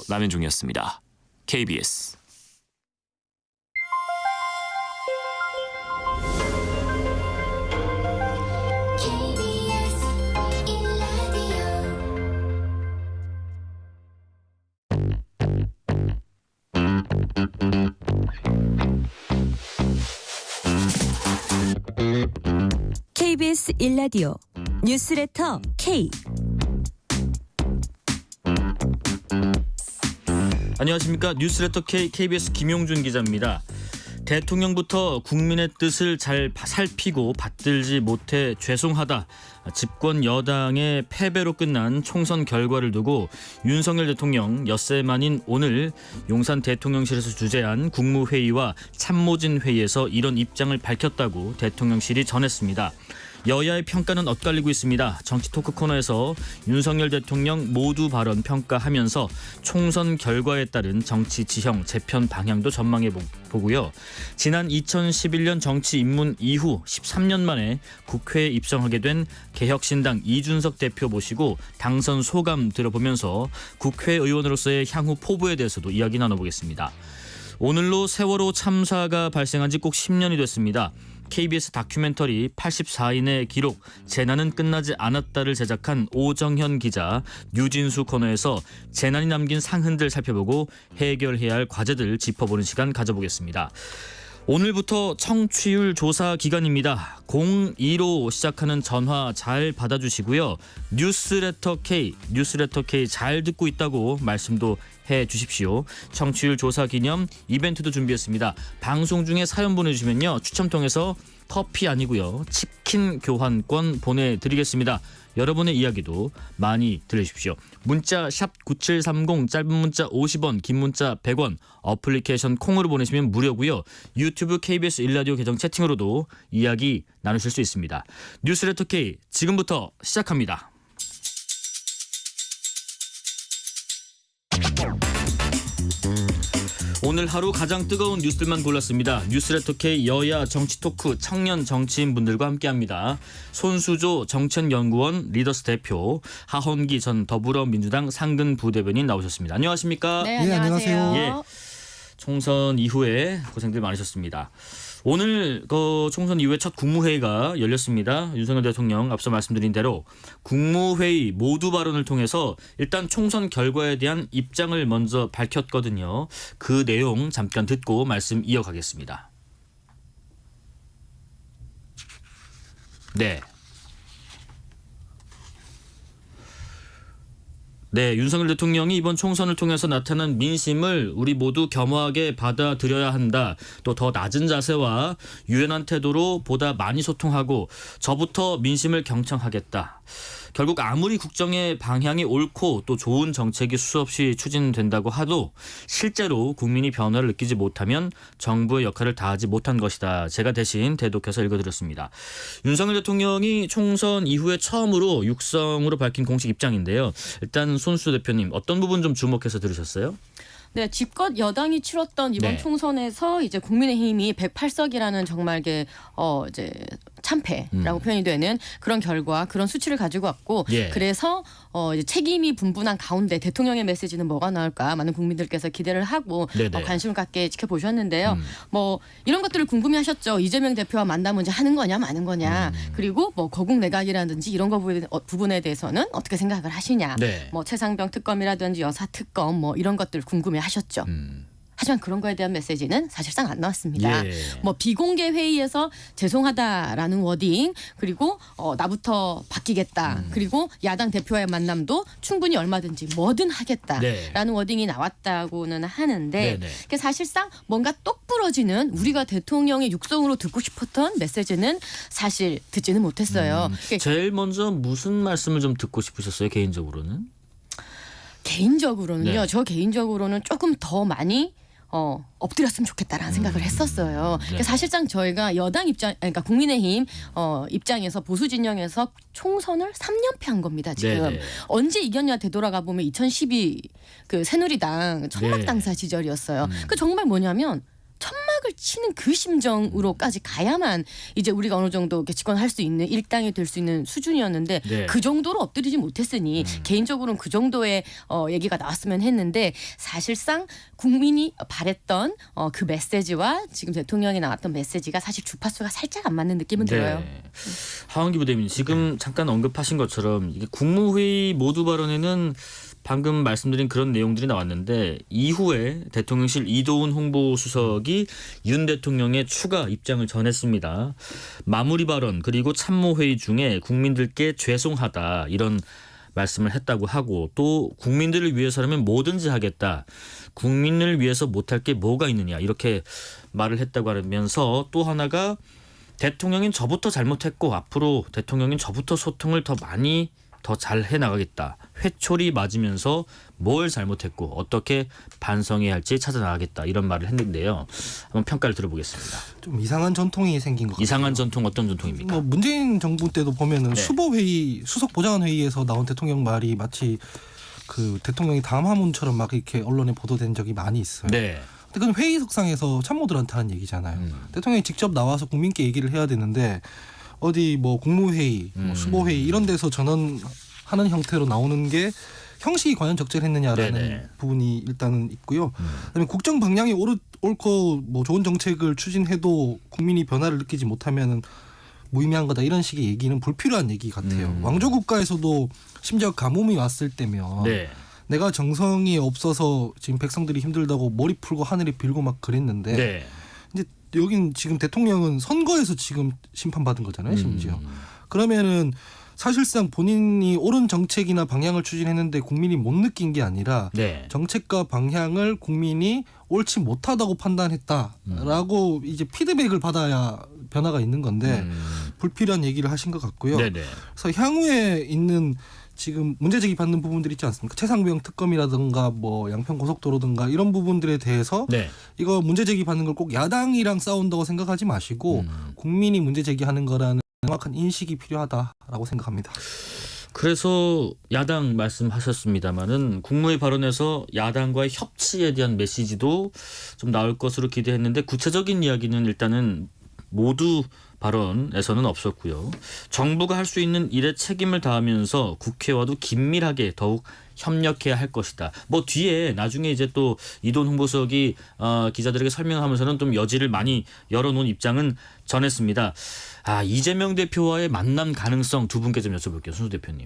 남현종이었습니다. KBS KBS 1라디오 뉴스레터 K. 안녕하십니까. 뉴스레터 K KBS 김용준 기자입니다. 대통령부터 국민의 뜻을 잘 살피고 받들지 못해 죄송하다. 집권 여당의 패배로 끝난 총선 결과를 두고 윤석열 대통령 엿새 만인 오늘 용산 대통령실에서 주재한 국무회의와 참모진 회의에서 이런 입장을 밝혔다고 대통령실이 전했습니다. 여야의 평가는 엇갈리고 있습니다. 정치 토크 코너에서 윤석열 대통령 모두 발언 평가하면서 총선 결과에 따른 정치 지형, 재편 방향도 전망해 보고요. 지난 2011년 정치 입문 이후 13년 만에 국회에 입성하게 된 개혁신당 이준석 대표 모시고 당선 소감 들어보면서 국회의원으로서의 향후 포부에 대해서도 이야기 나눠보겠습니다. 오늘로 세월호 참사가 발생한 지 꼭 10년이 됐습니다. KBS 다큐멘터리 84인의 기록 재난은 끝나지 않았다를 제작한 오정현 기자, 뉴진수 코너에서 재난이 남긴 상흔들 살펴보고 해결해야 할 과제들 짚어보는 시간 가져보겠습니다. 오늘부터 청취율 조사 기간입니다. 02로 시작하는 전화 잘 받아주시고요. 뉴스레터 K 잘 듣고 있다고 말씀도 해주십시오. 청취율 조사 기념 이벤트도 준비했습니다. 방송 중에 사연 보내주시면요, 추첨 통해서 커피 아니고요, 치킨 교환권 보내드리겠습니다. 여러분의 이야기도 많이 들려주십시오. 문자 샵 9730, 짧은 문자 50원, 긴 문자 100원, 어플리케이션 콩으로 보내시면 무료고요. 유튜브 KBS 1라디오 계정 채팅으로도 이야기 나누실 수 있습니다. 뉴스레터 K 지금부터 시작합니다. 오늘 하루 가장 뜨거운 뉴스들만 골랐습니다. 뉴스레터 K 여야 정치 토크 청년 정치인분들과 함께합니다. 손수조 정책연구원 리더스 대표, 하헌기 전 더불어민주당 상근 부대변인 나오셨습니다. 안녕하십니까? 네, 안녕하세요. 예, 총선 이후에 고생들 많으셨습니다. 오늘 총선 이후에 첫 국무회의가 열렸습니다. 윤석열 대통령 앞서 말씀드린 대로 국무회의 모두 발언을 통해서 일단 총선 결과에 대한 입장을 먼저 밝혔거든요. 그 내용 잠깐 듣고 말씀 이어가겠습니다. 네, 윤석열 대통령이 이번 총선을 통해서 나타난 민심을 우리 모두 겸허하게 받아들여야 한다. 또 더 낮은 자세와 유연한 태도로 보다 많이 소통하고 저부터 민심을 경청하겠다. 결국 아무리 국정의 방향이 옳고 또 좋은 정책이 수없이 추진된다고 하도 실제로 국민이 변화를 느끼지 못하면 정부의 역할을 다하지 못한 것이다. 제가 대신 대독해서 읽어드렸습니다. 윤석열 대통령이 총선 이후에 처음으로 육성으로 밝힌 공식 입장인데요. 일단 손수 대표님, 어떤 부분 좀 주목해서 들으셨어요? 네, 집권 여당이 치렀던 이번 총선에서 이제 국민의힘이 108석이라는 정말 이제 참패라고 표현이 되는 그런 결과, 그런 수치를 가지고 왔고, 그래서 이제 책임이 분분한 가운데 대통령의 메시지는 뭐가 나올까 많은 국민들께서 기대를 하고 관심을 갖게 지켜보셨는데요. 뭐 이런 것들을 궁금해하셨죠. 이재명 대표와 만나면 이제 하는 거냐 마는 거냐, 그리고 뭐 거국 내각이라든지 이런 부분에 대해서는 어떻게 생각을 하시냐, 뭐 최상병 특검이라든지 여사 특검 뭐 이런 것들 궁금해하셨죠. 하지만 그런 거에 대한 메시지는 사실상 안 나왔습니다. 뭐 비공개 회의에서 죄송하다라는 워딩, 그리고 나부터 바뀌겠다, 그리고 야당 대표와의 만남도 충분히 얼마든지 뭐든 하겠다라는 워딩이 나왔다고는 하는데, 사실상 뭔가 똑 부러지는 우리가 대통령의 육성으로 듣고 싶었던 메시지는 사실 듣지는 못했어요. 제일 먼저 무슨 말씀을 좀 듣고 싶으셨어요, 개인적으로는? 개인적으로는요. 저 개인적으로는 조금 더 많이 엎드렸으면 좋겠다라는 생각을 했었어요. 사실상 저희가 여당 입장, 그러니까 국민의힘 입장에서 보수 진영에서 총선을 3연패 한 겁니다. 지금 언제 이겼냐 되돌아가 보면 2012 그 새누리당 천막 당사 시절이었어요. 그 정말 뭐냐면 천막 한방을 치는 그 심정으로까지 가야만 이제 우리가 어느 정도 이렇게 집권할 수 있는 일당이 될 수 있는 수준이었는데 네. 그 정도로 엎드리지 못했으니 개인적으로는 그 정도의 얘기가 나왔으면 했는데 사실상 국민이 바랬던 그 메시지와 지금 대통령이 나왔던 메시지가 사실 주파수가 살짝 안 맞는 느낌은 들어요. 네. 하원기 부대변인 지금 잠깐 언급하신 것처럼 이게 국무회의 모두 발언에는 방금 말씀드린 그런 내용들이 나왔는데 이후에 대통령실 이도훈 홍보수석이 윤 대통령의 추가 입장을 전했습니다. 마무리 발언 그리고 참모회의 중에 국민들께 죄송하다 이런 말씀을 했다고 하고 또 국민들을 위해서라면 뭐든지 하겠다. 국민을 위해서 못할 게 뭐가 있느냐 이렇게 말을 했다고 하면서 또 하나가 대통령인 저부터 잘못했고 앞으로 대통령인 저부터 소통을 더 많이 더 잘 해나가겠다. 회초리 맞으면서 뭘 잘못했고 어떻게 반성해야 할지 찾아나가겠다. 이런 말을 했는데요. 한번 평가를 들어보겠습니다. 좀 이상한 전통이 생긴 것 같아요. 이상한 전통 어떤 전통입니까? 뭐 문재인 정부 때도 보면은 네. 수보회의, 수석보좌관회의에서 나온 대통령 말이 마치 그 대통령이 담화문처럼 막 이렇게 언론에 보도된 적이 많이 있어요. 네. 근데 그건 회의석상에서 참모들한테 하는 얘기잖아요. 대통령이 직접 나와서 국민께 얘기를 해야 되는데 어디 뭐 국무회의, 뭐 수보회의 이런 데서 전원하는 형태로 나오는 게 형식이 과연 적절했느냐라는 네네. 부분이 일단은 있고요. 그다음에 국정 방향이 옳고 뭐 좋은 정책을 추진해도 국민이 변화를 느끼지 못하면은 무의미한 거다 이런 식의 얘기는 불필요한 얘기 같아요. 왕조 국가에서도 심지어 가뭄이 왔을 때면 네. 내가 정성이 없어서 지금 백성들이 힘들다고 머리 풀고 하늘에 빌고 막 그랬는데 네. 이제 여긴 지금 대통령은 선거에서 지금 심판받은 거잖아요, 심지어. 그러면은 사실상 본인이 옳은 정책이나 방향을 추진했는데 국민이 못 느낀 게 아니라 네. 정책과 방향을 국민이 옳지 못하다고 판단했다라고 이제 피드백을 받아야 변화가 있는 건데 불필요한 얘기를 하신 것 같고요. 네네. 그래서 향후에 있는 지금 문제제기 받는 부분들 있지 않습니까? 최상병 특검이라든가 뭐 양평 고속도로든가 이런 부분들에 대해서 네. 이거 문제제기 받는 걸 꼭 야당이랑 싸운다고 생각하지 마시고 국민이 문제제기하는 거라는 정확한 인식이 필요하다라고 생각합니다. 그래서 야당 말씀하셨습니다마는 국무회의 발언에서 야당과의 협치에 대한 메시지도 좀 나올 것으로 기대했는데 구체적인 이야기는 일단은 모두 발언에서는 없었고요. 정부가 할 수 있는 일에 책임을 다하면서 국회와도 긴밀하게 더욱 협력해야 할 것이다. 뭐 뒤에 나중에 이제 또 이도훈 홍보수석이 기자들에게 설명하면서는 좀 여지를 많이 열어놓은 입장은 전했습니다. 이재명 대표와의 만남 가능성 두 분께 좀 여쭤볼게요. 순수 대표님.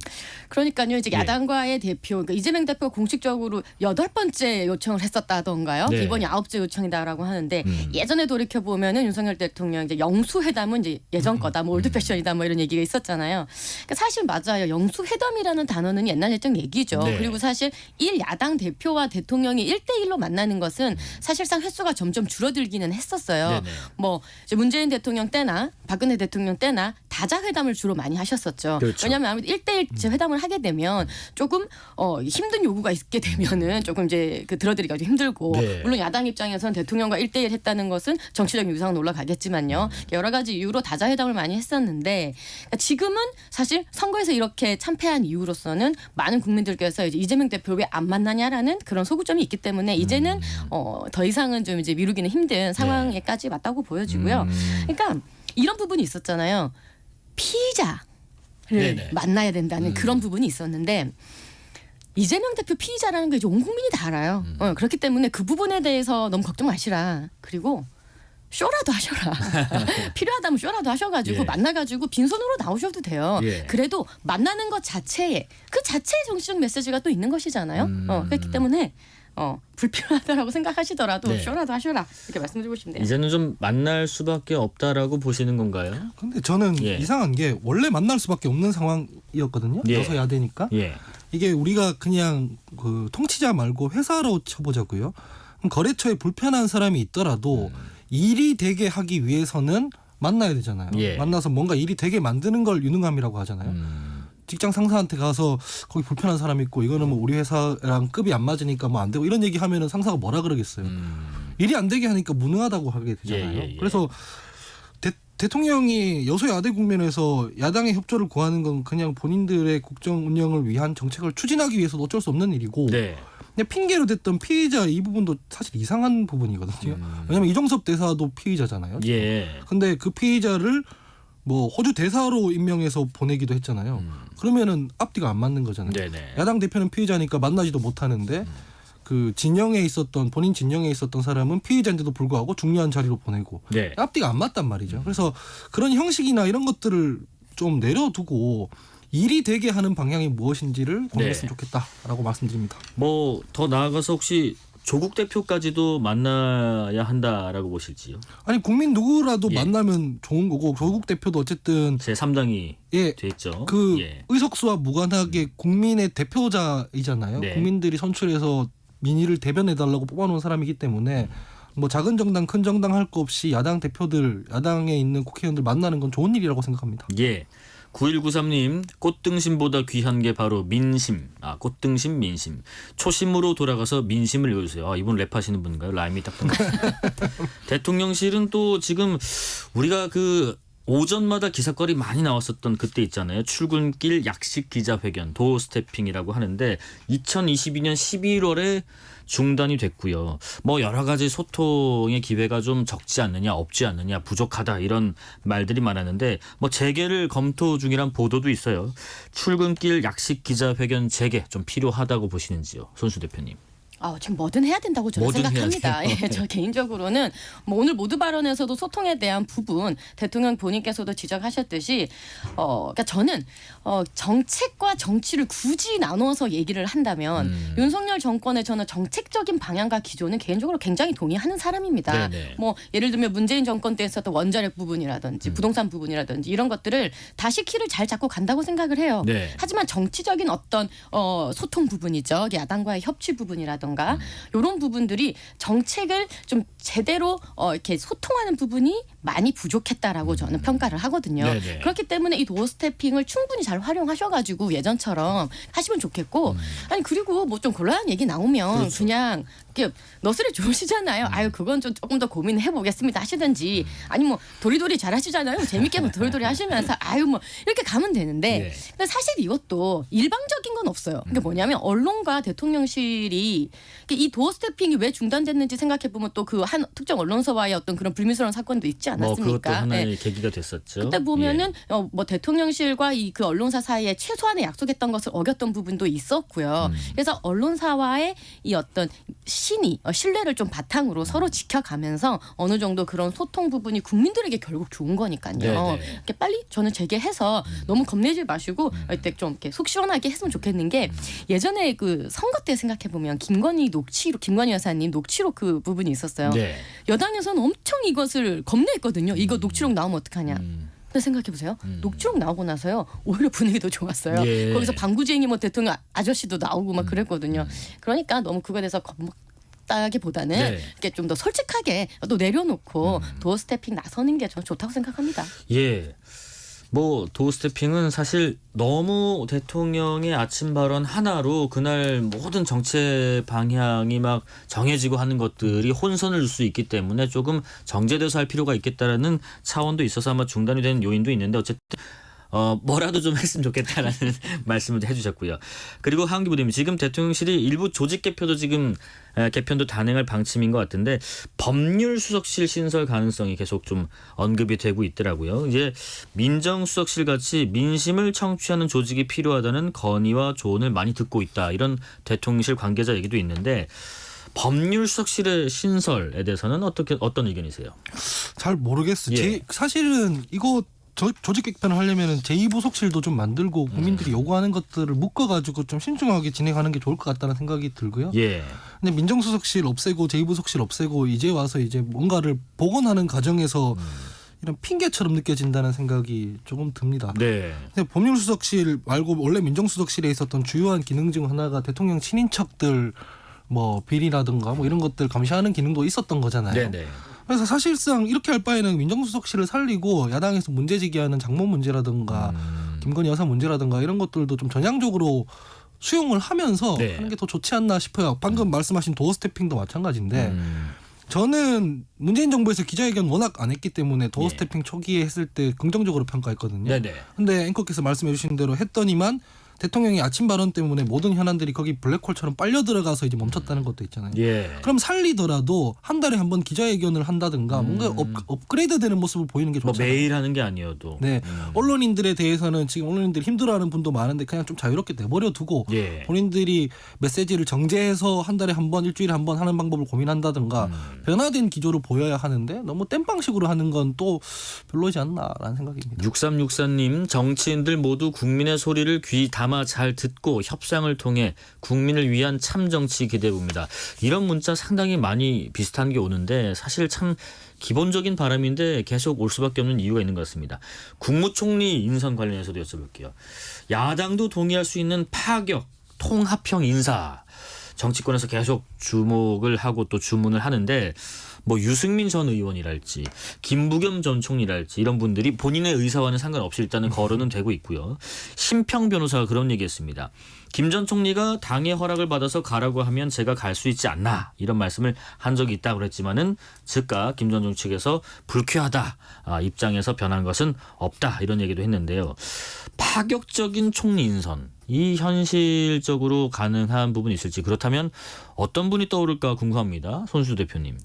그러니까요. 이제 예. 야당과의 대표, 그러니까 이재명 대표가 공식적으로 8번째 요청을 했었다던가요. 네. 이번이 9째 요청이다라고 하는데 예전에 돌이켜 보면은 윤석열 대통령 이제 영수회담은 이제 예전 거다, 뭐 올드 패션이다, 뭐 이런 얘기가 있었잖아요. 그러니까 사실 맞아요. 영수회담이라는 단어는 옛날 예적 얘기죠. 네. 그리고 사실 1야당 대표와 대통령이 1대1로 만나는 것은 사실상 횟수가 점점 줄어들기는 했었어요. 네네. 뭐 이제 문재인 대통령 때나 박근혜 대통령 때나 다자회담을 주로 많이 하셨었죠. 그렇죠. 왜냐하면 아무래도 1대1 회담을 하게 되면 조금 힘든 요구가 있게 되면은 조금 이제 들어드리기가 좀 힘들고 네. 물론 야당 입장에서는 대통령과 1대1 했다는 것은 정치적 유상은 올라가겠지만요. 여러 가지 이유로 다자회담을 많이 했었는데 지금은 사실 선거에서 이렇게 참패한 이유로서는 많은 국민들께서 이제 이재명 대표를 왜 안 만나냐라는 그런 소구점이 있기 때문에 이제는 더 이상은 좀 이제 미루기는 힘든 상황에까지 왔다고 보여지고요. 그러니까 이런 부분이 있었잖아요. 피의자를 네네. 만나야 된다는 그런 부분이 있었는데 이재명 대표 피의자라는 게 이제 온 국민이 다 알아요. 그렇기 때문에 그 부분에 대해서 너무 걱정 마시라. 그리고 쇼라도 하셔라. 필요하다면 쇼라도 하셔가지고 예. 만나가지고 빈손으로 나오셔도 돼요. 예. 그래도 만나는 것 자체에 그 자체의 정치적 메시지가 또 있는 것이잖아요. 그렇기 때문에 불필요하다라고 생각하시더라도 네. 쇼라도 하셔라. 이렇게 말씀드리고 싶네요. 이제는 좀 만날 수밖에 없다라고 보시는 건가요? 근데 저는 예. 이상한 게 원래 만날 수밖에 없는 상황이었거든요. 예. 여서야되니까. 예. 이게 우리가 그냥 그 통치자 말고 회사로 쳐보자고요. 그럼 거래처에 불편한 사람이 있더라도 일이 되게 하기 위해서는 만나야 되잖아요. 예. 만나서 뭔가 일이 되게 만드는 걸 유능함이라고 하잖아요. 직장 상사한테 가서 거기 불편한 사람 있고 이거는 뭐 우리 회사랑 급이 안 맞으니까 뭐 안 되고 이런 얘기 하면은 상사가 뭐라 그러겠어요. 일이 안 되게 하니까 무능하다고 하게 되잖아요. 예. 그래서 대통령이 여소야대 국면에서 야당의 협조를 구하는 건 그냥 본인들의 국정 운영을 위한 정책을 추진하기 위해서 어쩔 수 없는 일이고 네. 근데 핑계로 댔던 피의자 이 부분도 사실 이상한 부분이거든요. 왜냐하면 이종섭 대사도 피의자잖아요. 예. 근데 그 피의자를 뭐 호주 대사로 임명해서 보내기도 했잖아요. 그러면은 앞뒤가 안 맞는 거잖아요. 네네. 야당 대표는 피의자니까 만나지도 못하는데 그 진영에 있었던 본인 진영에 있었던 사람은 피의자인데도 불구하고 중요한 자리로 보내고 네. 앞뒤가 안 맞단 말이죠. 그래서 그런 형식이나 이런 것들을 좀 내려두고 일이 되게 하는 방향이 무엇인지를 고민했으면 좋겠다라고 말씀드립니다. 뭐 더 나아가서 혹시 조국 대표까지도 만나야 한다라고 보실지요? 아니 국민 누구라도 예. 만나면 좋은 거고 조국 대표도 어쨌든 제 3당이 예. 돼 있죠. 그 예. 의석수와 무관하게 국민의 대표자이잖아요. 네. 국민들이 선출해서 민의를 대변해달라고 뽑아놓은 사람이기 때문에 뭐 작은 정당 큰 정당 할 거 없이 야당 대표들 야당에 있는 국회의원들 만나는 건 좋은 일이라고 생각합니다. 예. 9193님 꽃등심보다 귀한 게 바로 민심. 꽃등심 민심. 초심으로 돌아가서 민심을 읽어주세요. 이분 랩하시는 분인가요? 라임이 딱 붙네요. 대통령실은 또 지금 우리가 그 오전마다 기사거리 많이 나왔었던 그때 있잖아요. 출근길 약식 기자회견 도어 스태핑이라고 하는데 2022년 11월에 중단이 됐고요. 뭐 여러 가지 소통의 기회가 좀 적지 않느냐, 없지 않느냐, 부족하다 이런 말들이 많았는데 뭐 재개를 검토 중이란 보도도 있어요. 출근길 약식 기자회견 재개 좀 필요하다고 보시는지요, 손수 대표님? 지금 뭐든 해야 된다고 저는 뭐든 생각합니다. 예, 저 개인적으로는 뭐 오늘 모두 발언에서도 소통에 대한 부분 대통령 본인께서도 지적하셨듯이 그러니까 저는 정책과 정치를 굳이 나눠서 얘기를 한다면 윤석열 정권의 저는 정책적인 방향과 기조는 개인적으로 굉장히 동의하는 사람입니다. 네네. 뭐 예를 들면 문재인 정권 때 있었던 원자력 부분이라든지 부동산 부분이라든지 이런 것들을 다시 키를 잘 잡고 간다고 생각을 해요. 네. 하지만 정치적인 어떤 소통 부분이죠. 야당과의 협치 부분이라든가 이런 부분들이 정책을 좀 제대로 이렇게 소통하는 부분이 많이 부족했다라고 저는 평가를 하거든요. 네네. 그렇기 때문에 이 도어 스태핑을 충분히 잘 활용하셔가지고 예전처럼 하시면 좋겠고 아니 그리고 뭐 좀 곤란한 얘기 나오면 그렇죠. 그냥 이렇게 너스레 좋으시잖아요. 아유 그건 좀 조금 더 고민해 보겠습니다 하시든지 아니 뭐 도리도리 잘 하시잖아요. 재밌게 뭐 도리도리 하시면서 아유 뭐 이렇게 가면 되는데 네. 근데 사실 이것도 일방적인 건 없어요. 그게 뭐냐면 언론과 대통령실이 이 도어 스태핑이 왜 중단됐는지 생각해 보면 또 그 한 특정 언론사와의 어떤 그런 불미스러운 사건도 있지 뭐 그것도 않았습니까? 하나의 네. 계기가 됐었죠. 그때 보면은 뭐 대통령실과 이 그 언론사 사이에 최소한의 약속했던 것을 어겼던 부분도 있었고요. 그래서 언론사와의 이 어떤 신뢰를 좀 바탕으로 서로 지켜가면서 어느 정도 그런 소통 부분이 국민들에게 결국 좋은 거니까요. 네네. 이렇게 빨리 저는 재개해서 너무 겁내지 마시고 이때 좀 이렇게 속 시원하게 했으면 좋겠는 게 예전에 그 선거 때 생각해 보면 김건희 여사님 녹취록 그 부분이 있었어요. 네. 여당에서는 엄청 이것을 겁내했거든요. 이거 녹취록 나오면 어떡하냐. 근데 생각해 보세요. 녹취록 나오고 나서요. 오히려 분위기도 좋았어요. 예. 거기서 방구쟁이 뭐 대통령 아저씨도 나오고 막 그랬거든요. 그러니까 너무 그거에 대해서 겁먹다기보다는 네. 이렇게 좀 더 솔직하게 또 내려놓고 도어 스태핑 나서는 게 저는 좋다고 생각합니다. 예. 뭐 도어 스태핑은 사실 너무 대통령의 아침 발언 하나로 그날 모든 정책 방향이 막 정해지고 하는 것들이 혼선을 줄 수 있기 때문에 조금 정제돼서 할 필요가 있겠다라는 차원도 있어서 아마 중단이 되는 요인도 있는데 어쨌든 뭐라도 좀 했으면 좋겠다라는 말씀을 해주셨고요. 그리고 하은기 부대님 지금 대통령실이 일부 조직 개편도 지금 개편도 단행할 방침인 것 같은데 법률 수석실 신설 가능성이 계속 좀 언급이 되고 있더라고요. 이제 민정수석실 같이 민심을 청취하는 조직이 필요하다는 건의와 조언을 많이 듣고 있다. 이런 대통령실 관계자 얘기도 있는데 법률 수석실의 신설에 대해서는 어떤 의견이세요? 잘 모르겠어요. 예. 사실은 이거 조직 개편을 하려면 제2부속실도 좀 만들고 국민들이 요구하는 것들을 묶어가지고 좀 신중하게 진행하는 게 좋을 것 같다는 생각이 들고요. 예. 근데 민정수석실 없애고 제2부속실 없애고 이제 와서 이제 뭔가를 복원하는 과정에서 이런 핑계처럼 느껴진다는 생각이 조금 듭니다. 네. 근데 법률수석실 말고 원래 민정수석실에 있었던 주요한 기능 중 하나가 대통령 친인척들 뭐 비리라든가 뭐 이런 것들 감시하는 기능도 있었던 거잖아요. 네네. 그래서 사실상 이렇게 할 바에는 민정수석실을 살리고 야당에서 문제 제기하는 장모 문제라든가 김건희 여사 문제라든가 이런 것들도 좀 전향적으로 수용을 하면서 네. 하는 게 더 좋지 않나 싶어요. 방금 말씀하신 도어 스태핑도 마찬가지인데 저는 문재인 정부에서 기자회견 워낙 안 했기 때문에 도어 스태핑 초기에 했을 때 긍정적으로 평가했거든요. 네네. 근데 앵커께서 말씀해 주신 대로 했더니만 대통령이 아침 발언 때문에 모든 현안들이 거기 블랙홀처럼 빨려 들어가서 이제 멈췄다는 것도 있잖아요. 예. 그럼 살리더라도 한 달에 한 번 기자회견을 한다든가 뭔가 업그레이드되는 모습을 보이는 게 뭐 좋잖아요. 매일 하는 게 아니어도. 네, 언론인들에 대해서는 지금 언론인들 힘들어하는 분도 많은데 그냥 좀 자유롭게 내버려 두고 예. 본인들이 메시지를 정제해서 한 달에 한 번, 일주일에 한 번 하는 방법을 고민한다든가 변화된 기조를 보여야 하는데 너무 땜빵식으로 하는 건 또 별로지 않나라는 생각입니다. 6364님, 정치인들 모두 국민의 소리를 귀 담아 잘 듣고 협상을 통해 국민을 위한 참 정치 기대해봅니다. 이런 문자 상당히 많이 비슷한 게 오는데 사실 참 기본적인 바람인데 계속 올 수밖에 없는 이유가 있는 것 같습니다. 국무총리 인선 관련해서도 여쭤볼게요. 야당도 동의할 수 있는 파격, 통합형 인사. 정치권에서 계속 주목을 하고 또 주문을 하는데 뭐 유승민 전 의원이랄지 김부겸 전 총리랄지 이런 분들이 본인의 의사와는 상관없이 일단은 거론은 되고 있고요. 심평 변호사가 그런 얘기했습니다. 김 전 총리가 당의 허락을 받아서 가라고 하면 제가 갈 수 있지 않나 이런 말씀을 한 적이 있다고 그랬지만은 즉각 김 전 총리 측에서 불쾌하다 입장에서 변한 것은 없다 이런 얘기도 했는데요. 파격적인 총리 인선 이 현실적으로 가능한 부분이 있을지 그렇다면 어떤 분이 떠오를까 궁금합니다. 손수 대표님.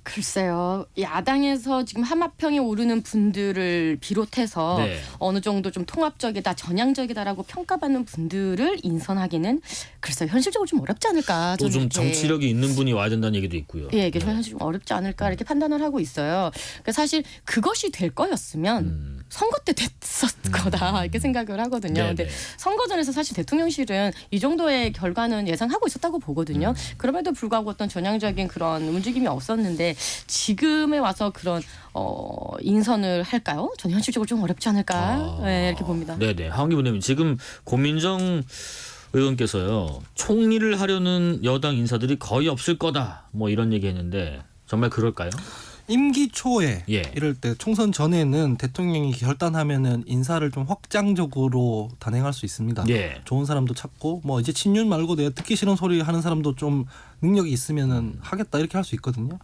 글쎄요. 야당에서 지금 하마평에 오르는 분들을 비롯해서 네. 어느 정도 좀 통합적이다, 전향적이다라고 평가받는 분들을 인선하기는 글쎄요. 현실적으로 좀 어렵지 않을까. 또 저는 좀 이렇게. 정치력이 있는 분이 와야 된다는 얘기도 있고요. 예, 이게 현실적으로 좀 어렵지 않을까 이렇게 판단을 하고 있어요. 그러니까 사실 그것이 될 거였으면 선거 때 됐었을 거다 이렇게 생각을 하거든요. 네네. 근데 선거 전에서 사실 대통령실은 이 정도의 결과는 예상하고 있었다고 보거든요. 그럼에도 불구하고 어떤 전향적인 그런 움직임이 없었는데 지금에 와서 그런 인선을 할까요? 저는 현실적으로 좀 어렵지 않을까 네, 이렇게 봅니다. 네네. 하원기 부대님 지금 고민정 의원께서요. 총리를 하려는 여당 인사들이 거의 없을 거다. 뭐 이런 얘기했는데 정말 그럴까요? 임기 초에 예. 이럴 때 총선 전에는 대통령이 결단하면은 인사를 좀 확장적으로 단행할 수 있습니다. 예. 좋은 사람도 찾고 뭐 이제 친윤 말고 내가 듣기 싫은 소리 하는 사람도 좀 능력이 있으면은 하겠다 이렇게 할 수 있거든요.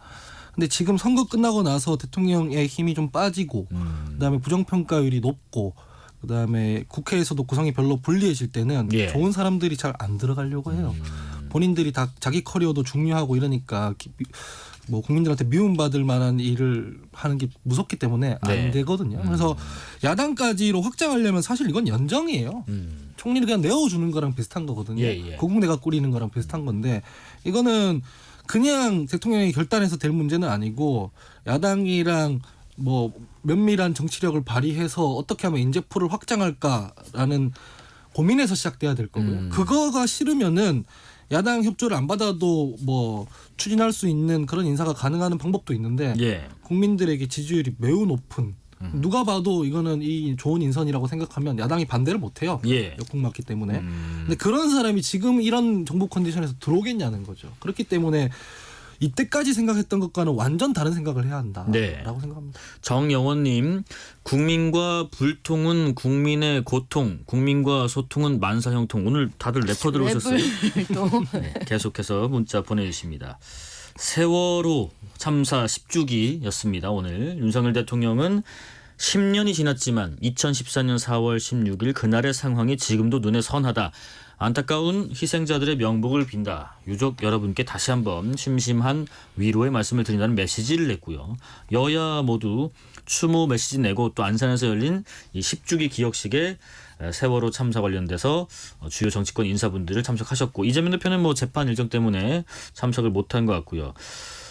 근데 지금 선거 끝나고 나서 대통령의 힘이 좀 빠지고 그다음에 부정평가율이 높고 그다음에 국회에서도 구성이 별로 불리해질 때는 예. 좋은 사람들이 잘 안 들어가려고 해요. 본인들이 다 자기 커리어도 중요하고 이러니까 뭐 국민들한테 미움받을 만한 일을 하는 게 무섭기 때문에 안 네. 되거든요. 그래서 야당까지로 확장하려면 사실 이건 연정이에요. 총리를 그냥 내어주는 거랑 비슷한 거거든요. 예. 고국내가 꾸리는 거랑 비슷한 건데 이거는 그냥 대통령이 결단해서 될 문제는 아니고 야당이랑 뭐 면밀한 정치력을 발휘해서 어떻게 하면 인재풀을 확장할까라는 고민에서 시작돼야 될 거고요. 그거가 싫으면은 야당 협조를 안 받아도 뭐 추진할 수 있는 그런 인사가 가능한 방법도 있는데 예. 국민들에게 지지율이 매우 높은 누가 봐도 이거는 이 좋은 인선이라고 생각하면 야당이 반대를 못해요. 예. 역풍 맞기 때문에. 근데 그런 사람이 지금 이런 정부 컨디션에서 들어오겠냐는 거죠. 그렇기 때문에 이때까지 생각했던 것과는 완전 다른 생각을 해야 한다라고 네. 생각합니다. 정영원님, 국민과 불통은 국민의 고통, 국민과 소통은 만사형통. 오늘 다들 래퍼 들어오셨어요? 랩을 또 네, 계속해서 문자 보내주십니다. 세월호 참사 10주기였습니다. 오늘 윤석열 대통령은 10년이 지났지만 2014년 4월 16일 그날의 상황이 지금도 눈에 선하다. 안타까운 희생자들의 명복을 빈다. 유족 여러분께 다시 한번 심심한 위로의 말씀을 드린다는 메시지를 냈고요. 여야 모두 추모 메시지 내고 또 안산에서 열린 이 10주기 기억식에 세월호 참사 관련돼서 주요 정치권 인사분들을 참석하셨고 이재명 대표는 뭐 재판 일정 때문에 참석을 못한 것 같고요.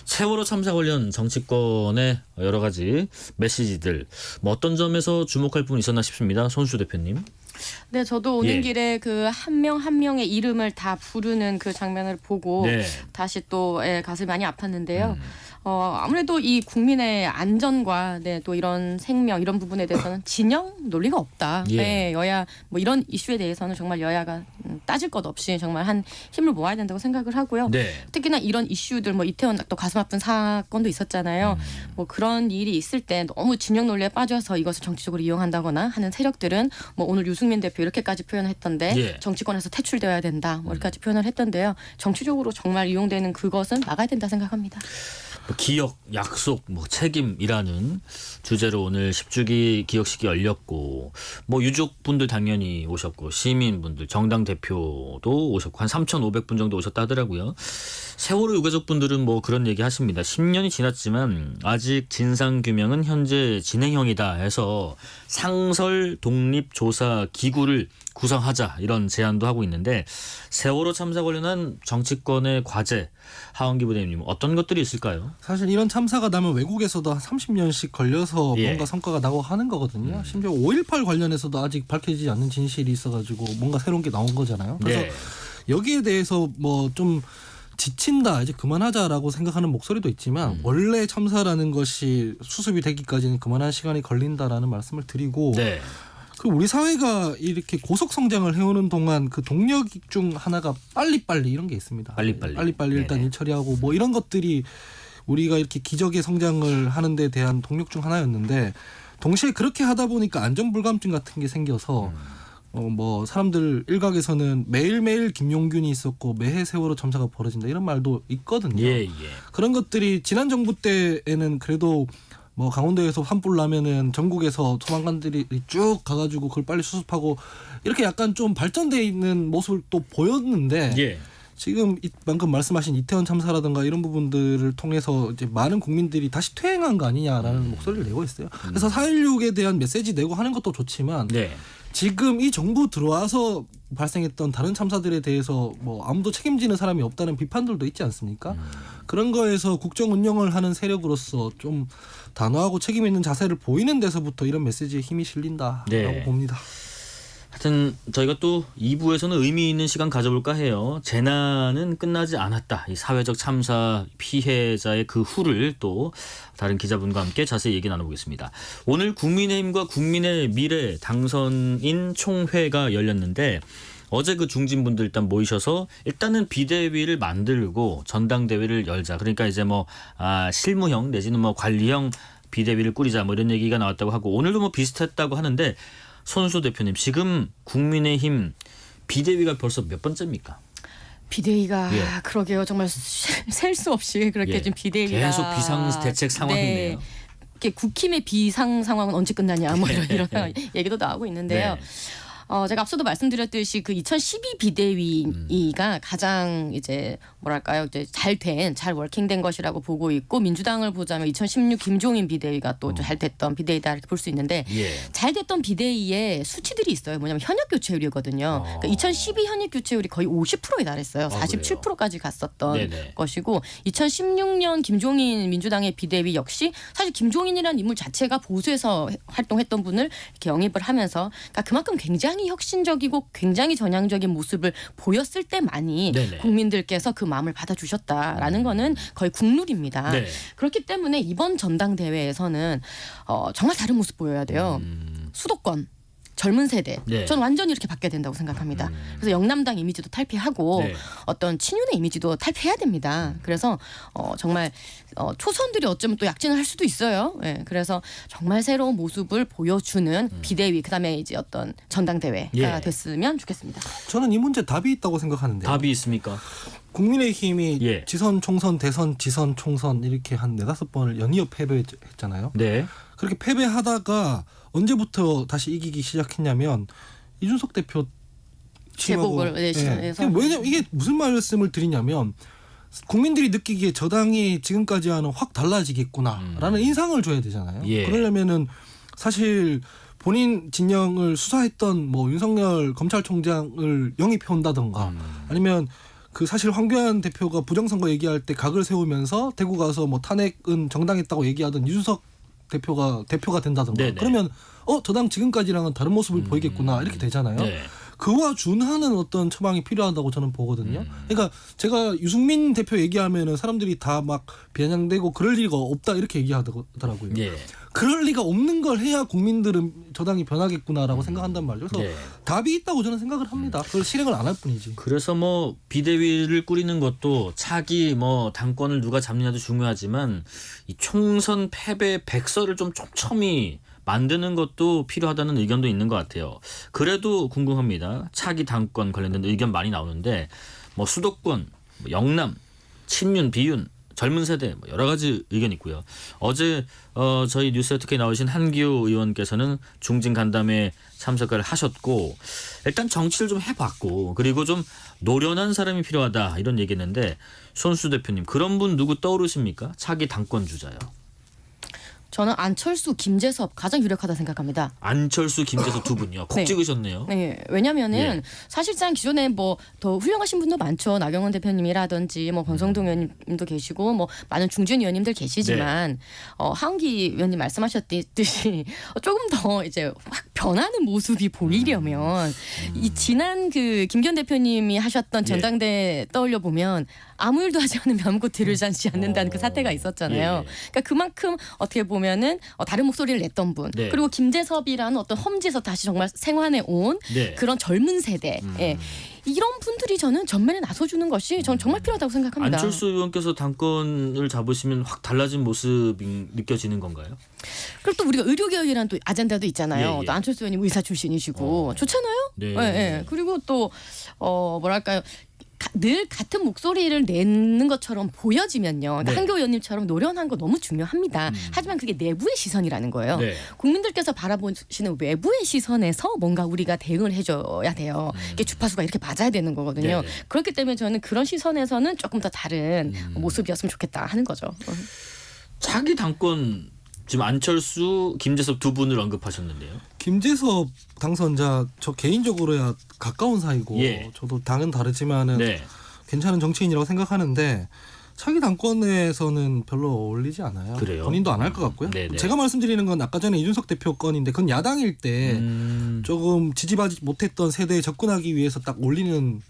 세월호 참사 관련 정치권의 여러 가지 메시지들 뭐 어떤 점에서 주목할 부분이 있었나 싶습니다. 손수 대표님. 네, 저도 오는 예. 길에 그 한 명 한 명의 이름을 다 부르는 그 장면을 보고 네. 다시 또 가슴이 많이 아팠는데요. 아무래도 이 국민의 안전과 또 이런 생명 이런 부분에 대해서는 진영 논리가 없다. 예. 네, 여야 뭐 이런 이슈에 대해서는 정말 여야가 따질 것 없이 정말 한 힘을 모아야 된다고 생각을 하고요. 네. 특히나 이런 이슈들 뭐 이태원 또 가슴 아픈 사건도 있었잖아요. 뭐 그런 일이 있을 때 너무 진영 논리에 빠져서 이것을 정치적으로 이용한다거나 하는 세력들은 뭐 오늘 유승민 대표 이렇게까지 표현했던데 예. 정치권에서 퇴출되어야 된다. 뭐 이렇게까지 표현을 했던데요. 정치적으로 정말 이용되는 그것은 막아야 된다 생각합니다. 기억, 약속, 책임이라는 주제로 오늘 10주기 기억식이 열렸고 유족분들 당연히 오셨고 시민분들, 정당 대표도 오셨고 한 3,500분 정도 오셨다 하더라고요. 세월호 유가족분들은 그런 얘기 하십니다. 10년이 지났지만 아직 진상규명은 현재 진행형이다 해서 상설 독립조사기구를 구성하자 이런 제안도 하고 있는데 세월호 참사 관련한 정치권의 과제 하원기 부대님 어떤 것들이 있을까요? 사실 이런 참사가 나면 외국에서도 한 30년씩 걸려서 예. 뭔가 성과가 나고 하는 거거든요. 심지어 5.18 관련해서도 아직 밝혀지지 않는 진실이 있어가지고 뭔가 새로운 게 나온 거잖아요. 그래서 네. 여기에 대해서 좀 지친다 이제 그만하자라고 생각하는 목소리도 있지만 원래 참사라는 것이 수습이 되기까지는 그만한 시간이 걸린다라는 말씀을 드리고 네. 그 우리 사회가 이렇게 고속 성장을 해오는 동안 그 동력 중 하나가 빨리빨리 이런 게 있습니다. 빨리빨리 일단 네네. 일 처리하고 이런 것들이 우리가 이렇게 기적의 성장을 하는 데 대한 동력 중 하나였는데 동시에 그렇게 하다 보니까 안전불감증 같은 게 생겨서 사람들 일각에서는 매일매일 김용균이 있었고 매해 세월호 참사가 벌어진다 이런 말도 있거든요. 예. 그런 것들이 지난 정부 때에는 그래도 강원도에서 산불 나면은 전국에서 소방관들이 쭉 가가지고 그걸 빨리 수습하고 이렇게 약간 좀 발전돼 있는 모습을 또 보였는데 예. 지금 방금 말씀하신 이태원 참사라든가 이런 부분들을 통해서 이제 많은 국민들이 다시 퇴행한 거 아니냐라는 목소리를 내고 있어요. 그래서 4.16에 대한 메시지 내고 하는 것도 좋지만 네. 지금 이 정부 들어와서 발생했던 다른 참사들에 대해서 아무도 책임지는 사람이 없다는 비판들도 있지 않습니까? 그런 거에서 국정 운영을 하는 세력으로서 좀 단호하고 책임 있는 자세를 보이는 데서부터 이런 메시지에 힘이 실린다라고 네. 봅니다. 하여튼 저희가 또 2부에서는 의미 있는 시간 가져볼까 해요. 재난은 끝나지 않았다. 이 사회적 참사 피해자의 그 후를 또 다른 기자분과 함께 자세히 얘기 나눠보겠습니다. 오늘 국민의힘과 국민의 미래 당선인 총회가 열렸는데 어제 그 중진분들 일단 모이셔서 일단은 비대위를 만들고 전당대회를 열자. 그러니까 이제 실무형 내지는 관리형 비대위를 꾸리자 이런 얘기가 나왔다고 하고 오늘도 비슷했다고 하는데 손수 대표님 지금 국민의힘 비대위가 벌써 몇 번째입니까? 비대위가 예. 그러게요. 정말 셀 수 없이 그렇게 좀 비대위가 계속 비상대책 상황이네요. 이렇게 국힘의 비상 상황은 언제 끝나냐 이런 얘기도 나오고 있는데요. 네. 제가 앞서도 말씀드렸듯이 그 2012 비대위가 가장 이제 잘 워킹된 것이라고 보고 있고 민주당을 보자면 2016 김종인 비대위가 또 잘 됐던 비대위다 이렇게 볼 수 있는데 잘 됐던 비대위에 수치들이 있어요. 뭐냐면 현역 교체율이거든요. 그러니까 2012 현역 교체율이 거의 50%에 달했어요. 47%까지 갔었던 네네. 것이고 2016년 김종인 민주당의 비대위 역시 사실 김종인이라는 인물 자체가 보수에서 활동했던 분을 이렇게 영입을 하면서 그러니까 그만큼 굉장히 혁신적이고 굉장히 전향적인 모습을 보였을 때만이 네네. 국민들께서 그 마음을 받아주셨다라는 거는 거의 국룰입니다. 네. 그렇기 때문에 이번 전당대회에서는 정말 다른 모습 보여야 돼요. 수도권. 젊은 세대. 네. 저는 완전히 이렇게 바뀌어야 된다고 생각합니다. 그래서 영남당 이미지도 탈피하고 네. 어떤 친윤의 이미지도 탈피해야 됩니다. 그래서 정말 초선들이 어쩌면 또 약진을 할 수도 있어요. 예, 그래서 정말 새로운 모습을 보여주는 비대위 그다음에 이제 어떤 전당대회가 됐으면 좋겠습니다. 저는 이 문제 답이 있다고 생각하는데요. 답이 있습니까? 국민의힘이 지선, 총선, 대선, 지선, 총선 이렇게 한 4-5번을 연이어 패배했잖아요. 네. 그렇게 패배하다가 언제부터 다시 이기기 시작했냐면 이준석 대표 제복을 해서 왜냐면 이게 무슨 말씀을 드리냐면 국민들이 느끼기에 저 당이 지금까지와는 확 달라지겠구나라는 인상을 줘야 되잖아요. 그러려면은 사실 본인 진영을 수사했던 윤석열 검찰총장을 영입해 온다던가 아니면 그 사실 황교안 대표가 부정선거 얘기할 때 각을 세우면서 대구 가서 탄핵은 정당했다고 얘기하던 이준석 대표가 된다던가 네네. 그러면 저 당 지금까지랑은 다른 모습을 보이겠구나 이렇게 되잖아요. 네. 그와 준하는 어떤 처방이 필요하다고 저는 보거든요. 그러니까 제가 유승민 대표 얘기하면은 사람들이 다 막 비아냥대고 그럴 리가 없다 이렇게 얘기하더라고요. 그럴 리가 없는 걸 해야 국민들은 저 당이 변하겠구나라고 생각한단 말이죠. 그래서 답이 있다고 저는 생각을 합니다. 그걸 실행을 안 할 뿐이지. 그래서 비대위를 꾸리는 것도 차기 당권을 누가 잡느냐도 중요하지만 이 총선 패배 백서를 좀 촘촘히 만드는 것도 필요하다는 의견도 있는 것 같아요. 그래도 궁금합니다. 차기 당권 관련된 의견 많이 나오는데 수도권, 영남, 친윤, 비윤 젊은 세대 뭐 여러 가지 의견이 있고요. 어제 저희 뉴스레터 K 나오신 한기호 의원께서는 중진 간담회 참석을 하셨고 일단 정치를 좀 해봤고 그리고 좀 노련한 사람이 필요하다 이런 얘기했는데 손수 대표님 그런 분 누구 떠오르십니까? 차기 당권 주자요. 저는 안철수, 김재섭 가장 유력하다 생각합니다. 안철수, 김재섭 두 분이요. 콕 네. 찍으셨네요. 네, 왜냐면은 예. 사실상 기존에 뭐 더 훌륭하신 분도 많죠. 나경원 대표님이라든지 뭐 권성동 의원님도 계시고 뭐 많은 중진 의원님들 계시지만 하은기 의원님 말씀하셨듯이 조금 더 이제 확 변하는 모습이 보이려면 이 지난 그 김기현 대표님이 하셨던 전당대 떠올려 보면 아무 일도 하지 않으면 아무것도 들으지 않는다는 그 사태가 있었잖아요. 예. 그러니까 그만큼 어떻게 보면은 다른 목소리를 냈던 분 네. 그리고 김재섭이라는 어떤 험지에서 다시 정말 생환해 온 네. 그런 젊은 세대 예. 이런 분들이 저는 전면에 나서주는 것이 저는 정말 필요하다고 생각합니다. 안철수 의원께서 당권을 잡으시면 확 달라진 모습이 느껴지는 건가요? 그리고 또 우리가 의료개혁이라는 또 아젠다도 있잖아요. 예, 예. 또 안철수 의원님 의사 출신이시고 좋잖아요. 네. 예, 예. 그리고 또 뭐랄까요. 늘 같은 목소리를 내는 것처럼 보여지면요. 그러니까 네. 한교 의원님처럼 노련한 거 너무 중요합니다. 하지만 그게 내부의 시선이라는 거예요. 네. 국민들께서 바라보시는 외부의 시선에서 뭔가 우리가 대응을 해줘야 돼요. 이게 주파수가 이렇게 맞아야 되는 거거든요. 네. 그렇기 때문에 저는 그런 시선에서는 조금 더 다른 모습이었으면 좋겠다 하는 거죠. 차기 당권 지금 안철수, 김재섭 두 분을 언급하셨는데요. 김재섭 당선자 저 개인적으로야 가까운 사이고 예. 저도 당은 다르지만은 네. 괜찮은 정치인이라고 생각하는데 차기 당권에서는 별로 어울리지 않아요. 그래요? 본인도 안 할 것 같고요. 네네. 제가 말씀드리는 건 아까 전에 이준석 대표 건인데 그건 야당일 때 조금 지지받지 못했던 세대에 접근하기 위해서 딱 올리는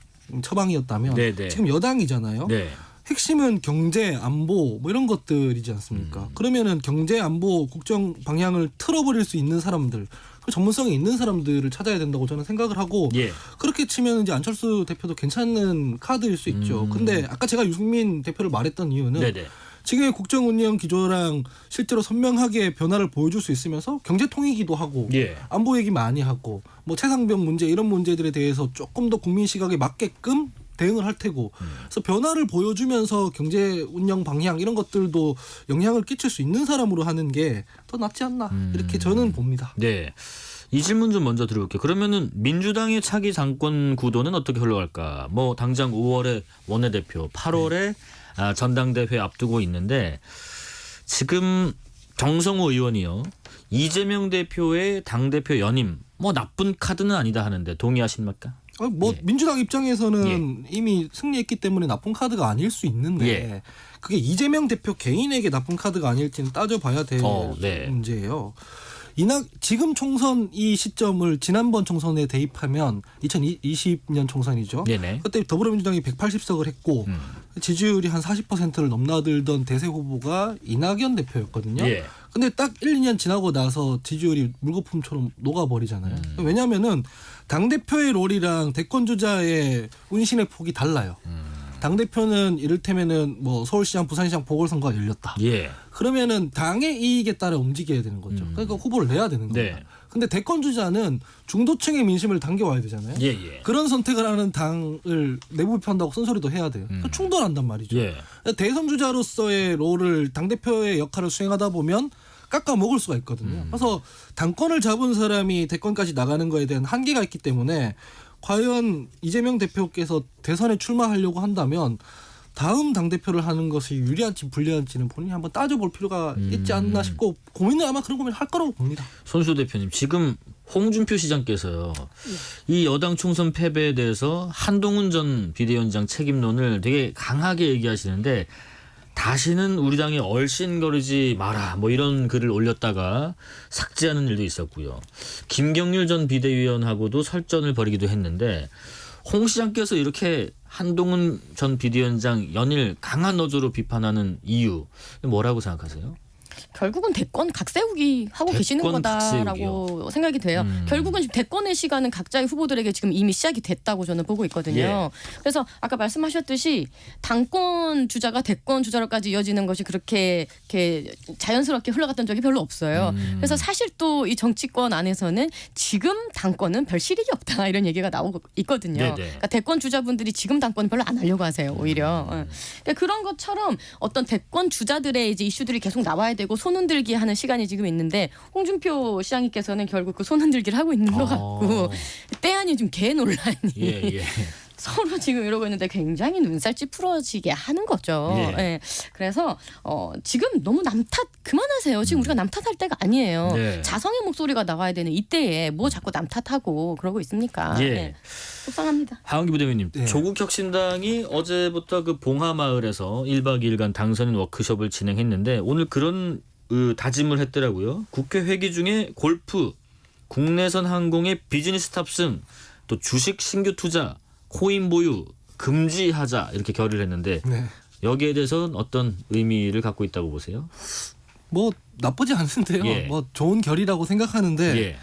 처방이었다면 네네. 지금 여당이잖아요. 네. 핵심은 경제, 안보 뭐 이런 것들이지 않습니까? 그러면은 경제, 안보, 국정 방향을 틀어버릴 수 있는 사람들, 그 전문성이 있는 사람들을 찾아야 된다고 저는 생각을 하고 예. 그렇게 치면 이제 안철수 대표도 괜찮은 카드일 수 있죠. 근데 아까 제가 유승민 대표를 말했던 이유는 네네. 지금의 국정 운영 기조랑 실제로 선명하게 변화를 보여줄 수 있으면서 경제 통이기도 하고 예. 안보 얘기 많이 하고 뭐 최상병 문제 이런 문제들에 대해서 조금 더 국민 시각에 맞게끔 대응을 할 테고 그래서 변화를 보여주면서 경제 운영 방향 이런 것들도 영향을 끼칠 수 있는 사람으로 하는 게 더 낫지 않나 이렇게 저는 봅니다. 네. 이 질문 좀 먼저 드려볼게요. 그러면은 민주당의 차기 당권 구도는 어떻게 흘러갈까? 뭐 당장 5월에 원내대표, 8월에 전당대회 앞두고 있는데 지금 정성호 의원이요. 이재명 대표의 당대표 연임 뭐 나쁜 카드는 아니다 하는데 동의하십니까? 뭐 예. 민주당 입장에서는 이미 승리했기 때문에 나쁜 카드가 아닐 수 있는데 예. 그게 이재명 대표 개인에게 나쁜 카드가 아닐지는 따져봐야 될 네. 문제예요. 지금 총선 이 시점을 지난번 총선에 대입하면 2020년 총선이죠. 네네. 그때 더불어민주당이 180석을 했고 지지율이 한 40%를 넘나들던 대세 후보가 이낙연 대표였거든요. 예. 근데 딱 1, 2년 지나고 나서 지지율이 물거품처럼 녹아버리잖아요. 왜냐하면은 당대표의 롤이랑 대권주자의 운신의 폭이 달라요. 당대표는 이를테면은 뭐 서울시장, 부산시장 보궐선거가 열렸다. 예. 그러면은 당의 이익에 따라 움직여야 되는 거죠. 그러니까 후보를 내야 되는 겁니다. 네. 근데 대권주자는 중도층의 민심을 당겨와야 되잖아요. 예, 예. 그런 선택을 하는 당을 내부 비판한다고 쓴소리도 해야 돼요. 충돌한단 말이죠. 예. 대선 주자로서의 롤을 당대표의 역할을 수행하다 보면 깎아 먹을 수가 있거든요. 그래서 당권을 잡은 사람이 대권까지 나가는 거에 대한 한계가 있기 때문에 과연 이재명 대표께서 대선에 출마하려고 한다면 다음 당대표를 하는 것이 유리한지 불리한지는 본인이 한번 따져볼 필요가 있지 않나 싶고 고민을 아마 그런 고민을 할 거라고 봅니다. 손수 대표님 지금 홍준표 시장께서요. 이 여당 총선 패배에 대해서 한동훈 전 비대위원장 책임론을 되게 강하게 얘기하시는데 다시는 우리 당에 얼씬거리지 마라 뭐 이런 글을 올렸다가 삭제하는 일도 있었고요. 김경률 전 비대위원하고도 설전을 벌이기도 했는데 홍 시장께서 이렇게 한동훈 전 비대위원장 연일 강한 어조로 비판하는 이유 뭐라고 생각하세요? 결국은 대권 각세우기 하고 계시는 대권 거다라고 각세우기요. 생각이 돼요. 결국은 지금 대권의 시간은 각자의 후보들에게 지금 이미 시작이 됐다고 저는 보고 있거든요. 예. 그래서 아까 말씀하셨듯이 당권 주자가 대권 주자로까지 이어지는 것이 그렇게 이렇게 자연스럽게 흘러갔던 적이 별로 없어요. 그래서 사실 또 이 정치권 안에서는 지금 당권은 별 실익이 없다 이런 얘기가 나오고 있거든요. 네네. 그러니까 대권 주자분들이 지금 당권은 별로 안 하려고 하세요. 오히려. 그러니까 그런 것처럼 어떤 대권 주자들의 이제 이슈들이 계속 나와야 되고 손흔들기 하는 시간이 지금 있는데 홍준표 시장님께서는 결국 그 손흔들기를 하고 있는 것 같고 때 아닌 좀 개 논란이 예. 서로 지금 이러고 있는데 굉장히 눈살 찌푸러지게 하는 거죠. 예. 예. 그래서 지금 너무 남 탓 그만하세요. 지금 우리가 남 탓할 때가 아니에요. 네. 자성의 목소리가 나와야 되는 이때에 뭐 자꾸 남 탓하고 그러고 있습니까? 예. 예. 속상합니다. 하은기 부대변님, 네. 조국혁신당이 어제부터 그 봉하마을에서 1박 2일간 당선인 워크숍을 진행했는데 오늘 그런 다짐을 했더라고요. 국회 회기 중에 골프, 국내선 항공의 비즈니스 탑승, 또 주식 신규 투자, 코인 보유 금지하자 이렇게 결의를 했는데 네. 여기에 대해서는 어떤 의미를 갖고 있다고 보세요? 뭐 나쁘지 않은데요. 예. 뭐 좋은 결의라고 생각하는데 예.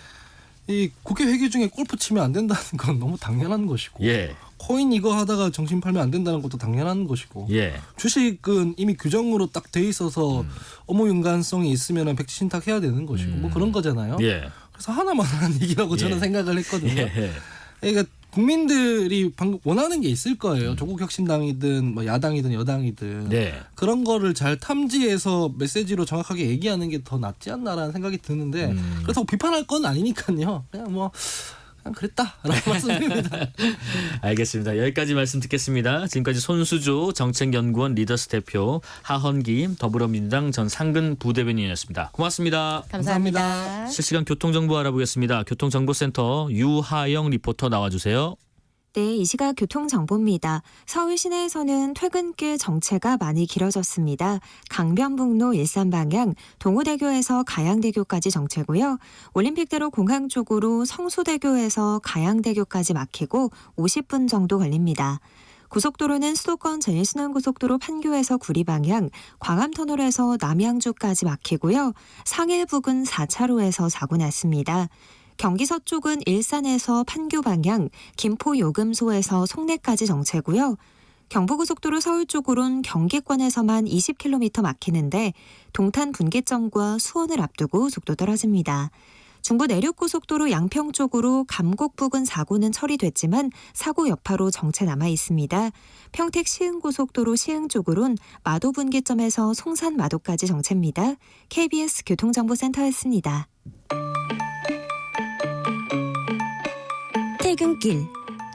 이 국회 회기 중에 골프 치면 안 된다는 건 너무 당연한 것이고 예. 코인 이거 하다가 정신 팔면 안 된다는 것도 당연한 것이고 예. 주식은 이미 규정으로 딱 돼 있어서 업무 윤관성이 있으면 백지 신탁해야 되는 것이고 뭐 그런 거잖아요. 예. 그래서 하나만 하는 얘기라고 저는 예. 생각을 했거든요. 예. 그러니까 국민들이 방금 원하는 게 있을 거예요. 조국혁신당이든 뭐 야당이든 여당이든 네. 그런 거를 잘 탐지해서 메시지로 정확하게 얘기하는 게 더 낫지 않나라는 생각이 드는데 그렇다고 비판할 건 아니니까요. 그냥 그랬다라고 말씀드립니다. 알겠습니다. 여기까지 말씀 듣겠습니다. 지금까지 손수조 정책연구원 리더스 대표, 하헌기 더불어민주당 전 상근 부대변인이었습니다. 고맙습니다. 감사합니다. 실시간 교통정보 알아보겠습니다. 교통정보센터 유하영 리포터 나와주세요. 네, 이 시각 교통정보입니다. 서울 시내에서는 퇴근길 정체가 많이 길어졌습니다. 강변북로 일산 방향 동호대교에서 가양대교까지 정체고요. 올림픽대로 공항 쪽으로 성수대교에서 가양대교까지 막히고 50분 정도 걸립니다. 고속도로는 수도권 제1순환고속도로 판교에서 구리 방향, 광암터널에서 남양주까지 막히고요. 상일 부근 4차로에서 사고 났습니다. 경기 서쪽은 일산에서 판교 방향, 김포 요금소에서 송내까지 정체고요. 경부고속도로 서울 쪽으론 경기권에서만 20km 막히는데 동탄 분기점과 수원을 앞두고 속도 떨어집니다. 중부 내륙고속도로 양평 쪽으로 감곡 부근 사고는 처리됐지만 사고 여파로 정체 남아 있습니다. 평택 시흥고속도로 시흥 쪽으론 마도 분기점에서 송산 마도까지 정체입니다. KBS 교통정보센터였습니다. 퇴근길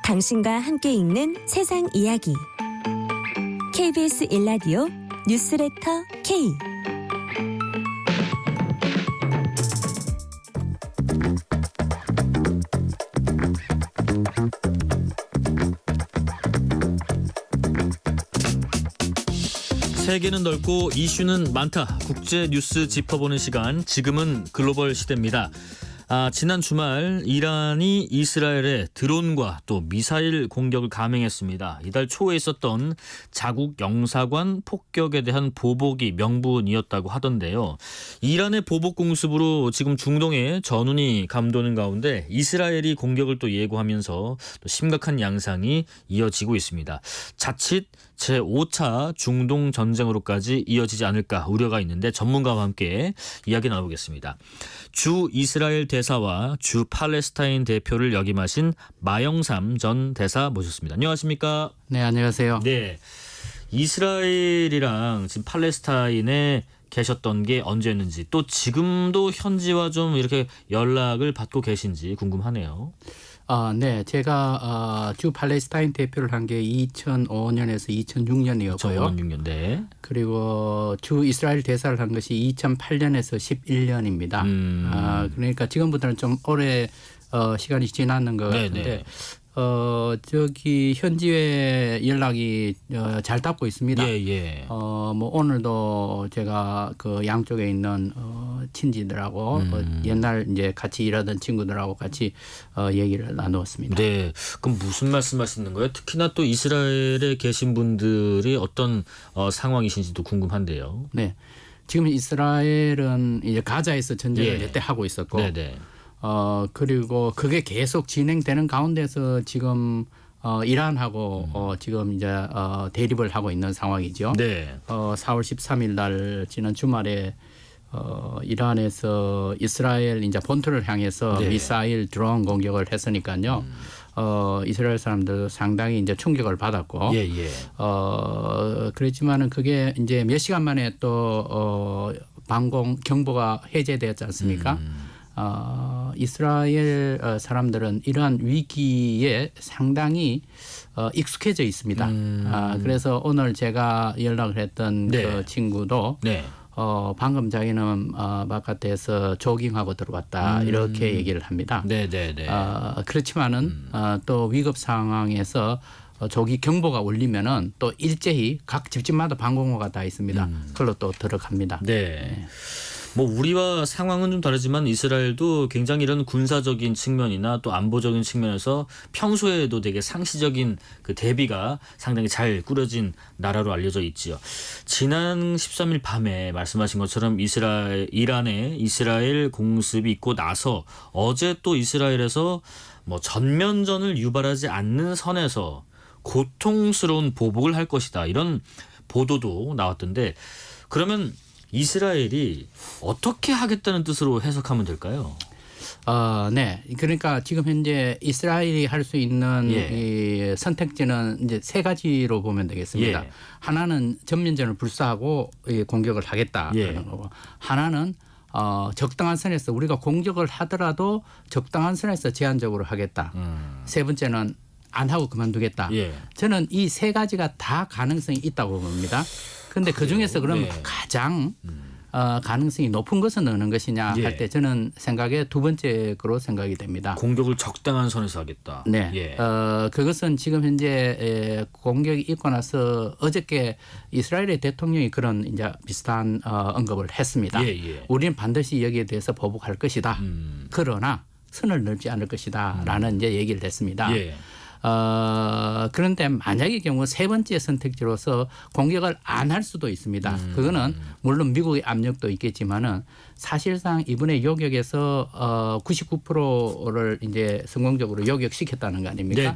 당신과 함께 읽는 세상 이야기 KBS 1라디오 뉴스레터 K 세계는 넓고 이슈는 많다. 국제 뉴스 짚어보는 시간. 지금은 글로벌 시대입니다. 지난 주말 이란이 이스라엘에 드론과 또 미사일 공격을 감행했습니다. 이달 초에 있었던 자국 영사관 폭격에 대한 보복이 명분이었다고 하던데요. 이란의 보복 공습으로 지금 중동에 전운이 감도는 가운데 이스라엘이 공격을 또 예고하면서 또 심각한 양상이 이어지고 있습니다. 자칫 제5차 중동 전쟁으로까지 이어지지 않을까 우려가 있는데 전문가와 함께 이야기 나눠보겠습니다. 주 이스라엘 대사와 주 팔레스타인 대표를 역임하신 마영삼 전 대사 모셨습니다. 안녕하십니까? 네, 안녕하세요. 네, 이스라엘이랑 지금 팔레스타인에 계셨던 게 언제였는지 또 지금도 현지와 좀 이렇게 연락을 받고 계신지 궁금하네요. 네, 제가 주 팔레스타인 대표를 한 게 2005년에서 2006년이었고요. 2006년, 네. 그리고 주 이스라엘 대사를 한 것이 2008년에서 11년입니다. 그러니까 지금부터는 좀 오래 시간이 지났는 것 같은데 네네. 저기 현지에 연락이 잘 닿고 있습니다. 예. 뭐 오늘도 제가 그 양쪽에 있는 친지들하고 옛날 이제 같이 일하던 친구들하고 같이 얘기를 나누었습니다. 네. 그럼 무슨 말씀하시는 거예요? 특히나 또 이스라엘에 계신 분들이 어떤 상황이신지도 궁금한데요. 네. 지금 이스라엘은 이제 가자에서 전쟁을 몇 대 하고 있었고, 네네. 그리고 그게 계속 진행되는 가운데서 지금 이란하고 지금 이제 대립을 하고 있는 상황이죠. 네. 4월 13일 날 지난 주말에 이란에서 이스라엘 이제 본토를 향해서 네. 미사일 드론 공격을 했으니까요. 이스라엘 사람들 상당히 이제 충격을 받았고, 예. 그렇지만은 그게 이제 몇 시간 만에 또 방공 경보가 해제되었지 않습니까? 이스라엘 사람들은 이러한 위기에 상당히 익숙해져 있습니다. 그래서 오늘 제가 연락을 했던 네. 그 친구도 네. 방금 자기는 바깥에서 조깅하고 들어왔다 이렇게 얘기를 합니다. 네네네. 그렇지만은 또 위급 상황에서 조기 경보가 울리면은 또 일제히 각 집집마다 방공호가 다 있습니다. 그걸로 또 들어갑니다. 네. 뭐 우리와 상황은 좀 다르지만 이스라엘도 굉장히 이런 군사적인 측면이나 또 안보적인 측면에서 평소에도 되게 상시적인 그 대비가 상당히 잘 꾸려진 나라로 알려져 있지요. 지난 13일 밤에 말씀하신 것처럼 이란에 이스라엘 공습이 있고 나서 어제 또 이스라엘에서 뭐 전면전을 유발하지 않는 선에서 고통스러운 보복을 할 것이다. 이런 보도도 나왔던데 그러면 이스라엘이 어떻게 하겠다는 뜻으로 해석하면 될까요? 네. 그러니까 지금 현재 이스라엘이 할 수 있는 이 선택지는 이제 세 가지로 보면 되겠습니다. 하나는 전면전을 불사하고 공격을 하겠다라는 거고, 하나는 적당한 선에서 우리가 공격을 하더라도 적당한 선에서 제한적으로 하겠다. 세 번째는 안 하고 그만두겠다. 저는 이 세 가지가 다 가능성이 있다고 봅니다. 그런데 그 중에서 그럼 가장 가능성이 높은 것은 어느 것이냐 할 때 저는 생각에 두 번째 거로 생각이 됩니다. 공격을 적당한 선에서 하겠다. 네. 그것은 지금 현재 공격이 있고 나서 어저께 이스라엘의 대통령이 그런 이제 비슷한 언급을 했습니다. 우리는 반드시 여기에 대해서 보복할 것이다. 그러나 선을 넘지 않을 것이다라는 이제 얘기를 했습니다. 그런데 만약의 경우 세 번째 선택지로서 공격을 안 할 수도 있습니다. 그거는 물론 미국의 압력도 있겠지만은 사실상 이번에 요격에서 99%를 이제 성공적으로 요격시켰다는 거 아닙니까?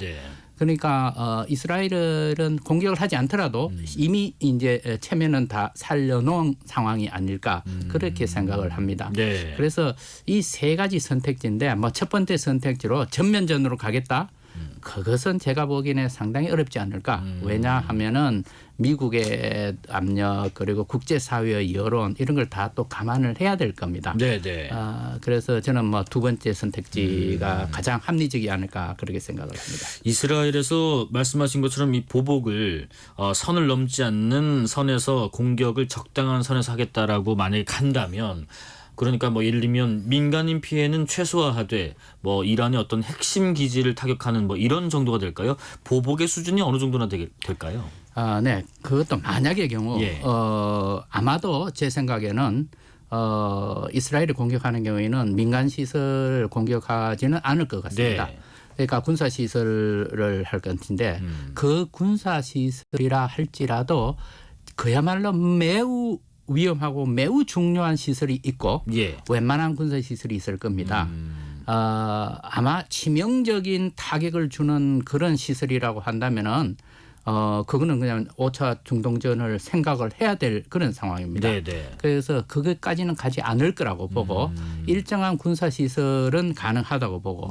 그러니까 이스라엘은 공격을 하지 않더라도 이미 이제 체면은 다 살려놓은 상황이 아닐까 그렇게 생각을 합니다. 그래서 이 세 가지 선택지인데 뭐 첫 번째 선택지로 전면전으로 가겠다. 그것은 제가 보기에는 상당히 어렵지 않을까. 왜냐하면은 미국의 압력 그리고 국제사회의 여론 이런 걸 다 또 감안을 해야 될 겁니다. 그래서 저는 뭐 두 번째 선택지가 가장 합리적이지 않을까 그렇게 생각을 합니다. 이스라엘에서 말씀하신 것처럼 이 보복을 선을 넘지 않는 선에서 공격을 적당한 선에서 하겠다라고 만약에 간다면 그러니까 뭐 예를 들면 민간인 피해는 최소화하되 뭐 이란의 어떤 핵심 기지를 타격하는 뭐 이런 정도가 될까요? 보복의 수준이 어느 정도나 될까요? 네. 그것도 만약의 경우 아마도 제 생각에는 이스라엘이 공격하는 경우에는 민간 시설 공격하지는 않을 것 같습니다. 그러니까 군사 시설을 할 것 같은데 그 군사 시설이라 할지라도 그야말로 매우 위험하고 매우 중요한 시설이 있고 웬만한 군사 시설이 있을 겁니다. 아마 치명적인 타격을 주는 그런 시설이라고 한다면은 그거는 그냥 5차 중동전을 생각을 해야 될 그런 상황입니다. 그래서 그것까지는 가지 않을 거라고 보고 일정한 군사 시설은 가능하다고 보고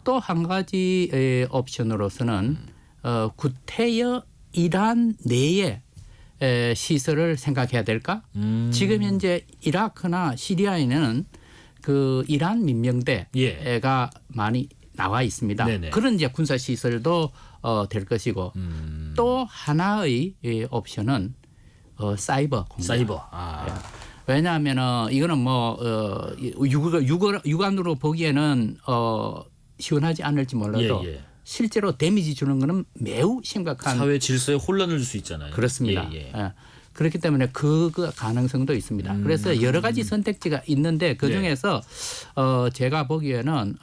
또 한 가지 옵션으로서는 구태여 이란 내에 시설을 생각해야 될까? 지금 현재 이라크나 시리아에는 그 이란 민병대가 많이 나와 있습니다. 그런 이제 군사 시설도 될 것이고 또 하나의 옵션은 사이버 공격. 왜냐하면 이거는 뭐 육안으로 보기에는 시원하지 않을지 몰라도 실제로 데미지 주는 거는 매우 심각한 사회 질서에 혼란을 줄 수 있잖아요. 그렇습니다. 그렇기 때문에 그 가능성도 있습니다. 그래서 여러 가지 선택지가 있는데 그중에서 제가 보기에는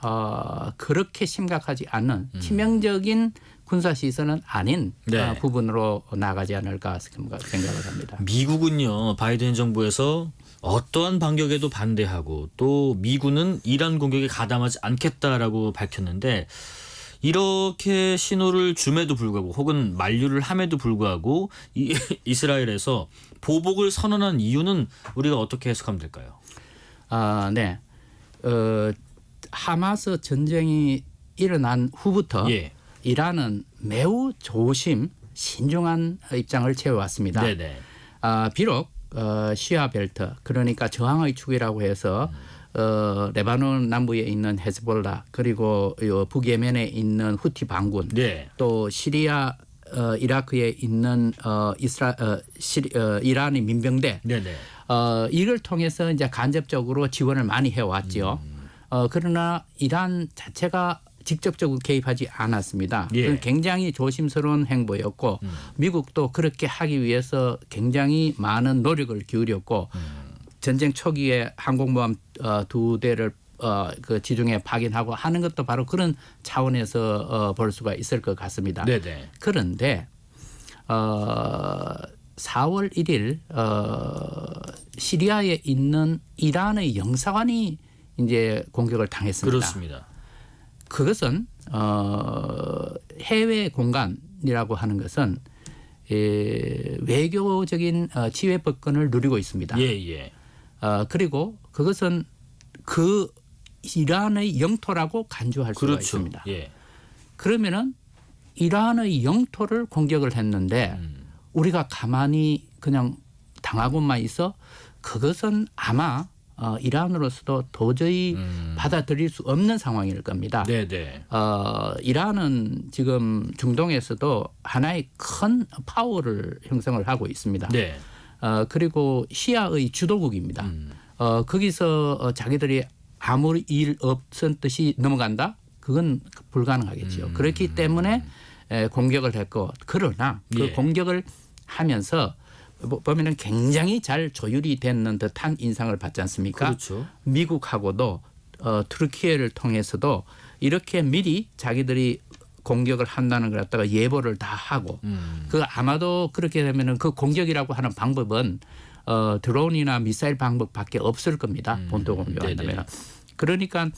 그렇게 심각하지 않은 치명적인 군사시설은 아닌 부분으로 나가지 않을까 생각을 합니다. 미국은요. 바이든 정부에서 어떠한 반격에도 반대하고 또 미군은 이란 공격에 가담하지 않겠다라고 밝혔는데 이렇게 신호를 줌에도 불구하고 혹은 만류를 함에도 불구하고 이스라엘에서 보복을 선언한 이유는 우리가 어떻게 해석하면 될까요? 네. 하마스 전쟁이 일어난 후부터 예. 이란은 매우 신중한 입장을 채워왔습니다. 네네. 비록 시아 벨트 그러니까 저항의 축이라고 해서 레바논 남부에 있는 헤즈볼라 그리고 북예멘에 있는 후티 반군 네. 또 시리아 이라크에 있는 이란의 민병대 네네. 이를 통해서 이제 간접적으로 지원을 많이 해왔죠. 그러나 이란 자체가 직접적으로 개입하지 않았습니다. 예. 굉장히 조심스러운 행보였고 미국도 그렇게 하기 위해서 굉장히 많은 노력을 기울였고 전쟁 초기에 항공모함 2대를 그 지중해 파견하고 하는 것도 바로 그런 차원에서 볼 수가 있을 것 같습니다. 네네. 그런데 4월 1일 시리아에 있는 이란의 영사관이 이제 공격을 당했습니다. 그렇습니다. 그것은 해외 공간이라고 하는 것은 외교적인 지휘법권을 누리고 있습니다. 예예. 그리고 그것은 그 이란의 영토라고 간주할 수가 그렇죠. 있습니다. 예. 그러면은 이란의 영토를 공격을 했는데 우리가 가만히 그냥 당하고만 있어 그것은 아마 이란으로서도 도저히 받아들일 수 없는 상황일 겁니다. 네네. 이란은 지금 중동에서도 하나의 큰 파워를 형성을 하고 있습니다. 네. 그리고 시아의 주도국입니다. 거기서 자기들이 아무 일 없은 듯이 넘어간다? 그건 불가능하겠죠. 그렇기 때문에 공격을 했고 그러나 그 예. 공격을 하면서 보면은 굉장히 잘 조율이 되는 듯한 인상을 받지 않습니까? 그렇죠. 미국하고도 트르키예를 통해서도 이렇게 미리 자기들이 공격을 한다는 걸 갖다가 예보를 다 하고 그 아마도 그렇게 되면은 그 공격이라고 하는 방법은 드론이나 미사일 방법밖에 없을 겁니다. 본토 공격한다면. 그러니까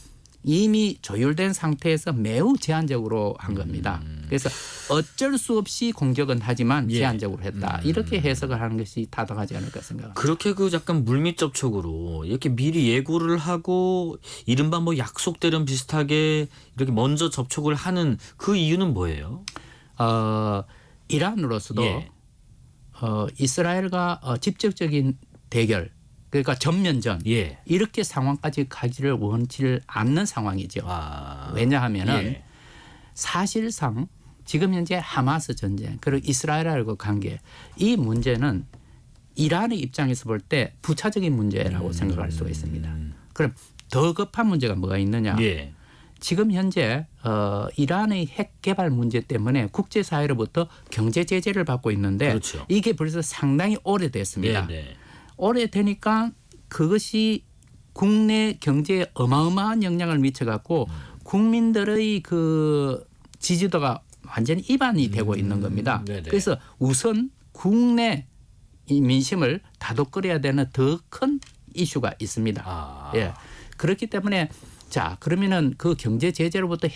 이미 조율된 상태에서 매우 제한적으로 한 겁니다. 그래서 어쩔 수 없이 공격은 하지만 예. 제한적으로 했다. 이렇게 해석을 하는 것이 타당하지 않을까 생각합니다. 그렇게 그 약간 물밑 접촉으로 이렇게 미리 예고를 하고 이른바 뭐 약속대련 비슷하게 이렇게 먼저 접촉을 하는 그 이유는 뭐예요? 이란으로서도 예. 이스라엘과 직접적인 대결 그러니까 전면전 예. 이렇게 상황까지 가지를 원치를 않는 상황이죠. 아. 왜냐하면은 예. 사실상 지금 현재 하마스 전쟁 그리고 이스라엘하고 관계 이 문제는 이란의 입장에서 볼 때 부차적인 문제라고 생각할 수가 있습니다. 그럼 더 급한 문제가 뭐가 있느냐? 예. 지금 현재 이란의 핵 개발 문제 때문에 국제사회로부터 경제 제재를 받고 있는데 그렇죠. 이게 벌써 상당히 오래됐습니다. 네. 오래되니까 그것이 국내 경제에 어마어마한 영향을 미쳐갖고 국민들의 그 지지도가 완전히 이반이 되고 있는 겁니다. 네네. 그래서 우선 국내 이 민심을 다독거려야 되는 더 큰 이슈가 있습니다. 아. 예. 그렇기 때문에 자 그러면은 그 경제 제재로부터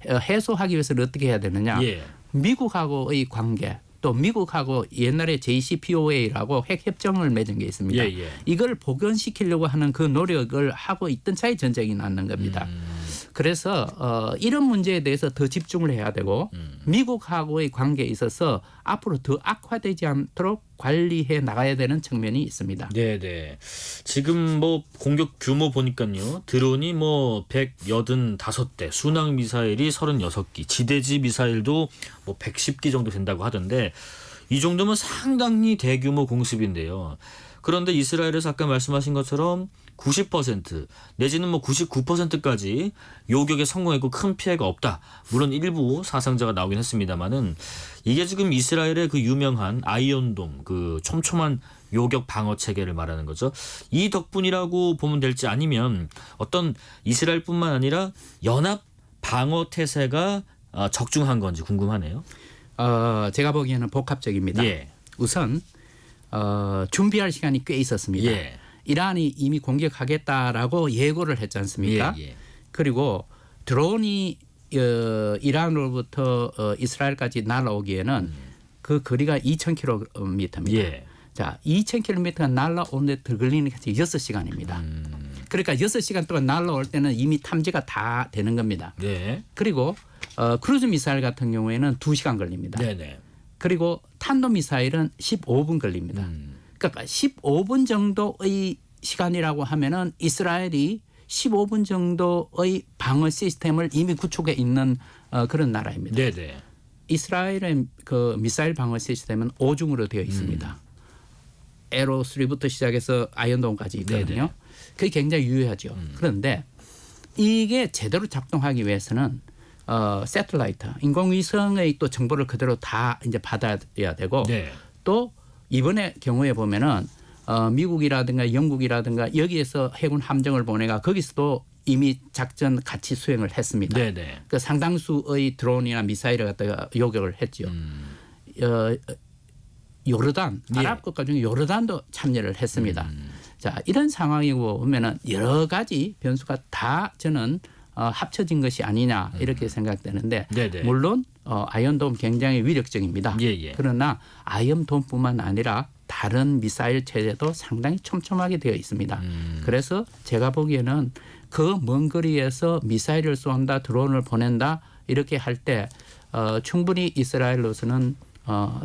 해소하기 위해서는 어떻게 해야 되느냐? 예. 미국하고의 관계 또 미국하고 옛날에 JCPOA라고 핵 협정을 맺은 게 있습니다. 예. 이걸 복원시키려고 하는 그 노력을 하고 있던 차에 전쟁이 났는 겁니다. 그래서 이런 문제에 대해서 더 집중을 해야 되고 미국하고의 관계에 있어서 앞으로 더 악화되지 않도록 관리해 나가야 되는 측면이 있습니다. 네네. 지금 뭐 공격 규모 보니까요. 드론이 뭐 185대, 순항 미사일이 36기, 지대지 미사일도 뭐 110기 정도 된다고 하던데 이 정도면 상당히 대규모 공습인데요. 그런데 이스라엘에서 아까 말씀하신 것처럼 90% 내지는 뭐 99%까지 요격에 성공했고 큰 피해가 없다. 물론 일부 사상자가 나오긴 했습니다만은 이게 지금 이스라엘의 그 유명한 아이언돔 그 촘촘한 요격 방어 체계를 말하는 거죠. 이 덕분이라고 보면 될지 아니면 어떤 이스라엘뿐만 아니라 연합 방어 태세가 적중한 건지 궁금하네요. 제가 보기에는 복합적입니다. 예. 우선 준비할 시간이 꽤 있었습니다. 예. 이란이 이미 공격하겠다라고 예고를 했지 않습니까? 예. 그리고 드론이 이란으로부터 이스라엘까지 날아오기에는 그 거리가 2,000km입니다. 예. 자, 2,000km가 날아오는데 더 걸리는 게 6시간입니다. 그러니까 6시간 동안 날아올 때는 이미 탐지가 다 되는 겁니다. 네. 그리고 크루즈 미사일 같은 경우에는 2시간 걸립니다. 네네. 그리고 탄도 미사일은 15분 걸립니다. 그러니까 15분 정도의 시간이라고 하면은 이스라엘이 15분 정도의 방어 시스템을 이미 구축해 있는 그런 나라입니다. 네네. 이스라엘의 그 미사일 방어 시스템은 5중으로 되어 있습니다. 에로 3부터 시작해서 아이언돔까지 있거든요. 네네. 그게 굉장히 유효하죠. 그런데 이게 제대로 작동하기 위해서는 새틀라이트, 인공위성의 또 정보를 그대로 다 이제 받아야 되고 네. 또 이번에 경우에 보면은 미국이라든가 영국이라든가 여기에서 해군 함정을 보내가 거기서도 이미 작전 같이 수행을 했습니다. 네네. 그 상당수의 드론이나 미사일을 갖다가 요격을 했죠. 요르단, 예. 아랍 국가 중에 요르단도 참여를 했습니다. 자, 이런 상황이고 보면은 여러 가지 변수가 다 저는 합쳐진 것이 아니냐 이렇게 생각되는데 네네. 물론 아이언돔 굉장히 위력적입니다. 예. 그러나 아이언돔뿐만 아니라 다른 미사일 체제도 상당히 촘촘하게 되어 있습니다. 그래서 제가 보기에는 그 먼 거리에서 미사일을 쏜다, 드론을 보낸다 이렇게 할 때 충분히 이스라엘로서는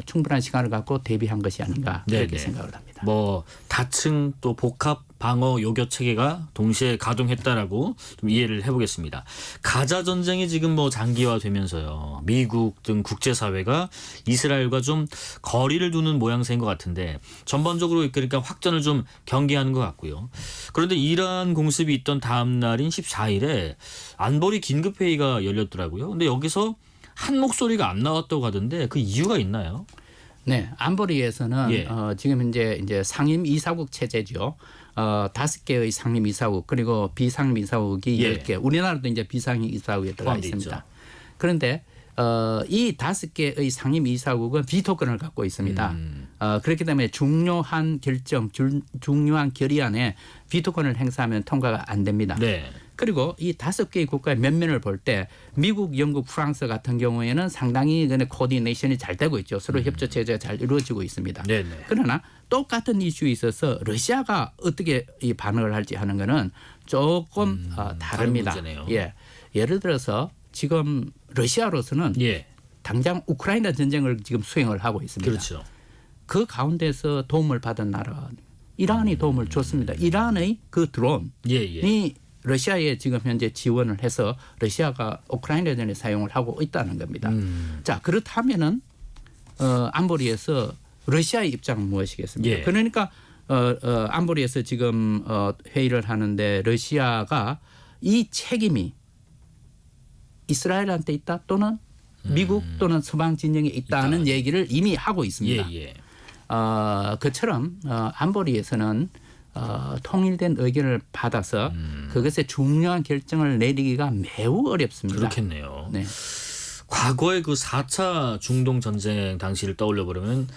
충분한 시간을 갖고 대비한 것이 아닌가 이렇게 네네. 생각을 합니다. 뭐 다층 또 복합 방어 요격 체계가 동시에 가동했다라고 좀 이해를 해보겠습니다. 가자 전쟁이 지금 뭐 장기화되면서요, 미국 등 국제사회가 이스라엘과 좀 거리를 두는 모양새인 것 같은데 전반적으로 그러니까 확전을 좀 경계하는 것 같고요. 그런데 이란 공습이 있던 다음 날인 14일에 안보리 긴급 회의가 열렸더라고요. 근데 여기서 한 목소리가 안 나왔다고 하던데 그 이유가 있나요? 네, 안보리에서는 예. 지금 이제 상임 이사국 체제죠. 5개의 상임 이사국 그리고 비상임 이사국이 예. 10개. 우리나라도 이제 비상임 이사국에 들어가 포함돼 있습니다. 있죠. 그런데 이 5개의 상임 이사국은 비토권을 갖고 있습니다. 그렇기 때문에 중요한 결정, 중요한 결의안에 비토권을 행사하면 통과가 안 됩니다. 네. 그리고 이 5개의 국가의 면면을 볼 때 미국, 영국, 프랑스 같은 경우에는 상당히 코디네이션이 잘 되고 있죠. 서로 협조 체제가 잘 이루어지고 있습니다. 네네. 그러나 똑같은 이슈에 있어서 러시아가 어떻게 이 반응을 할지 하는 것은 조금 다릅니다. 다른 문제네요. 예, 예를 들어서 지금 러시아로서는 예. 당장 우크라이나 전쟁을 지금 수행을 하고 있습니다. 그렇죠. 그 가운데서 도움을 받은 나라 이란이 도움을 줬습니다. 이란의 그 드론이 예. 러시아에 지금 현재 지원을 해서 러시아가 우크라이나전에 사용을 하고 있다는 겁니다. 자, 그렇다면은 안보리에서 러시아의 입장은 무엇이겠습니까? 예. 그러니까 안보리에서 지금 회의를 하는데 러시아가 이 책임이 이스라엘한테 있다 또는 미국 또는 서방 진영에 있다는 얘기를 이미 하고 있습니다. 예. 그처럼 안보리에서는 통일된 의견을 받아서 그것에 중요한 결정을 내리기가 매우 어렵습니다. 그렇겠네요. 네. 과거의 그 4차 중동 전쟁 당시를 떠올려 보면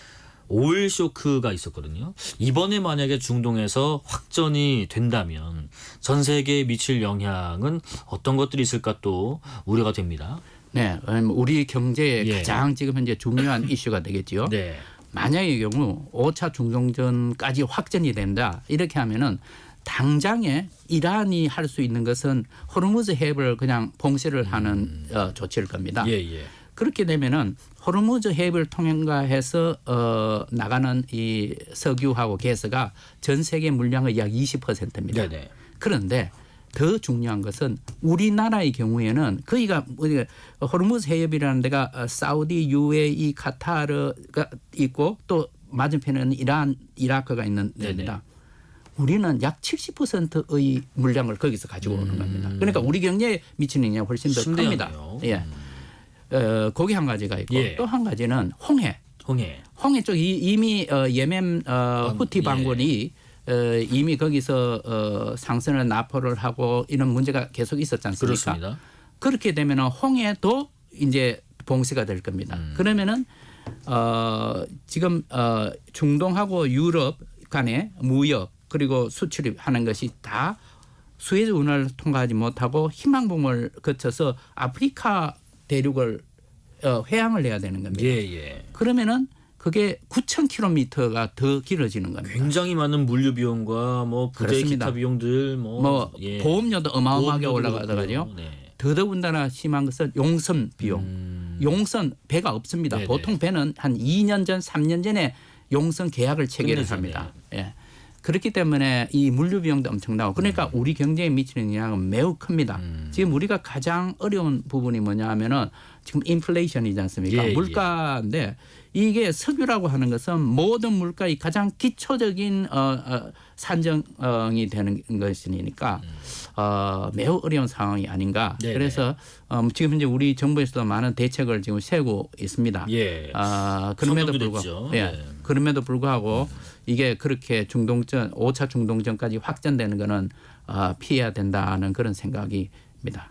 오일 쇼크가 있었거든요. 이번에 만약에 중동에서 확전이 된다면 전 세계에 미칠 영향은 어떤 것들이 있을까 또 우려가 됩니다. 네, 우리 경제의 예. 가장 지금 현재 중요한 이슈가 되겠지요. 네. 만약의 경우 5차 중동전까지 확전이 된다 이렇게 하면은 당장에 이란이 할 수 있는 것은 호르무즈 해협을 그냥 봉쇄를 하는 조치일 겁니다. 예. 그렇게 되면은 호르무즈 해협을 통과해서 나가는 이 석유하고 가스가 전 세계 물량의 약 20%입니다. 네네. 그런데 더 중요한 것은 우리나라의 경우에는 거기가 호르무즈 해협이라는 데가 사우디, UAE, 카타르가 있고 또 맞은편에는 이란, 이라크가 있는 데입니다. 우리는 약 70%의 물량을 거기서 가지고 오는 겁니다. 그러니까 우리 경제에 미치는 영향이 훨씬 더 큽니다. 예. 거기 한 가지가 있고 예. 또 한 가지는 홍해 쪽이 이미 예멘 후티 반군이 이미 거기서 상선을 납포를 하고 이런 문제가 계속 있었지 않습니까? 그렇습니다. 그렇게 되면 홍해도 이제 봉쇄가 될 겁니다. 그러면은 지금 중동하고 유럽 간의 무역 그리고 수출하는 것이 다 수에즈 운하를 통과하지 못하고 희망봉을 거쳐서 아프리카 대륙을 회항을 해야 되는 겁니다. 그러면은 그게 9,000km가 더 길어지는 겁니다. 굉장히 많은 물류 비용과 뭐 부대 기타 비용들 보험료도 어마어마하게 올라가더라고요. 더더군다나 심한 것은 용선 비용. 용선 배가 없습니다. 네네. 보통 배는 한 2년 전, 3년 전에 용선 계약을 체결을 합니다. 예. 그렇기 때문에 이 물류 비용도 엄청나고 그러니까 우리 경제에 미치는 영향은 매우 큽니다. 지금 우리가 가장 어려운 부분이 뭐냐 하면은 지금 인플레이션이지 않습니까? 물가인데 이게 석유라고 하는 것은 모든 물가의 가장 기초적인 산정이 되는 것이니까 매우 어려운 상황이 아닌가. 네네. 그래서 지금 현재 우리 정부에서도 많은 대책을 지금 세우고 있습니다. 그럼에도 불구하고, 그럼에도 불구하고 이게 그렇게 중동전 5차 중동전까지 확전되는 것은 피해야 된다는 그런 생각이 니다.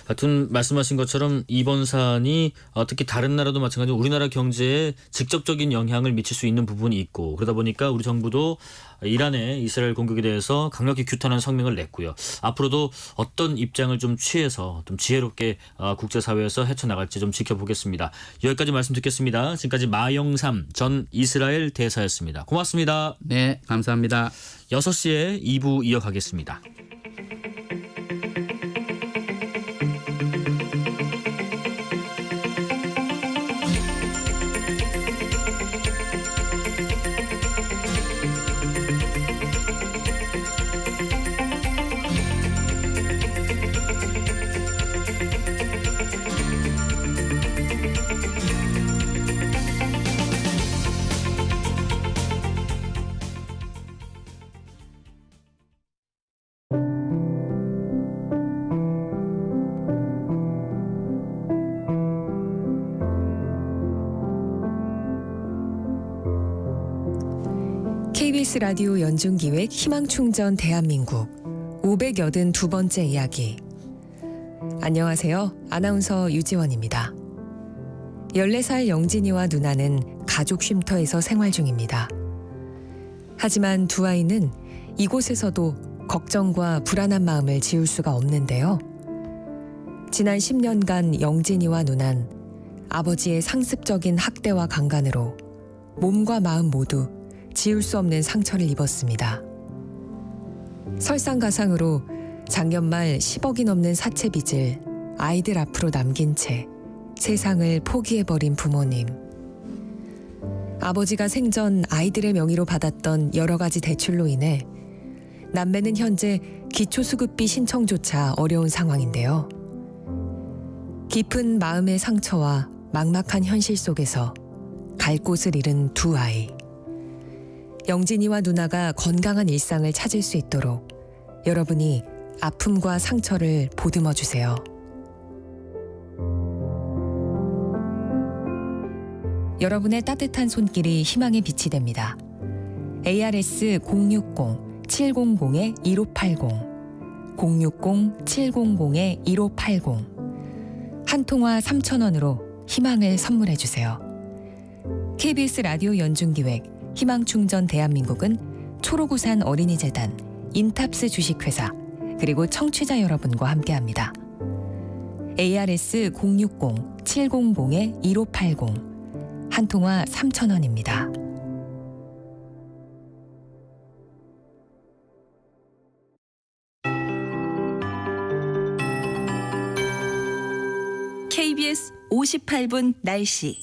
하여튼 말씀하신 것처럼 이번 사안이 특히 다른 나라도 마찬가지로 우리나라 경제에 직접적인 영향을 미칠 수 있는 부분이 있고 그러다 보니까 우리 정부도 이란의 이스라엘 공격에 대해서 강력히 규탄하는 성명을 냈고요. 앞으로도 어떤 입장을 좀 취해서 좀 지혜롭게 국제사회에서 헤쳐나갈지 좀 지켜보겠습니다. 여기까지 말씀 듣겠습니다. 지금까지 마영삼 전 이스라엘 대사였습니다. 고맙습니다. 네, 감사합니다. 6시에 2부 이어가겠습니다. KBS 라디오 연중기획 희망충전 대한민국 582번째 이야기. 안녕하세요. 아나운서 유지원입니다. 14살 영진이와 누나는 가족 쉼터에서 생활 중입니다. 하지만 두 아이는 이곳에서도 걱정과 불안한 마음을 지울 수가 없는데요. 지난 10년간 영진이와 누난 아버지의 상습적인 학대와 강간으로 몸과 마음 모두 지울 수 없는 상처를 입었습니다. 설상가상으로 작년 말 10억이 넘는 사채 빚을 아이들 앞으로 남긴 채 세상을 포기해버린 부모님. 아버지가 생전 아이들의 명의로 받았던 여러 가지 대출로 인해 남매는 현재 기초수급비 신청조차 어려운 상황인데요. 깊은 마음의 상처와 막막한 현실 속에서 갈 곳을 잃은 두 아이. 영진이와 누나가 건강한 일상을 찾을 수 있도록 여러분이 아픔과 상처를 보듬어 주세요. 여러분의 따뜻한 손길이 희망의 빛이 됩니다. ARS 060-700-1580 060-700-1580 한 통화 3,000원으로 희망을 선물해 주세요. KBS 라디오 연중기획 희망충전 대한민국은 초록우산 어린이재단, 인탑스 주식회사, 그리고 청취자 여러분과 함께합니다. ARS 060-700-1580 한 통화 3,000원입니다. KBS 58분 날씨.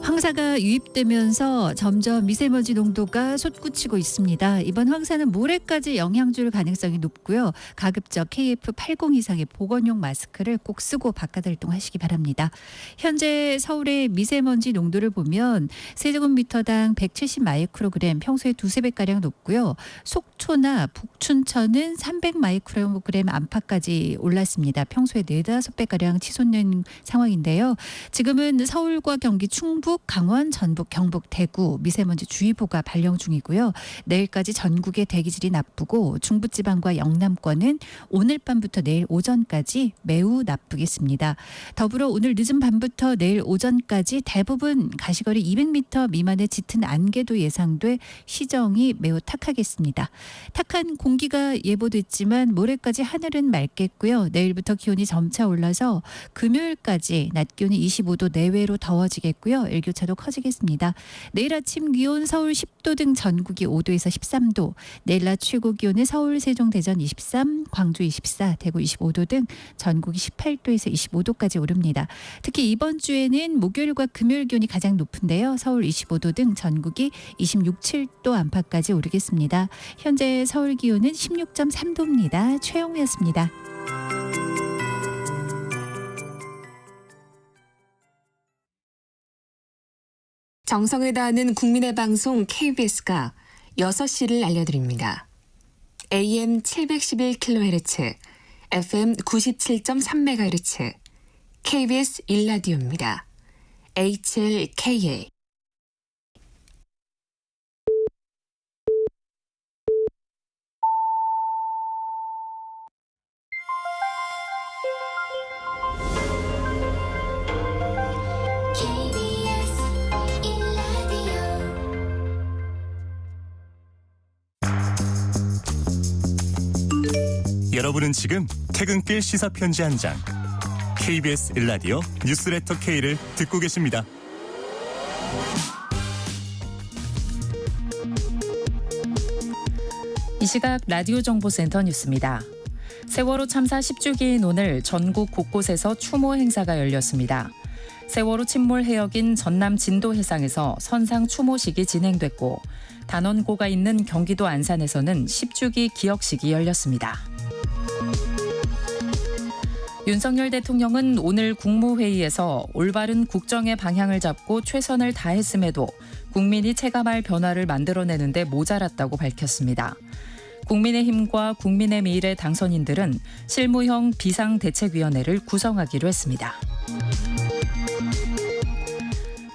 황사가 유입되면서 점점 미세먼지 농도가 솟구치고 있습니다. 이번 황사는 모레까지 영향 줄 가능성이 높고요. 가급적 KF80 이상의 보건용 마스크를 꼭 쓰고 바깥 활동하시기 바랍니다. 현재 서울의 미세먼지 농도를 보면 세제곱미터당 170 마이크로그램, 평소에 두세 배가량 높고요. 속초나 북춘천은 300 마이크로그램 안팎까지 올랐습니다. 평소에 4-5배가량 치솟는 상황인데요. 지금은 서울과 경기 충북, 강원, 전북, 경북, 대구 미세먼지 주의보가 발령 중이고요. 내일까지 전국의 대기질이 나쁘고 중부지방과 영남권은 오늘 밤부터 내일 오전까지 매우 나쁘겠습니다. 더불어 오늘 늦은 밤부터 내일 오전까지 대부분 가시거리 200m 미만의 짙은 안개도 예상돼 시정이 매우 탁하겠습니다. 탁한 공기가 예보됐지만 모레까지 하늘은 맑겠고요. 내일부터 기온이 점차 올라서 금요일까지 낮 기온이 25도 내외로 더워지겠고요. 일교차도 커지겠습니다. 내일 아침 기온 서울 10도 등 전국이 5도에서 13도, 내일 낮 최고 기온은 서울, 세종, 대전 23, 광주 24, 대구 25도 등 전국이 18도에서 25도까지 오릅니다. 특히 이번 주에는 목요일과 금요일 기온이 가장 높은데요. 서울 25도 등 전국이 26, 7도 안팎까지 오르겠습니다. 현재 서울 기온은 16.3도입니다. 최영우였습니다. 정성을 다하는 국민의 방송 KBS가 6시를 알려드립니다. AM 711kHz, FM 97.3MHz, KBS 1라디오입니다. HLKA. 여러분은 지금 퇴근길 시사편지 한 장, KBS 1라디오 뉴스레터 K를 듣고 계십니다. 이 시각 라디오 정보센터 뉴스입니다. 세월호 참사 10주기인 오늘 전국 곳곳에서 추모 행사가 열렸습니다. 세월호 침몰 해역인 전남 진도 해상에서 선상 추모식이 진행됐고 단원고가 있는 경기도 안산에서는 10주기 기억식이 열렸습니다. 윤석열 대통령은 오늘 국무회의에서 올바른 국정의 방향을 잡고 최선을 다했음에도 국민이 체감할 변화를 만들어내는데 모자랐다고 밝혔습니다. 국민의힘과 국민의미래 당선인들은 실무형 비상대책위원회를 구성하기로 했습니다.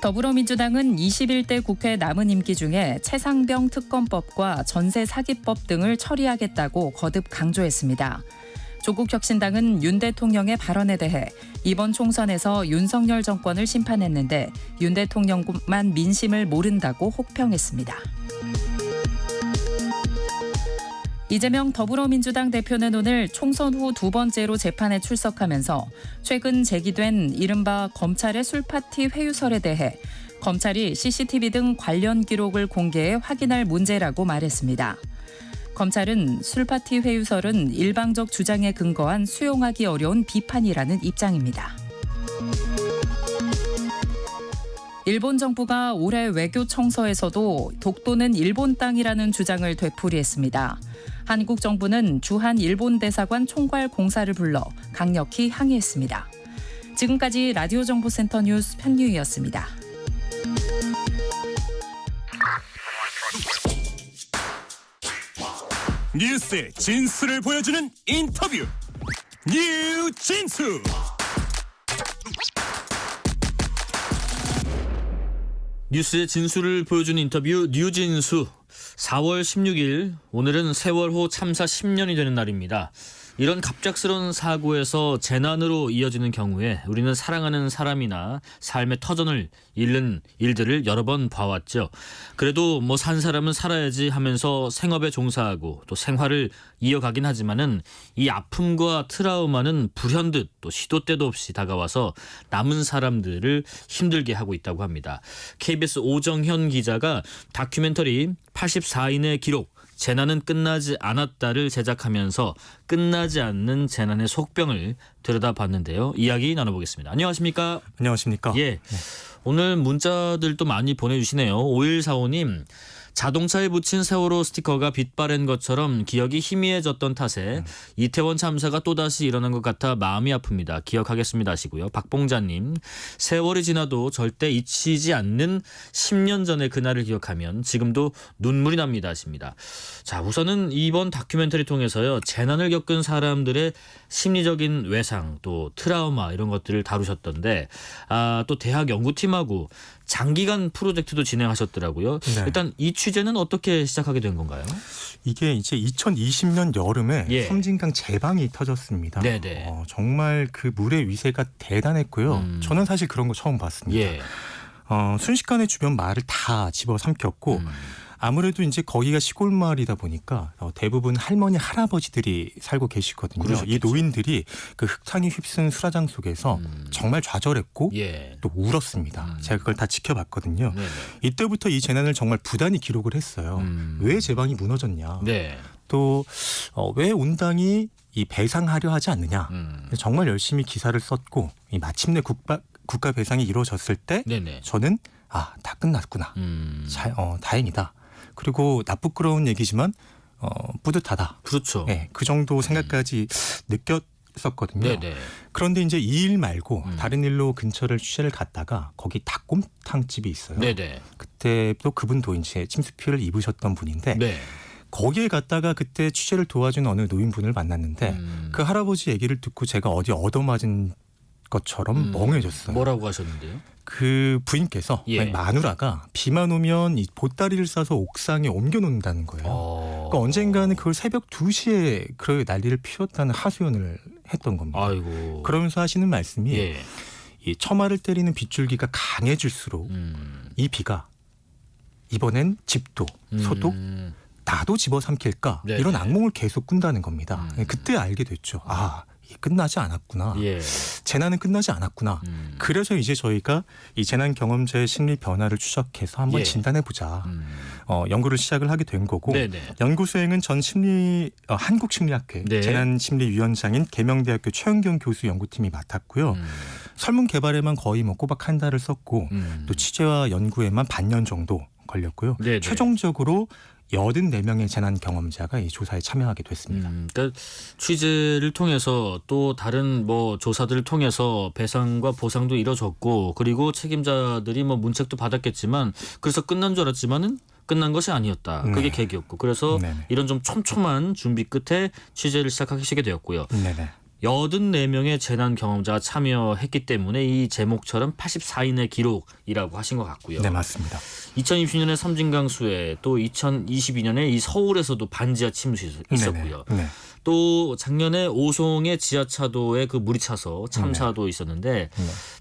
더불어민주당은 21대 국회 남은 임기 중에 최상병 특검법과 전세 사기법 등을 처리하겠다고 거듭 강조했습니다. 조국혁신당은 윤 대통령의 발언에 대해 이번 총선에서 윤석열 정권을 심판했는데 윤 대통령만 민심을 모른다고 혹평했습니다. 이재명 더불어민주당 대표는 오늘 총선 후 두 번째로 재판에 출석하면서 최근 제기된 이른바 검찰의 술파티 회유설에 대해 검찰이 CCTV 등 관련 기록을 공개해 확인할 문제라고 말했습니다. 검찰은 술파티 회유설은 일방적 주장에 근거한 수용하기 어려운 비판이라는 입장입니다. 일본 정부가 올해 외교 청서에서도 독도는 일본 땅이라는 주장을 되풀이했습니다. 한국 정부는 주한 일본 대사관 총괄 공사를 불러 강력히 항의했습니다. 지금까지 라디오 정보센터 뉴스 편유희였습니다. 뉴스의 진수를 보여주는 인터뷰, 뉴진수. 뉴스의 진수를 보여주는 인터뷰 뉴진수. 4월 16일, 오늘은 세월호 참사 10년이 되는 날입니다. 이런 갑작스러운 사고에서 재난으로 이어지는 경우에 우리는 사랑하는 사람이나 삶의 터전을 잃는 일들을 여러 번 봐왔죠. 그래도 뭐 산 사람은 살아야지 하면서 생업에 종사하고 또 생활을 이어가긴 하지만은 이 아픔과 트라우마는 불현듯 또 시도 때도 없이 다가와서 남은 사람들을 힘들게 하고 있다고 합니다. KBS 오정현 기자가 다큐멘터리 84인의 기록, 재난은 끝나지 않았다를 제작하면서 끝나지 않는 재난의 속병을 들여다봤는데요. 이야기 나눠보겠습니다. 안녕하십니까? 안녕하십니까? 예. 오늘 문자들도 많이 보내주시네요. 5145님, 자동차에 붙인 세월호 스티커가 빛바랜 것처럼 기억이 희미해졌던 탓에 이태원 참사가 또다시 일어난 것 같아 마음이 아픕니다. 기억하겠습니다 하시고요. 박봉자님, 세월이 지나도 절대 잊히지 않는 10년 전의 그날을 기억하면 지금도 눈물이 납니다 하십니다. 자, 우선은 이번 다큐멘터리 통해서요, 재난을 겪은 사람들의 심리적인 외상, 또 트라우마 이런 것들을 다루셨던데, 또 대학 연구팀하고 장기간 프로젝트도 진행하셨더라고요. 네. 일단 이 취재는 어떻게 시작하게 된 건가요? 이게 이제 2020년 여름에 예. 섬진강 제방이 터졌습니다. 네네. 정말 그 물의 위세가 대단했고요. 저는 사실 그런 거 처음 봤습니다. 예. 순식간에 주변 마을을 다 집어삼켰고 아무래도 이제 거기가 시골 마을이다 보니까 대부분 할머니 할아버지들이 살고 계시거든요. 그러셨겠죠. 이 노인들이 그 흙탕이 휩쓴 수라장 속에서 정말 좌절했고 예. 또 울었습니다. 제가 그걸 다 지켜봤거든요. 네네. 이때부터 이 재난을 정말 부단히 기록을 했어요. 왜 제방이 무너졌냐. 네. 또 왜 온당이 이 배상하려 하지 않느냐. 정말 열심히 기사를 썼고 마침내 국가 배상이 이루어졌을 때 네네. 저는 다 끝났구나. 다행이다. 그리고 나쁘끄러운 얘기지만 뿌듯하다. 그렇죠. 네, 그 정도 생각까지 느꼈었거든요. 네네. 그런데 이제 이 일 말고 다른 일로 근처를 취재를 갔다가 거기 닭곰탕집이 있어요. 네네. 그때 또 그분도 이제 침수피해를 입으셨던 분인데 네. 거기에 갔다가 그때 취재를 도와준 어느 노인분을 만났는데 그 할아버지 얘기를 듣고 제가 어디 얻어맞은 것처럼 멍해졌어요. 뭐라고 하셨는데요? 그 부인께서 예. 마누라가 비만 오면 이 보따리를 싸서 옥상에 옮겨놓는다는 거예요. 그러니까 언젠가는 그걸 새벽 2시에 그 난리를 피웠다는 하소연을 했던 겁니다. 아이고. 그러면서 하시는 말씀이 예. 이 처마를 때리는 빗줄기가 강해질수록 이 비가 이번엔 집도 소도 나도 집어삼킬까 네네. 이런 악몽을 계속 꾼다는 겁니다. 그때 알게 됐죠. 이게 끝나지 않았구나. 예. 재난은 끝나지 않았구나. 그래서 이제 저희가 이 재난 경험자의 심리 변화를 추적해서 한번 예. 진단해보자. 연구를 시작을 하게 된 거고 네네. 연구 수행은 전 한국심리학회 네. 재난심리위원장인 계명대학교 최은경 교수 연구팀이 맡았고요. 설문 개발에만 거의 꼬박 한 달을 썼고 또 취재와 연구에만 반년 정도 걸렸고요. 네네. 최종적으로 84명의 재난 경험자가 이 조사에 참여하게 됐습니다. 그러니까 취재를 통해서 또 다른 조사들을 통해서 배상과 보상도 이뤄졌고, 그리고 책임자들이 문책도 받았겠지만, 그래서 끝난 줄 알았지만은 끝난 것이 아니었다. 그게 계기였고, 그래서 네네. 이런 좀 촘촘한 준비 끝에 취재를 시작하게 되었고요. 네네. 84명의 재난 경험자가 참여했기 때문에 이 제목처럼 84인의 기록이라고 하신 것 같고요. 네, 맞습니다. 2020년에 섬진강 수해, 또 2022년에 이 서울에서도 반지하 침수 있었고요. 네네. 네. 또 작년에 오송의 지하차도에 그 물이 차서 참사도 있었는데,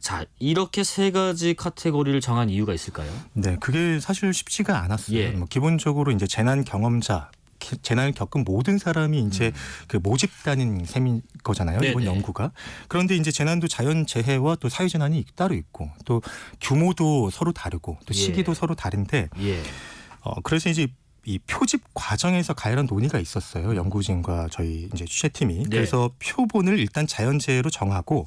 자, 이렇게 세 가지 카테고리를 정한 이유가 있을까요? 네, 그게 사실 쉽지가 않았어요. 예. 기본적으로 이제 재난 경험자, 재난을 겪은 모든 사람이 이제 그 모집단인 셈인 거잖아요. 이번 네네. 연구가. 그런데 이제 재난도 자연 재해와 또 사회 재난이 따로 있고 또 규모도 서로 다르고 또 시기도 예. 서로 다른데 예. 그래서 이제 이 표집 과정에서 가열한 논의가 있었어요. 연구진과 저희 이제 취재팀이. 네. 그래서 표본을 일단 자연재해로 정하고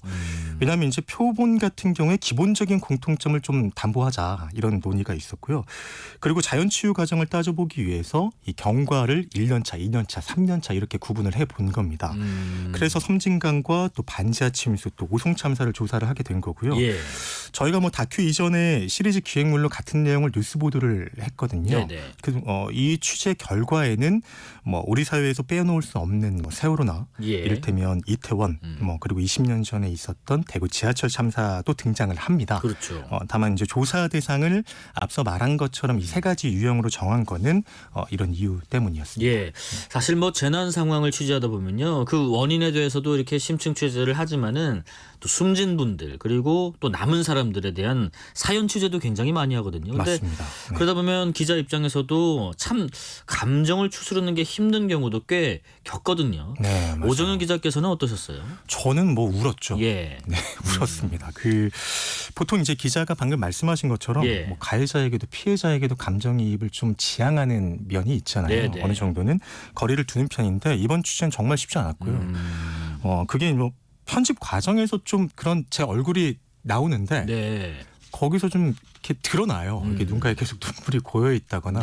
왜냐하면 이제 표본 같은 경우에 기본적인 공통점을 좀 담보하자 이런 논의가 있었고요. 그리고 자연치유 과정을 따져보기 위해서 이 경과를 1년차, 2년차, 3년차 이렇게 구분을 해본 겁니다. 그래서 섬진강과 또 반지하 침수 또 오송 참사를 조사를 하게 된 거고요. 예. 저희가 다큐 이전에 시리즈 기획물로 같은 내용을 뉴스 보도를 했거든요. 네네. 이 취재 결과에는 우리 사회에서 빼놓을 수 없는 세월호나 예. 이를테면 이태원 그리고 20년 전에 있었던 대구 지하철 참사도 등장을 합니다. 그렇죠. 다만 이제 조사 대상을 앞서 말한 것처럼 이 세 가지 유형으로 정한 거는 이런 이유 때문이었습니다. 예. 사실 재난 상황을 취재하다 보면요, 그 원인에 대해서도 이렇게 심층 취재를 하지만은 또 숨진 분들, 그리고 또 남은 사람들에 대한 사연 취재도 굉장히 많이 하거든요. 근데 맞습니다. 네. 그러다 보면 기자 입장에서도 참 감정을 추스르는 게 힘든 경우도 꽤 겪거든요. 네, 맞아요. 오정현 기자께서는 어떠셨어요? 저는 울었죠. 예. 네, 울었습니다. 보통 이제 기자가 방금 말씀하신 것처럼 예. 가해자에게도 피해자에게도 감정이입을 좀 지향하는 면이 있잖아요. 네네. 어느 정도는 거리를 두는 편인데 이번 취재는 정말 쉽지 않았고요. 그게 편집 과정에서 좀 그런 제 얼굴이 나오는데 네. 거기서 좀 이렇게 드러나요. 이게 눈가에 계속 눈물이 고여 있다거나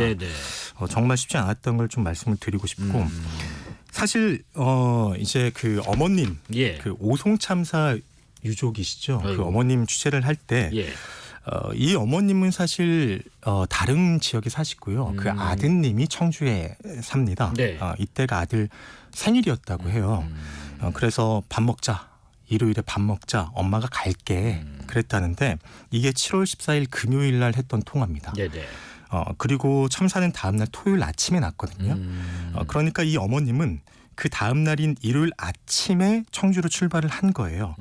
정말 쉽지 않았던 걸 좀 말씀을 드리고 싶고 사실 이제 그 어머님 그 오송 참사 유족이시죠. 그 어머님 취재를 할 때 이 어머님은 사실 다른 지역에 사시고요. 그 아드님이 청주에 삽니다. 이때가 아들 생일이었다고 해요. 그래서 밥 먹자. 일요일에 밥 먹자. 엄마가 갈게. 그랬다는데 이게 7월 14일 금요일 날 했던 통화입니다. 그리고 참사는 다음 날 토요일 아침에 났거든요. 그러니까 이 어머님은 그 다음 날인 일요일 아침에 청주로 출발을 한 거예요.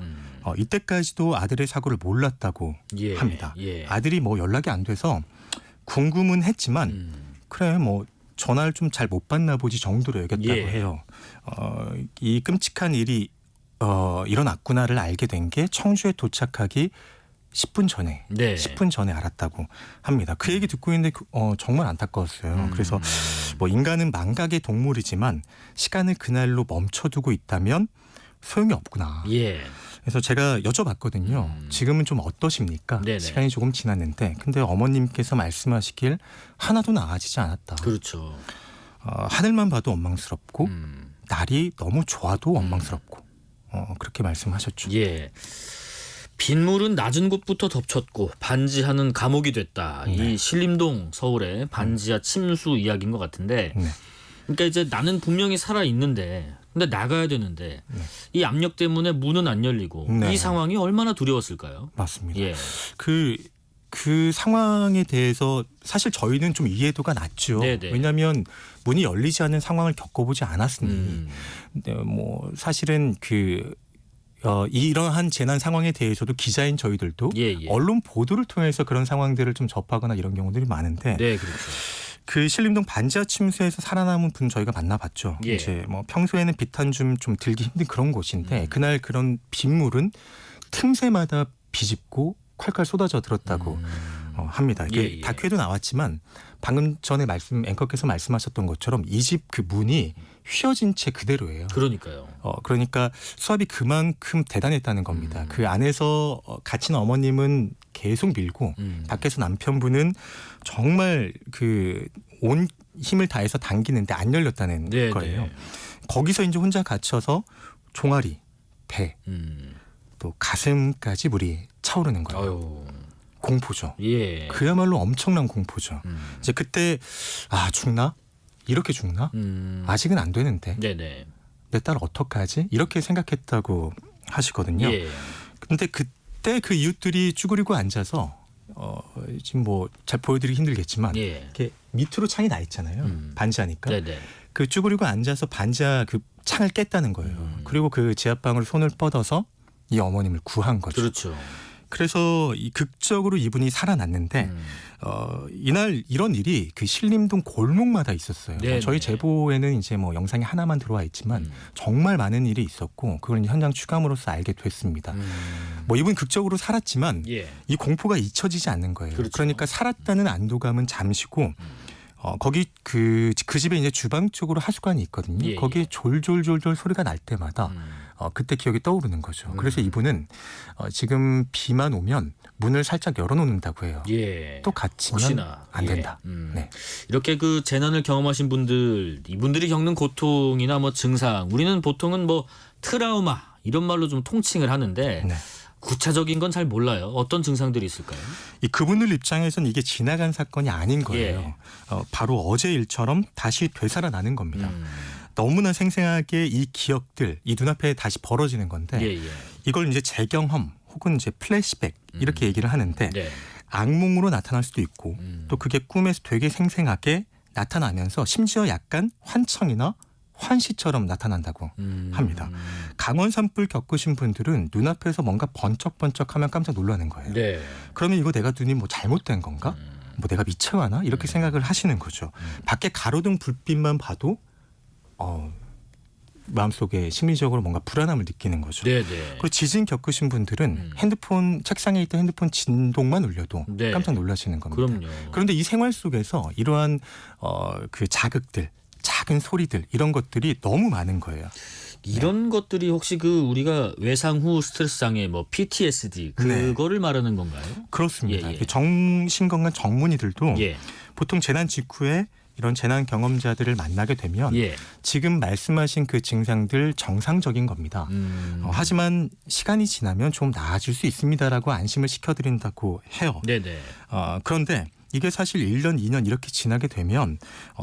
이때까지도 아들의 사고를 몰랐다고 합니다. 아들이 뭐 연락이 안 돼서 궁금은 했지만 그래 뭐 전화를 좀 잘 못 받나 보지 정도로 여겼다고 해요. 이 끔찍한 일이 일어났구나를 알게 된 게 청주에 도착하기 10분 전에 10분 전에 알았다고 합니다. 그 얘기 듣고 있는데 정말 안타까웠어요. 그래서 뭐 인간은 망각의 동물이지만 시간을 그날로 멈춰두고 있다면 소용이 없구나. 그래서 제가 여쭤봤거든요. 지금은 좀 어떠십니까? 시간이 조금 지났는데 근데 어머님께서 말씀하시길 하나도 나아지지 않았다. 그렇죠. 하늘만 봐도 원망스럽고 날이 너무 좋아도 원망스럽고 그렇게 말씀하셨죠. 빈물은 낮은 곳부터 덮쳤고 반지하는 감옥이 됐다. 이 신림동 서울의 반지하 침수 이야기인 것 같은데 그러니까 이제 나는 분명히 살아 있는데 근데 나가야 되는데 이 압력 때문에 문은 안 열리고 이 상황이 얼마나 두려웠을까요? 맞습니다. 그 상황에 대해서 사실 저희는 좀 이해도가 낮죠. 왜냐하면 문이 열리지 않는 상황을 겪어보지 않았으니 뭐 사실은 이러한 재난 상황에 대해서도 기자인 저희들도 언론 보도를 통해서 그런 상황들을 좀 접하거나 이런 경우들이 많은데 그 신림동 반지하 침수에서 살아남은 분 저희가 만나봤죠. 이제 뭐 평소에는 빛 한 줌 좀 들기 힘든 그런 곳인데 그날 그런 빗물은 틈새마다 비집고 콸콸 쏟아져 들었다고 합니다. 이게 다큐에도 나왔지만 방금 전에 앵커께서 말씀하셨던 것처럼 이 집 그 문이 휘어진 채 그대로예요. 그러니까요. 그러니까 수압이 그만큼 대단했다는 겁니다. 그 안에서 갇힌 어머님은 계속 밀고 밖에서 남편분은 정말 온 힘을 다해서 당기는데 안 열렸다는 거예요. 거기서 이제 혼자 갇혀서 종아리, 배, 또 가슴까지 물이 차오르는 거예요. 공포죠. 그야말로 엄청난 공포죠. 이제 그때 죽나? 이렇게 죽나? 아직은 안 되는데 내 딸 어떡하지? 이렇게 생각했다고 하시거든요. 그런데 그때 그 이웃들이 쭈그리고 앉아서 지금 뭐 잘 보여드리기 힘들겠지만 이렇게 밑으로 창이 나 있잖아요. 반지하니까. 그 쭈그리고 앉아서 반지하 그 창을 깼다는 거예요. 그리고 그 지하방으로 손을 뻗어서 이 어머님을 구한 거죠. 그렇죠. 그래서 극적으로 이분이 살아났는데 이날 이런 일이 그 신림동 골목마다 있었어요. 저희 제보에는 이제 뭐 영상이 하나만 들어와 있지만 정말 많은 일이 있었고 그걸 현장 추감으로서 알게 됐습니다. 뭐 이분 극적으로 살았지만 이 공포가 잊혀지지 않는 거예요. 그러니까 살았다는 안도감은 잠시고 거기 그 집에 이제 주방 쪽으로 하수관이 있거든요. 거기에 졸졸졸졸 소리가 날 때마다 그때 기억이 떠오르는 거죠. 그래서 이분은 지금 비만 오면 문을 살짝 열어놓는다고 해요. 또 갇히면 혹시나. 안 된다. 이렇게 그 재난을 경험하신 분들, 이분들이 겪는 고통이나 뭐 증상, 우리는 보통은 뭐 트라우마 이런 말로 좀 통칭을 하는데 구체적인 건 잘 몰라요. 어떤 증상들이 있을까요? 그분들 입장에서는 이게 지나간 사건이 아닌 거예요. 바로 어제 일처럼 다시 되살아나는 겁니다. 너무나 생생하게 이 기억들, 이 눈앞에 다시 벌어지는 건데 이걸 이제 재경험 혹은 이제 플래시백 이렇게 얘기를 하는데 악몽으로 나타날 수도 있고 또 그게 꿈에서 되게 생생하게 나타나면서 심지어 약간 환청이나 환시처럼 나타난다고 합니다. 강원 산불 겪으신 분들은 눈앞에서 뭔가 번쩍번쩍하면 깜짝 놀라는 거예요. 그러면 이거 내가 눈이 뭐 잘못된 건가? 뭐 내가 미쳐가나? 이렇게 생각을 하시는 거죠. 밖에 가로등 불빛만 봐도 마음속에 심리적으로 뭔가 불안함을 느끼는 거죠. 그리고 지진 겪으신 분들은 핸드폰 책상에 있던 핸드폰 진동만 울려도 깜짝 놀라시는 겁니다. 그런데 이 생활 속에서 이러한 그 자극들 작은 소리들 이런 것들이 너무 많은 거예요. 이런 것들이 혹시 그 우리가 외상 후 스트레스 장애 뭐 PTSD 그거를 말하는 건가요? 그렇습니다. 정신건강 전문의들도 예. 보통 재난 직후에 이런 재난 경험자들을 만나게 되면 지금 말씀하신 그 증상들 정상적인 겁니다. 하지만 시간이 지나면 좀 나아질 수 있습니다라고 안심을 시켜드린다고 해요. 네네. 그런데 이게 사실 1년, 2년 이렇게 지나게 되면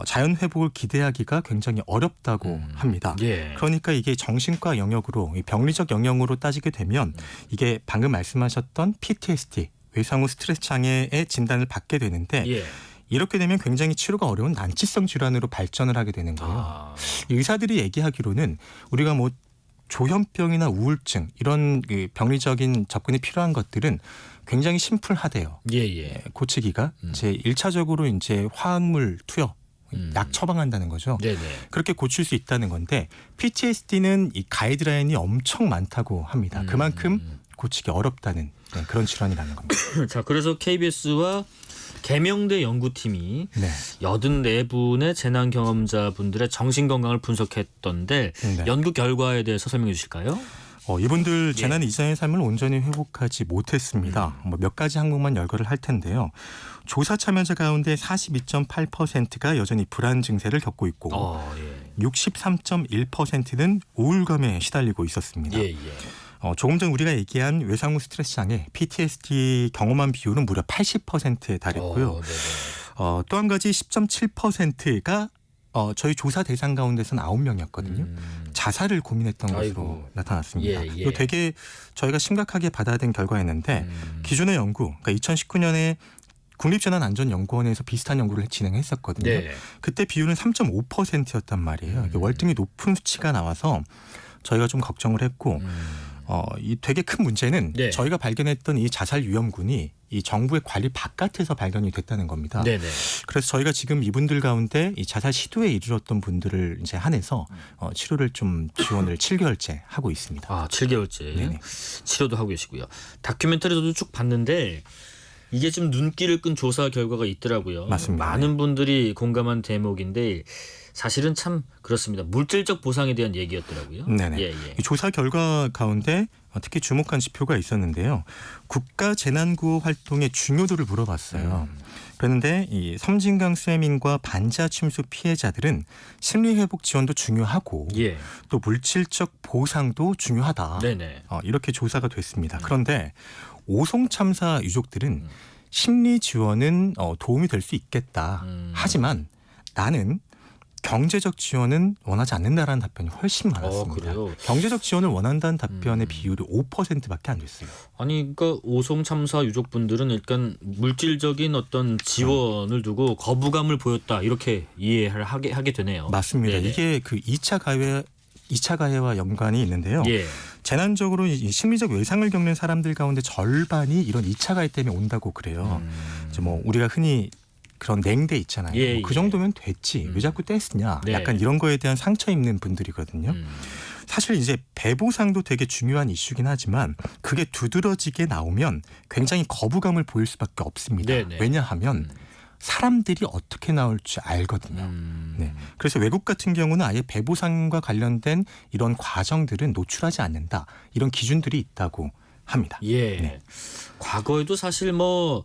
자연 회복을 기대하기가 굉장히 어렵다고 합니다. 그러니까 이게 정신과 영역으로 병리적 영역으로 따지게 되면 이게 방금 말씀하셨던 PTSD, 외상 후 스트레스 장애의 진단을 받게 되는데 이렇게 되면 굉장히 치료가 어려운 난치성 질환으로 발전을 하게 되는 거예요. 의사들이 얘기하기로는 우리가 뭐 조현병이나 우울증 이런 그 병리적인 접근이 필요한 것들은 굉장히 심플하대요. 고치기가 이제 1차적으로 이제 화학물 투여 약 처방한다는 거죠. 그렇게 고칠 수 있다는 건데 PTSD는 이 가이드라인이 엄청 많다고 합니다. 그만큼 고치기 어렵다는 그런 질환이라는 겁니다. 자, 그래서 KBS와 계명대 연구팀이 84분의 재난 경험자분들의 정신건강을 분석했던데 연구 결과에 대해서 설명해 주실까요? 이분들 재난 이전의 삶을 온전히 회복하지 못했습니다. 몇 가지 항목만 열거를 할 텐데요. 조사 참여자 가운데 42.8%가 여전히 불안 증세를 겪고 있고 63.1%는 우울감에 시달리고 있었습니다. 조금 전 우리가 얘기한 외상 후 스트레스 장애 PTSD 경험한 비율은 무려 80%에 달했고요. 또 한 가지 10.7%가 저희 조사 대상 가운데서는 9명이었거든요. 자살을 고민했던 것으로 나타났습니다. 이거 되게 저희가 심각하게 받아야 된 결과였는데 기존의 연구, 그러니까 2019년에 국립재난안전연구원에서 비슷한 연구를 진행했었거든요. 그때 비율은 3.5%였단 말이에요. 월등히 높은 수치가 나와서 저희가 좀 걱정을 했고 이 되게 큰 문제는 저희가 발견했던 이 자살 위험군이 이 정부의 관리 바깥에서 발견이 됐다는 겁니다. 그래서 저희가 지금 이분들 가운데 이 자살 시도에 이르렀던 분들을 이제 한해서 치료를 좀 지원을 7개월째 하고 있습니다. 7개월째 치료도 하고 계시고요. 다큐멘터리도 쭉 봤는데 이게 좀 눈길을 끈 조사 결과가 있더라고요. 맞습니다. 많은 분들이 공감한 대목인데 사실은 참 그렇습니다. 물질적 보상에 대한 얘기였더라고요. 이 조사 결과 가운데 특히 주목한 지표가 있었는데요. 국가 재난구호 활동의 중요도를 물어봤어요. 그런데 이 섬진강 수해민과 반지하 침수 피해자들은 심리회복 지원도 중요하고 또 물질적 보상도 중요하다. 이렇게 조사가 됐습니다. 그런데 오송 참사 유족들은 심리 지원은 도움이 될 수 있겠다. 하지만 나는 경제적 지원은 원하지 않는다라는 답변이 훨씬 많았습니다. 경제적 지원을 원한다는 답변의 비율이 5%밖에 안 됐어요. 아니 그러니까 오송 참사 유족분들은 일단 물질적인 어떤 지원을 두고 거부감을 보였다 이렇게 이해를 하게 되네요. 맞습니다. 이게 그 2차 가해와 연관이 있는데요. 재난적으로 이 심리적 외상을 겪는 사람들 가운데 절반이 이런 2차 가해 때문에 온다고 그래요. 이제 뭐 우리가 흔히 그런 냉대 있잖아요. 그 정도면 됐지. 왜 자꾸 떼쓰냐. 약간 이런 거에 대한 상처 입는 분들이거든요. 사실 이제 배보상도 되게 중요한 이슈긴 하지만 그게 두드러지게 나오면 굉장히 거부감을 보일 수밖에 없습니다. 왜냐하면 사람들이 어떻게 나올지 알거든요. 그래서 외국 같은 경우는 아예 배보상과 관련된 이런 과정들은 노출하지 않는다. 이런 기준들이 있다고 합니다. 과거에도 사실 뭐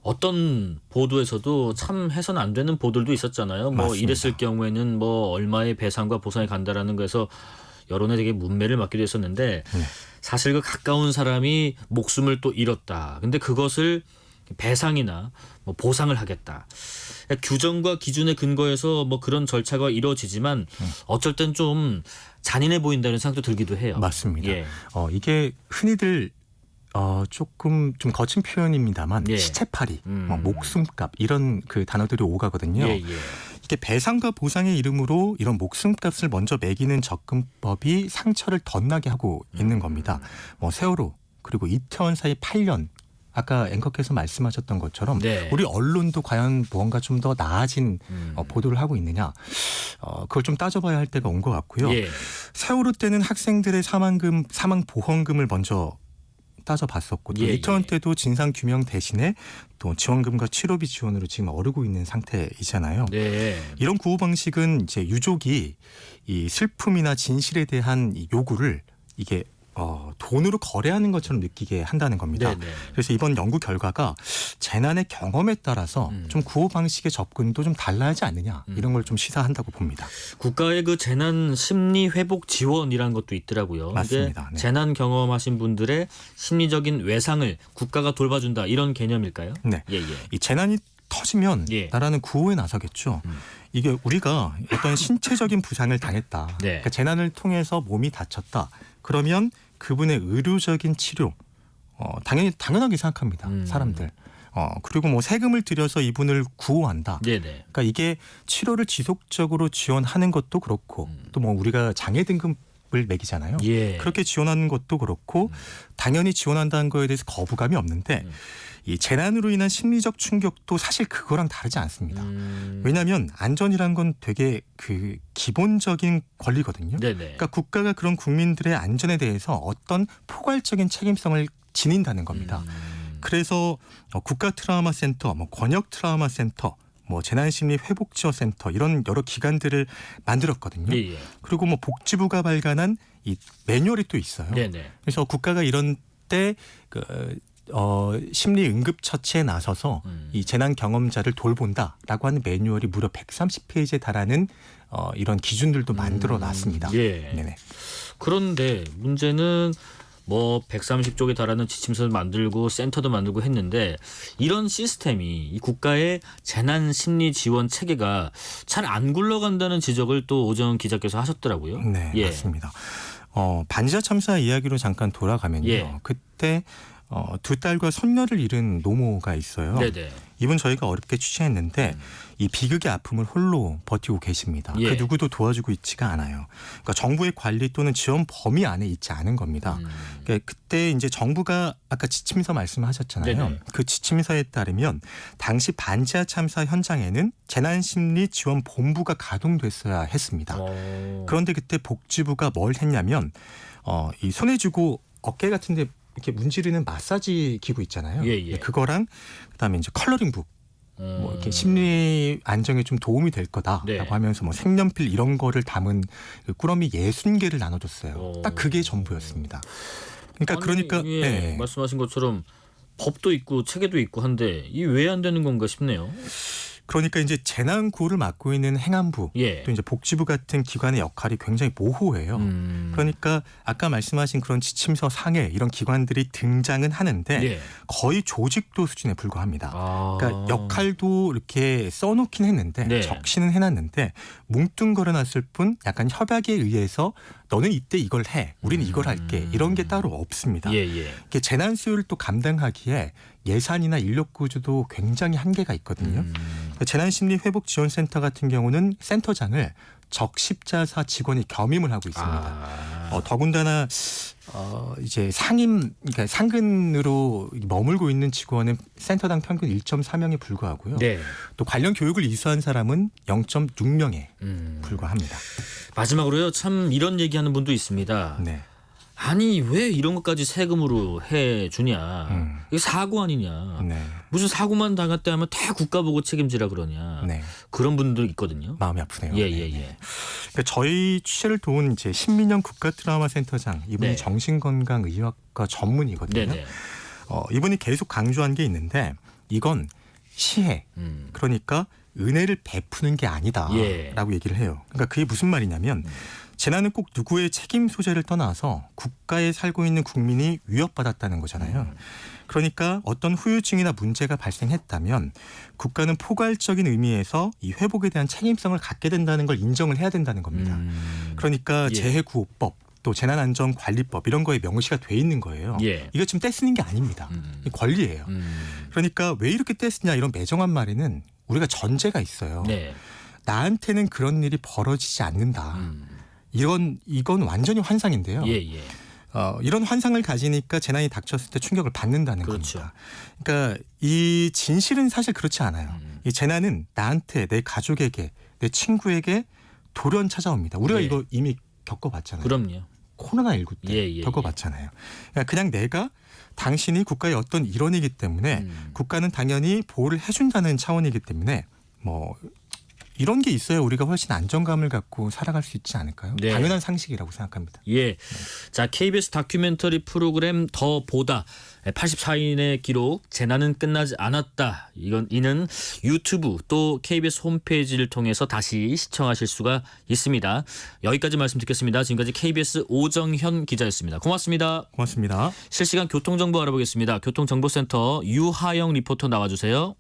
어떤 보도에서도 참 해서는 안 되는 보도들도 있었잖아요. 뭐 맞습니다. 이랬을 경우에는 뭐 얼마의 배상과 보상이 간다라는 거에서 여론에 되게 문매를 맞기도 했었는데 사실 그 가까운 사람이 목숨을 또 잃었다. 근데 그것을 배상이나 뭐 보상을 하겠다. 규정과 기준에 근거해서 뭐 그런 절차가 이루어지지만 어쩔 땐 좀 잔인해 보인다는 생각도 들기도 해요. 맞습니다. 이게 흔히들 조금 좀 거친 표현입니다만 시체팔이, 목숨값 이런 그 단어들이 오가거든요. 이게 배상과 보상의 이름으로 이런 목숨값을 먼저 매기는 접근법이 상처를 더 나게 하고 있는 겁니다. 뭐 세월호 그리고 이태원 사이 8년. 아까 앵커께서 말씀하셨던 것처럼 우리 언론도 과연 무언가 좀 더 나아진 보도를 하고 있느냐 그걸 좀 따져봐야 할 때가 온 것 같고요. 세월호 때는 학생들의 사망 보험금을 먼저 따져봤었고 또 예, 이태원 예. 때도 진상 규명 대신에 또 지원금과 치료비 지원으로 지금 어르고 있는 상태이잖아요. 네. 이런 구호 방식은 이제 유족이 이 슬픔이나 진실에 대한 이 요구를 이게 돈으로 거래하는 것처럼 느끼게 한다는 겁니다. 네네. 그래서 이번 연구 결과가 재난의 경험에 따라서 좀 구호 방식의 접근도 좀 달라하지 않느냐 이런 걸 좀 시사한다고 봅니다. 국가의 그 재난 심리 회복 지원이라는 것도 있더라고요. 맞습니다. 이게 네. 재난 경험하신 분들의 심리적인 외상을 국가가 돌봐준다 이런 개념일까요? 네. 예, 예. 이 재난이 터지면 예. 나라는 구호에 나서겠죠. 이게 우리가 어떤 신체적인 부상을 당했다. 네. 그러니까 재난을 통해서 몸이 다쳤다. 그러면 그분의 의료적인 치료 당연하게 생각합니다. 사람들. 그리고 뭐 세금을 들여서 이분을 구호한다. 네네. 그러니까 이게 치료를 지속적으로 지원하는 것도 그렇고 또 뭐 우리가 장애 등급을 매기잖아요. 예. 그렇게 지원하는 것도 그렇고 당연히 지원한다는 거에 대해서 거부감이 없는데 이 재난으로 인한 심리적 충격도 사실 그거랑 다르지 않습니다. 왜냐하면 안전이란 건 되게 그 기본적인 권리거든요. 네네. 그러니까 국가가 그런 국민들의 안전에 대해서 어떤 포괄적인 책임성을 지닌다는 겁니다. 그래서 국가 트라우마 센터, 뭐 권역 트라우마 센터, 뭐 재난심리 회복지원센터 이런 여러 기관들을 만들었거든요. 예, 예. 그리고 뭐 복지부가 발간한 이 매뉴얼이 또 있어요. 네네. 그래서 국가가 이런 때 심리 응급 처치에 나서서 이 재난 경험자를 돌본다라고 하는 매뉴얼이 무려 130페이지에 달하는 이런 기준들도 만들어 놨습니다. 예. 네네. 그런데 문제는 뭐 130쪽에 달하는 지침서를 만들고 센터도 만들고 했는데 이런 시스템이 이 국가의 재난 심리 지원 체계가 잘 안 굴러간다는 지적을 또 오정 기자께서 하셨더라고요. 네, 예. 맞습니다. 반지하 참사 이야기로 잠깐 돌아가면요. 예. 그때 두 딸과 손녀를 잃은 노모가 있어요. 네네. 이분 저희가 어렵게 취재했는데 이 비극의 아픔을 홀로 버티고 계십니다. 예. 그 누구도 도와주고 있지가 않아요. 그러니까 정부의 관리 또는 지원 범위 안에 있지 않은 겁니다. 그러니까 그때 이제 정부가 아까 지침서 말씀하셨잖아요. 네네. 그 지침서에 따르면 당시 반지하 참사 현장에는 재난심리지원본부가 가동됐어야 했습니다. 그런데 그때 복지부가 뭘 했냐면 이 손에 쥐고 어깨 같은데 이렇게 문지르는 마사지 기구 있잖아요. 예, 예. 그거랑 그다음에 이제 컬러링북 뭐 이렇게 심리 안정에 좀 도움이 될 거다라고 네. 하면서 뭐 색연필 이런 거를 담은 그 꾸러미 60개를 나눠줬어요. 딱 그게 전부였습니다. 그러니까 아니, 그러니까 예, 네. 말씀하신 것처럼 법도 있고 체계도 있고 한데 이 왜 안 되는 건가 싶네요. 그러니까 이제 재난 구호를 맡고 있는 행안부 예. 또 이제 복지부 같은 기관의 역할이 굉장히 모호해요. 그러니까 아까 말씀하신 그런 지침서 상에 이런 기관들이 등장은 하는데 예. 거의 조직도 수준에 불과합니다. 아. 그러니까 역할도 이렇게 써놓긴 했는데 네. 적시는 해놨는데 뭉뚱그려놨을 뿐 약간 협약에 의해서 너는 이때 이걸 해, 우리는 이걸 할게 이런 게 따로 없습니다. 예, 예. 이게 재난 수요를 또 감당하기에 예산이나 인력 구조도 굉장히 한계가 있거든요. 재난심리회복지원센터 같은 경우는 센터장을 적십자사 직원이 겸임을 하고 있습니다. 더군다나 이제 그러니까 상근으로 머물고 있는 직원은 센터당 평균 1.4명에 불과하고요. 네. 또 관련 교육을 이수한 사람은 0.6명에 불과합니다. 마지막으로요. 참 이런 얘기하는 분도 있습니다. 네. 아니 왜 이런 것까지 세금으로 해주냐. 이게 사고 아니냐. 네. 무슨 사고만 당했다 하면 다 국가 보고 책임지라 그러냐. 네. 그런 분들 있거든요. 마음이 아프네요. 예예예. 네, 네. 그러니까 저희 취재를 도운 이제 신민영 국가트라우마센터장 이분이 네. 정신건강의학과 전문이거든요. 네네. 이분이 계속 강조한 게 있는데 이건 시혜 그러니까 은혜를 베푸는 게 아니다라고 예. 얘기를 해요. 그러니까 그게 무슨 말이냐면 재난은 꼭 누구의 책임 소재를 떠나서 국가에 살고 있는 국민이 위협받았다는 거잖아요. 그러니까 어떤 후유증이나 문제가 발생했다면 국가는 포괄적인 의미에서 이 회복에 대한 책임성을 갖게 된다는 걸 인정을 해야 된다는 겁니다. 그러니까 예. 재해구호법 또 재난안전관리법 이런 거에 명시가 돼 있는 거예요. 예. 이거 지금 떼쓰는 게 아닙니다. 이 권리예요. 그러니까 왜 이렇게 떼쓰냐 이런 매정한 말에는 우리가 전제가 있어요. 네. 나한테는 그런 일이 벌어지지 않는다. 이건 완전히 환상인데요. 예예. 이런 환상을 가지니까 재난이 닥쳤을 때 충격을 받는다는 그렇죠. 겁니다. 그러니까 이 진실은 사실 그렇지 않아요. 이 재난은 나한테, 내 가족에게, 내 친구에게 돌연 찾아옵니다. 우리가 예. 이거 이미 겪어봤잖아요. 그럼요. 코로나19 때 예, 예, 겪어봤잖아요. 그러니까 그냥 내가 당신이 국가의 어떤 일원이기 때문에 국가는 당연히 보호를 해준다는 차원이기 때문에 뭐 이런 게 있어야 우리가 훨씬 안정감을 갖고 살아갈 수 있지 않을까요? 네. 당연한 상식이라고 생각합니다. 예. 자, KBS 다큐멘터리 프로그램 더 보다 84인의 기록 재난은 끝나지 않았다. 이는 유튜브 또 KBS 홈페이지를 통해서 다시 시청하실 수가 있습니다. 여기까지 말씀 듣겠습니다. 지금까지 KBS 오정현 기자였습니다. 고맙습니다. 고맙습니다. 실시간 교통정보 알아보겠습니다. 교통정보센터 유하영 리포터 나와주세요.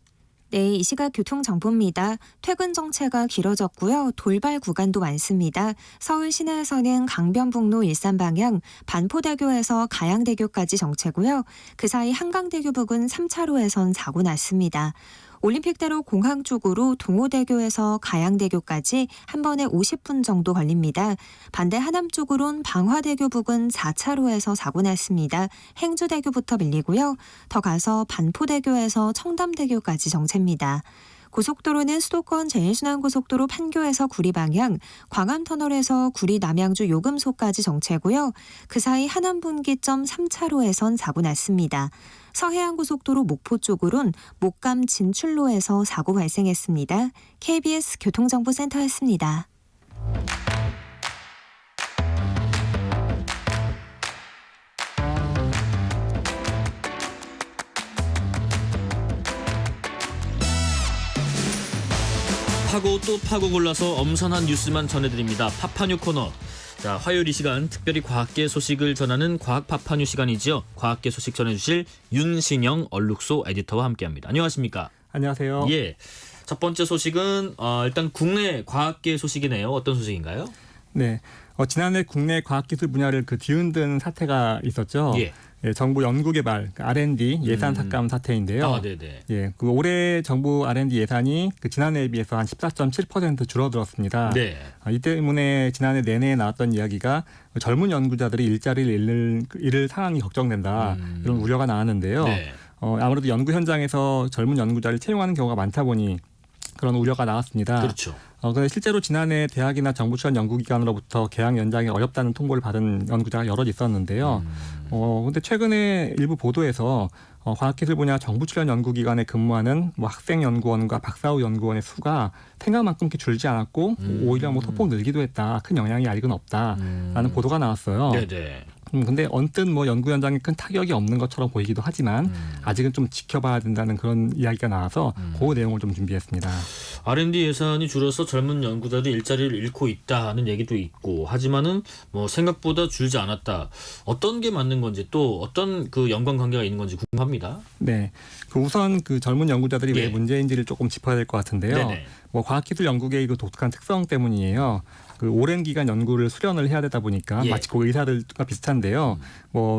네, 이 시각 교통정보입니다. 퇴근 정체가 길어졌고요. 돌발 구간도 많습니다. 서울 시내에서는 강변북로 일산 방향 반포대교에서 가양대교까지 정체고요. 그 사이 한강대교 부근 3차로에선 사고 났습니다. 올림픽대로 공항 쪽으로 동호대교에서 가양대교까지 한 번에 50분 정도 걸립니다. 반대 하남 쪽으론 방화대교 부근 4차로에서 사고 났습니다. 행주대교부터 밀리고요. 더 가서 반포대교에서 청담대교까지 정체입니다. 고속도로는 수도권 제1순환고속도로 판교에서 구리 방향, 광안터널에서 구리 남양주 요금소까지 정체고요. 그 사이 하남분기점 3차로에선 사고 났습니다. 서해안고속도로 목포 쪽으론 목감 진출로에서 사고 발생했습니다. KBS 교통정보센터였습니다. 파고 또 파고 골라서 엄선한 뉴스만 전해드립니다. 파파뉴 코너. 자, 화요일 이 시간 특별히 과학계 소식을 전하는 과학 파파뉴 시간이지요. 과학계 소식 전해주실 윤신영 얼룩소 에디터와 함께합니다. 안녕하십니까? 안녕하세요. 예. 첫 번째 소식은 일단 국내 과학계 소식이네요. 어떤 소식인가요? 네. 지난해 국내 과학기술 분야를 뒤흔든 사태가 있었죠. 예. 예, 정부 연구개발 R&D 예산 삭감 사태인데요. 아, 네네. 예, 올해 정부 R&D 예산이 지난해에 비해서 한 14.7% 줄어들었습니다. 네. 이 때문에 지난해 내내 나왔던 이야기가 젊은 연구자들이 일자리를 잃을 상황이 걱정된다 이런 우려가 나왔는데요. 네. 아무래도 연구 현장에서 젊은 연구자를 채용하는 경우가 많다 보니 그런 우려가 나왔습니다. 그렇죠. 그런데 실제로 지난해 대학이나 정부 출연 연구기관으로부터 개학 연장이 어렵다는 통보를 받은 연구자가 여럿 있었는데요. 근데 최근에 일부 보도에서 과학기술 분야 정부 출연 연구기관에 근무하는 학생 연구원과 박사 후 연구원의 수가 생각만큼 줄지 않았고 오히려 소폭 늘기도 했다. 큰 영향이 아직은 없다라는 보도가 나왔어요. 네네. 근데 언뜻 연구 현장에 큰 타격이 없는 것처럼 보이기도 하지만 아직은 좀 지켜봐야 된다는 그런 이야기가 나와서 그 내용을 좀 준비했습니다. R&D 예산이 줄어서 젊은 연구자들이 일자리를 잃고 있다는 얘기도 있고 하지만은 생각보다 줄지 않았다. 어떤 게 맞는 건지 또 어떤 연관관계가 있는 건지 궁금합니다. 네, 우선 젊은 연구자들이 왜 문제인지를 조금 짚어야 될 것 같은데요. 네네. 과학기술 연구계의 독특한 특성 때문이에요. 오랜 기간 연구를 수련을 해야 되다 보니까 마치 의사들과 비슷한데요.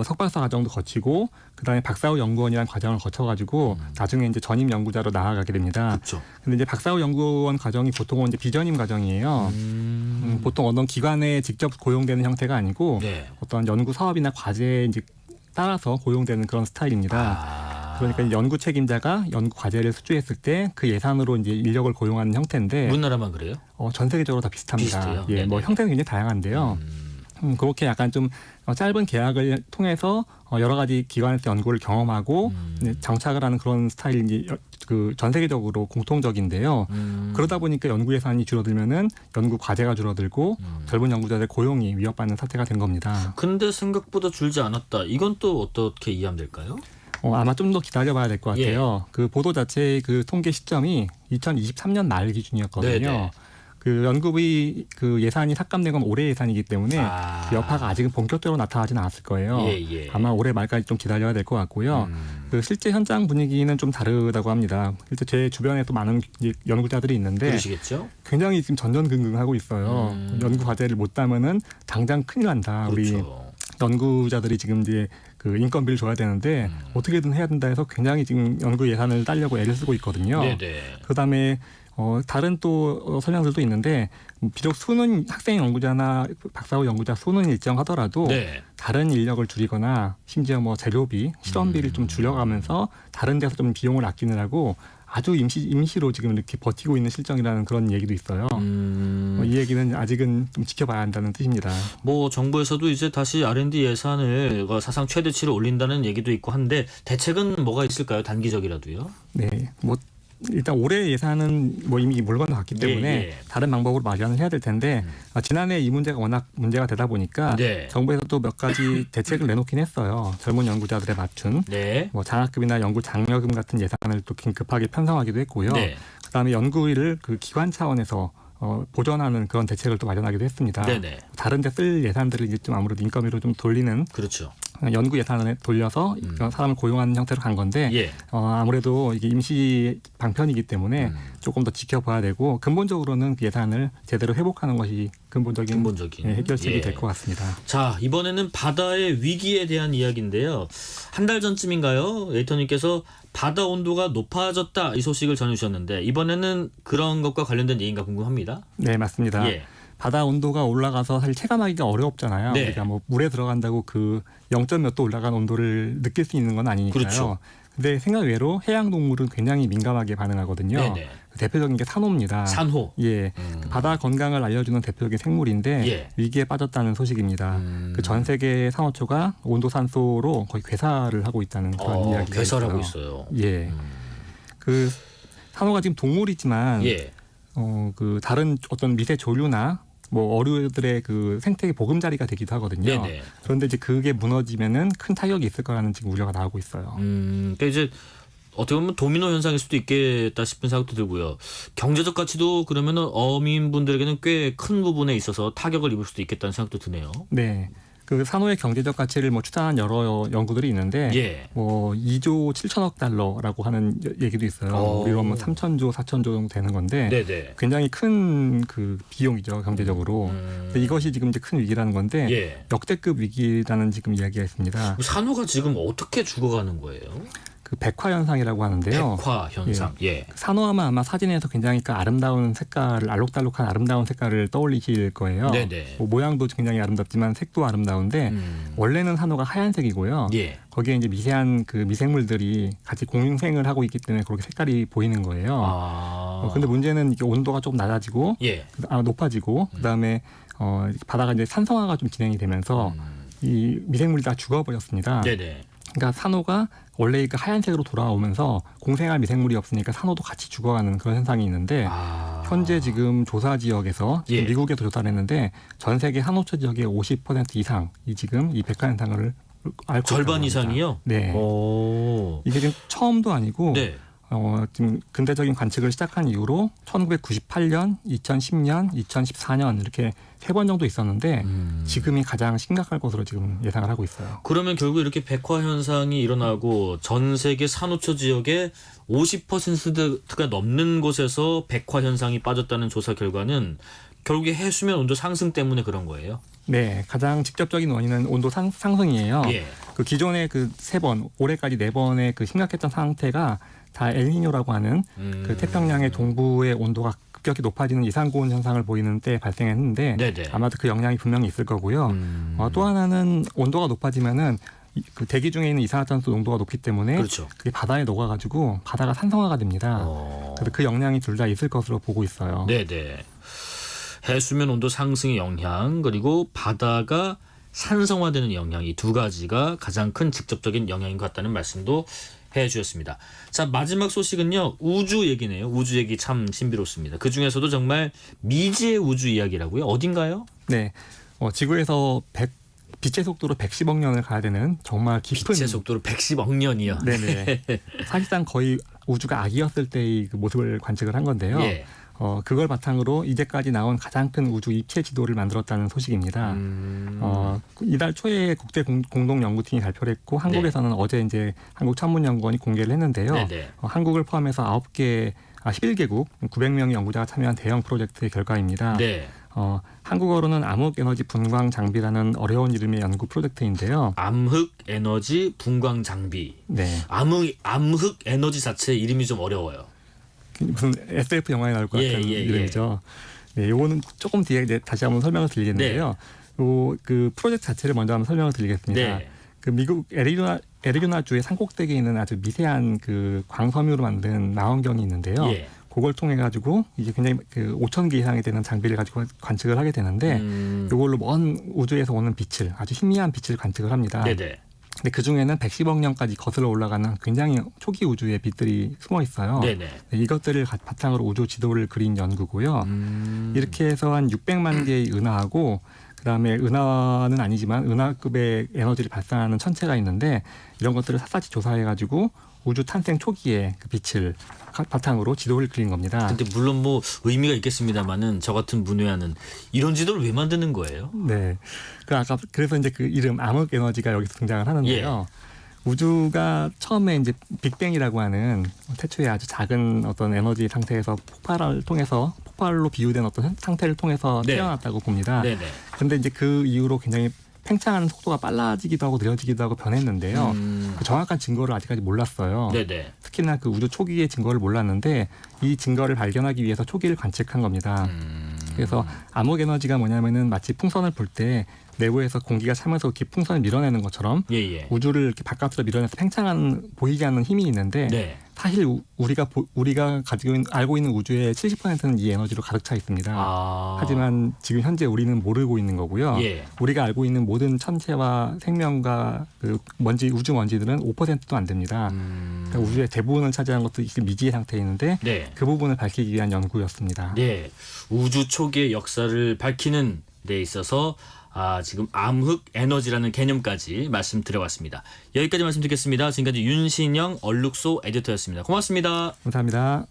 석박사 과정도 거치고 그다음에 박사 후 연구원이라는 과정을 거쳐가지고 나중에 전임 연구자로 나아가게 됩니다. 그렇죠. 근데 이제 박사 후 연구원 과정이 보통은 비전임 과정이에요. 보통 어떤 기관에 직접 고용되는 형태가 아니고 어떤 연구 사업이나 과제에 따라서 고용되는 그런 스타일입니다. 그러니까 연구 책임자가 연구 과제를 수주했을 때 그 예산으로 인력을 고용하는 형태인데 우리나라만 그래요? 전 세계적으로 다 비슷합니다. 비슷해요? 예, 형태는 굉장히 다양한데요. 그렇게 약간 좀 짧은 계약을 통해서 여러 가지 기관에서 연구를 경험하고 정착을 하는 그런 스타일이 전 세계적으로 공통적인데요. 그러다 보니까 연구 예산이 줄어들면은 연구 과제가 줄어들고 젊은 연구자들 고용이 위협받는 사태가 된 겁니다. 근데 생각보다 줄지 않았다. 이건 또 어떻게 이해하면 될까요? 아마 좀 더 기다려봐야 될 것 같아요. 부도 자체의 통계 시점이 2023년 말 기준이었거든요. 네네. 연구비 예산이 삭감된 건 올해 예산이기 때문에 그 여파가 아직은 본격적으로 나타나지는 않았을 거예요. 아마 올해 말까지 좀 기다려야 될 것 같고요. 실제 현장 분위기는 좀 다르다고 합니다. 실제 제 주변에도 많은 연구자들이 있는데 그러시겠죠? 굉장히 지금 전전긍긍하고 있어요. 연구 과제를 못 따면은 당장 큰일 난다. 그렇죠. 우리 연구자들이 지금 인건비를 줘야 되는데 어떻게든 해야 된다 해서 굉장히 지금 연구 예산을 따려고 애를 쓰고 있거든요. 네네. 그다음에 다른 또 성향들도 있는데 비록 수는 학생 연구자나 박사 후 연구자 수는 일정하더라도 다른 인력을 줄이거나 심지어 재료비, 실험비를 좀 줄여가면서 다른 데서 좀 비용을 아끼느라고 아주 임시로 지금 이렇게 버티고 있는 실정이라는 그런 얘기도 있어요. 이 얘기는 아직은 좀 지켜봐야 한다는 뜻입니다. 뭐 정부에서도 이제 다시 R&D 예산을 사상 최대치로 올린다는 얘기도 있고 한데 대책은 뭐가 있을까요? 단기적이라도요. 네, 뭐 일단 올해 예산은 뭐 이미 물 건너갔기 때문에 다른 방법으로 마련을 해야 될 텐데 지난해 이 문제가 워낙 문제가 되다 보니까 정부에서 또 몇 가지 대책을 내놓긴 했어요. 젊은 연구자들에 맞춘 뭐 장학금이나 연구 장려금 같은 예산을 또 급하게 편성하기도 했고요. 그다음에 연구를 그 기관 차원에서 보전하는 그런 대책을 또 마련하기도 했습니다. 다른 데 쓸 예산들을 이제 좀 아무래도 인건비로 좀 돌리는 그렇죠. 연구 예산을 돌려서 사람을 고용하는 형태로 간 건데 아무래도 이게 임시 방편이기 때문에 조금 더 지켜봐야 되고 근본적으로는 그 예산을 제대로 회복하는 것이 근본적인 해결책이 될 것 같습니다. 자, 이번에는 바다의 위기에 대한 이야기인데요. 한 달 전쯤인가요? 에디터님께서 바다 온도가 높아졌다 이 소식을 전해주셨는데 이번에는 그런 것과 관련된 얘기인가 궁금합니다. 네, 맞습니다. 바다 온도가 올라가서 사실 체감하기가 어렵잖아요. 우리가 뭐 물에 들어간다고 그 0점 몇 도 올라간 온도를 느낄 수 있는 건 아니니까요. 그렇죠. 근데 생각 외로 해양 동물은 굉장히 민감하게 반응하거든요. 대표적인 게 산호입니다. 산호. 바다 건강을 알려주는 대표적인 생물인데 위기에 빠졌다는 소식입니다. 그 전 세계 산호초가 온도산소로 거의 괴사를 하고 있다는 그런 이야기가 괴사를 있어요. 하고 있어요. 그 산호가 지금 동물이지만 그 다른 어떤 미세 조류나 뭐 어류들의 그 생태계 보금자리가 되기도 하거든요. 그런데 이제 그게 무너지면은 큰 타격이 있을 거라는 지금 우려가 나오고 있어요. 그러니까 이제 어떻게 보면 도미노 현상일 수도 있겠다 싶은 생각도 들고요. 경제적 가치도 그러면은 어민분들에게는 꽤 큰 부분에 있어서 타격을 입을 수도 있겠다는 생각도 드네요. 네. 그 산호의 경제적 가치를 뭐 추산한 여러 연구들이 있는데 뭐 2조 7천억 달러라고 하는 얘기도 있어요. 우리로 뭐 3천조, 4천조 정도 되는 건데 굉장히 큰 그 비용이죠 경제적으로. 근데 이것이 지금 이제 큰 위기라는 건데 역대급 위기라는 지금 이야기가 있습니다. 산호가 지금 어떻게 죽어가는 거예요? 그 백화 현상이라고 하는데요. 백화 현상. 산호하면 아마 사진에서 굉장히 그 아름다운 색깔을 알록달록한 아름다운 색깔을 떠올리실 거예요. 뭐 모양도 굉장히 아름답지만 색도 아름다운데 원래는 산호가 하얀색이고요. 거기에 이제 미세한 그 미생물들이 같이 공생을 하고 있기 때문에 그렇게 색깔이 보이는 거예요. 근데 문제는 이게 온도가 조금 낮아지고 높아지고 그다음에 바다가 이제 산성화가 좀 진행이 되면서 이 미생물이 다 죽어버렸습니다. 그러니까 산호가 원래 그 하얀색으로 돌아오면서 공생할 미생물이 없으니까 산호도 같이 죽어가는 그런 현상이 있는데 현재 지금 조사 지역에서 지금 미국에서 조사를 했는데 전 세계 산호초 지역의 50% 이상이 지금 이 백화 현상을 앓고 절반 이상이요? 네. 이게 지금 처음도 아니고 지금 근대적인 관측을 시작한 이후로 1998년, 2010년, 2014년 이렇게 3번 정도 있었는데 지금이 가장 심각할 것으로 지금 예상을 하고 있어요. 그러면 결국 이렇게 백화 현상이 일어나고 전 세계 산호초 지역의 50%가 넘는 곳에서 백화 현상이 빠졌다는 조사 결과는 결국에 해수면 온도 상승 때문에 그런 거예요? 네, 가장 직접적인 원인은 온도 상승이에요. 그 기존의 그 3번, 올해까지 4번의 그 심각했던 상태가 다 엘니뇨라고 하는 그 태평양의 동부의 온도가 급격히 높아지는 이상고온 현상을 보이는 때 발생했는데 아마도 그 영향이 분명히 있을 거고요. 또 하나는 온도가 높아지면은 그 대기 중에 있는 이산화탄소 농도가 높기 때문에 그게 바다에 녹아가지고 바다가 산성화가 됩니다. 그래서 그 영향이 둘 다 있을 것으로 보고 있어요. 해수면 온도 상승의 영향 그리고 바다가 산성화되는 영향 이 두 가지가 가장 큰 직접적인 영향인 것 같다는 말씀도 해주셨습니다. 자, 마지막 소식은요. 우주 얘기네요. 우주 얘기 참 신비롭습니다. 그중에서도 정말 미지의 우주 이야기라고요. 어딘가요? 네, 지구에서 빛의 속도로 110억 년을 가야 되는 정말 깊은 빛의 속도로 110억 년이요. 네네. 사실상 거의 우주가 아기였을 때의 그 모습을 관측을 한 건데요. 그걸 바탕으로 이제까지 나온 가장 큰 우주 입체 지도를 만들었다는 소식입니다. 이달 초에 국제 공동 연구팀이 발표를 했고 한국에서는 어제 이제 한국천문연구원이 공개를 했는데요. 한국을 포함해서 11개국 900명의 연구자가 참여한 대형 프로젝트의 결과입니다. 한국어로는 암흑 에너지 분광 장비라는 어려운 이름의 연구 프로젝트인데요. 암흑 에너지 분광 장비. 암흑 에너지 자체 이름이 좀 어려워요. 무슨 SF 영화에 나올 것 같은 이름이죠. 네, 요거는 조금 뒤에 이제 다시 한번 설명을 드리겠는데요. 그 프로젝트 자체를 먼저 한번 설명을 드리겠습니다. 그 미국 애리조나주의 산꼭대기에 있는 아주 미세한 그 광섬유로 만든 망원경이 있는데요. 예. 그걸 통해 가지고 이제 굉장히 그 5,000개 이상이 되는 장비를 가지고 관측을 하게 되는데 이걸로 먼 우주에서 오는 빛을 아주 희미한 빛을 관측을 합니다. 네네. 근데 그 중에는 110억 년까지 거슬러 올라가는 굉장히 초기 우주의 빛들이 숨어 있어요. 네네. 이것들을 바탕으로 우주 지도를 그린 연구고요. 이렇게 해서 한 600만 개의 은하하고 그다음에 은하는 아니지만 은하급의 에너지를 발산하는 천체가 있는데 이런 것들을 샅샅이 조사해가지고 우주 탄생 초기에 그 빛을 바탕으로 지도를 그린 겁니다. 근데 물론 뭐 의미가 있겠습니다만은 저 같은 문외한은 이런 지도를 왜 만드는 거예요? 네. 그래서 이제 그 이름 암흑 에너지가 여기서 등장을 하는데요. 우주가 처음에 이제 빅뱅이라고 하는 태초에 아주 작은 어떤 에너지 상태에서 폭발로 비유된 어떤 상태를 통해서 네. 태어났다고 봅니다. 네네. 그런데 이제 그 이후로 굉장히 팽창하는 속도가 빨라지기도 하고 느려지기도 하고 변했는데요. 그 정확한 증거를 아직까지 몰랐어요. 네네. 특히나 그 우주 초기의 증거를 몰랐는데 이 증거를 발견하기 위해서 초기를 관측한 겁니다. 그래서 암흑 에너지가 뭐냐면은 마치 풍선을 불 때 내부에서 공기가 차면서 이렇게 풍선을 밀어내는 것처럼 예예. 우주를 이렇게 바깥으로 밀어내서 팽창하는 보이지 않는 힘이 있는데 네. 사실 우리가 알고 있는 우주의 70%는 이 에너지로 가득 차 있습니다. 하지만 지금 현재 우리는 모르고 있는 거고요. 예. 우리가 알고 있는 모든 천체와 생명과 그 우주 먼지들은 5%도 안 됩니다. 그러니까 우주의 대부분을 차지하는 것도 미지의 상태에 있는데 네. 그 부분을 밝히기 위한 연구였습니다. 네. 우주 초기의 역사를 밝히는 데 있어서 지금 암흑 에너지라는 개념까지 말씀드려봤습니다. 여기까지 말씀드리겠습니다. 지금까지 윤신영 얼룩소 에디터였습니다. 고맙습니다. 감사합니다.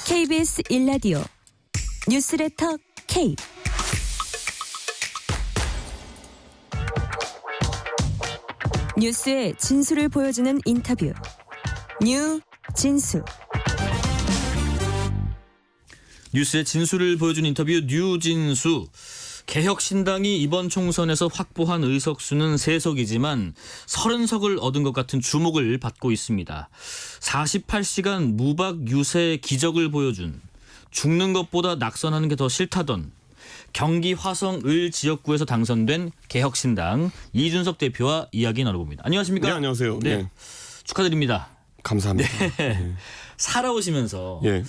KBS 1라디오 뉴스레터 K 뉴스의 진수를 보여주는 인터뷰 뉴진수 뉴스의 진수를 보여준 인터뷰 뉴진수. 개혁신당이 이번 총선에서 확보한 의석수는 3석이지만 30석을 얻은 것 같은 주목을 받고 있습니다. 48시간 무박 유세 기적을 보여준 죽는 것보다 낙선하는 게 더 싫다던 경기 화성 을 지역구에서 당선된 개혁신당 이준석 대표와 이야기 나눠봅니다. 안녕하십니까? 네, 안녕하세요. 네. 네. 축하드립니다. 감사합니다. 네. 살아오시면서 예.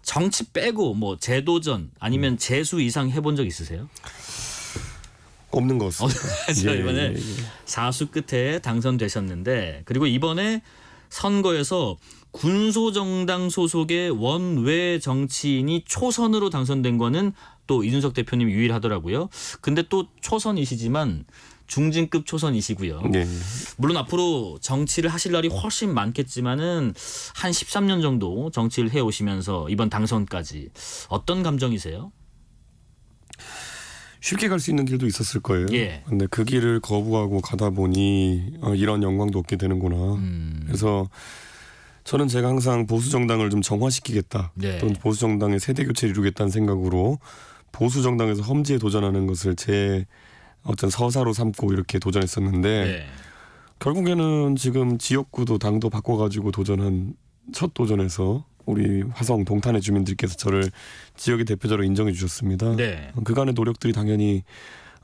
정치 빼고 뭐 재도전 아니면 재수 이상 해본 적 있으세요? 없는 것 같습니다. 저 이번에 사수 끝에 당선되셨는데 그리고 이번에 선거에서 군소정당 소속의 원외 정치인이 초선으로 당선된 거는 또 이준석 대표님이 유일하더라고요. 근데 또 초선이시지만 중진급 초선이시고요. 네. 물론 앞으로 정치를 하실 날이 훨씬 많겠지만은 한 13년 정도 정치를 해오시면서 이번 당선까지 어떤 감정이세요? 쉽게 갈 수 있는 길도 있었을 거예요. 예. 근데 그 길을 거부하고 가다 보니 이런 영광도 얻게 되는구나. 그래서 저는 제가 항상 보수 정당을 좀 정화시키겠다. 네. 또는 보수 정당의 세대 교체를 이루겠다는 생각으로 보수 정당에서 험지에 도전하는 것을 제 어떤 서사로 삼고 이렇게 도전했었는데 네. 결국에는 지금 지역구도 당도 바꿔가지고 도전한 첫 도전에서 우리 화성 동탄의 주민들께서 저를 지역의 대표자로 인정해 주셨습니다. 네. 그간의 노력들이 당연히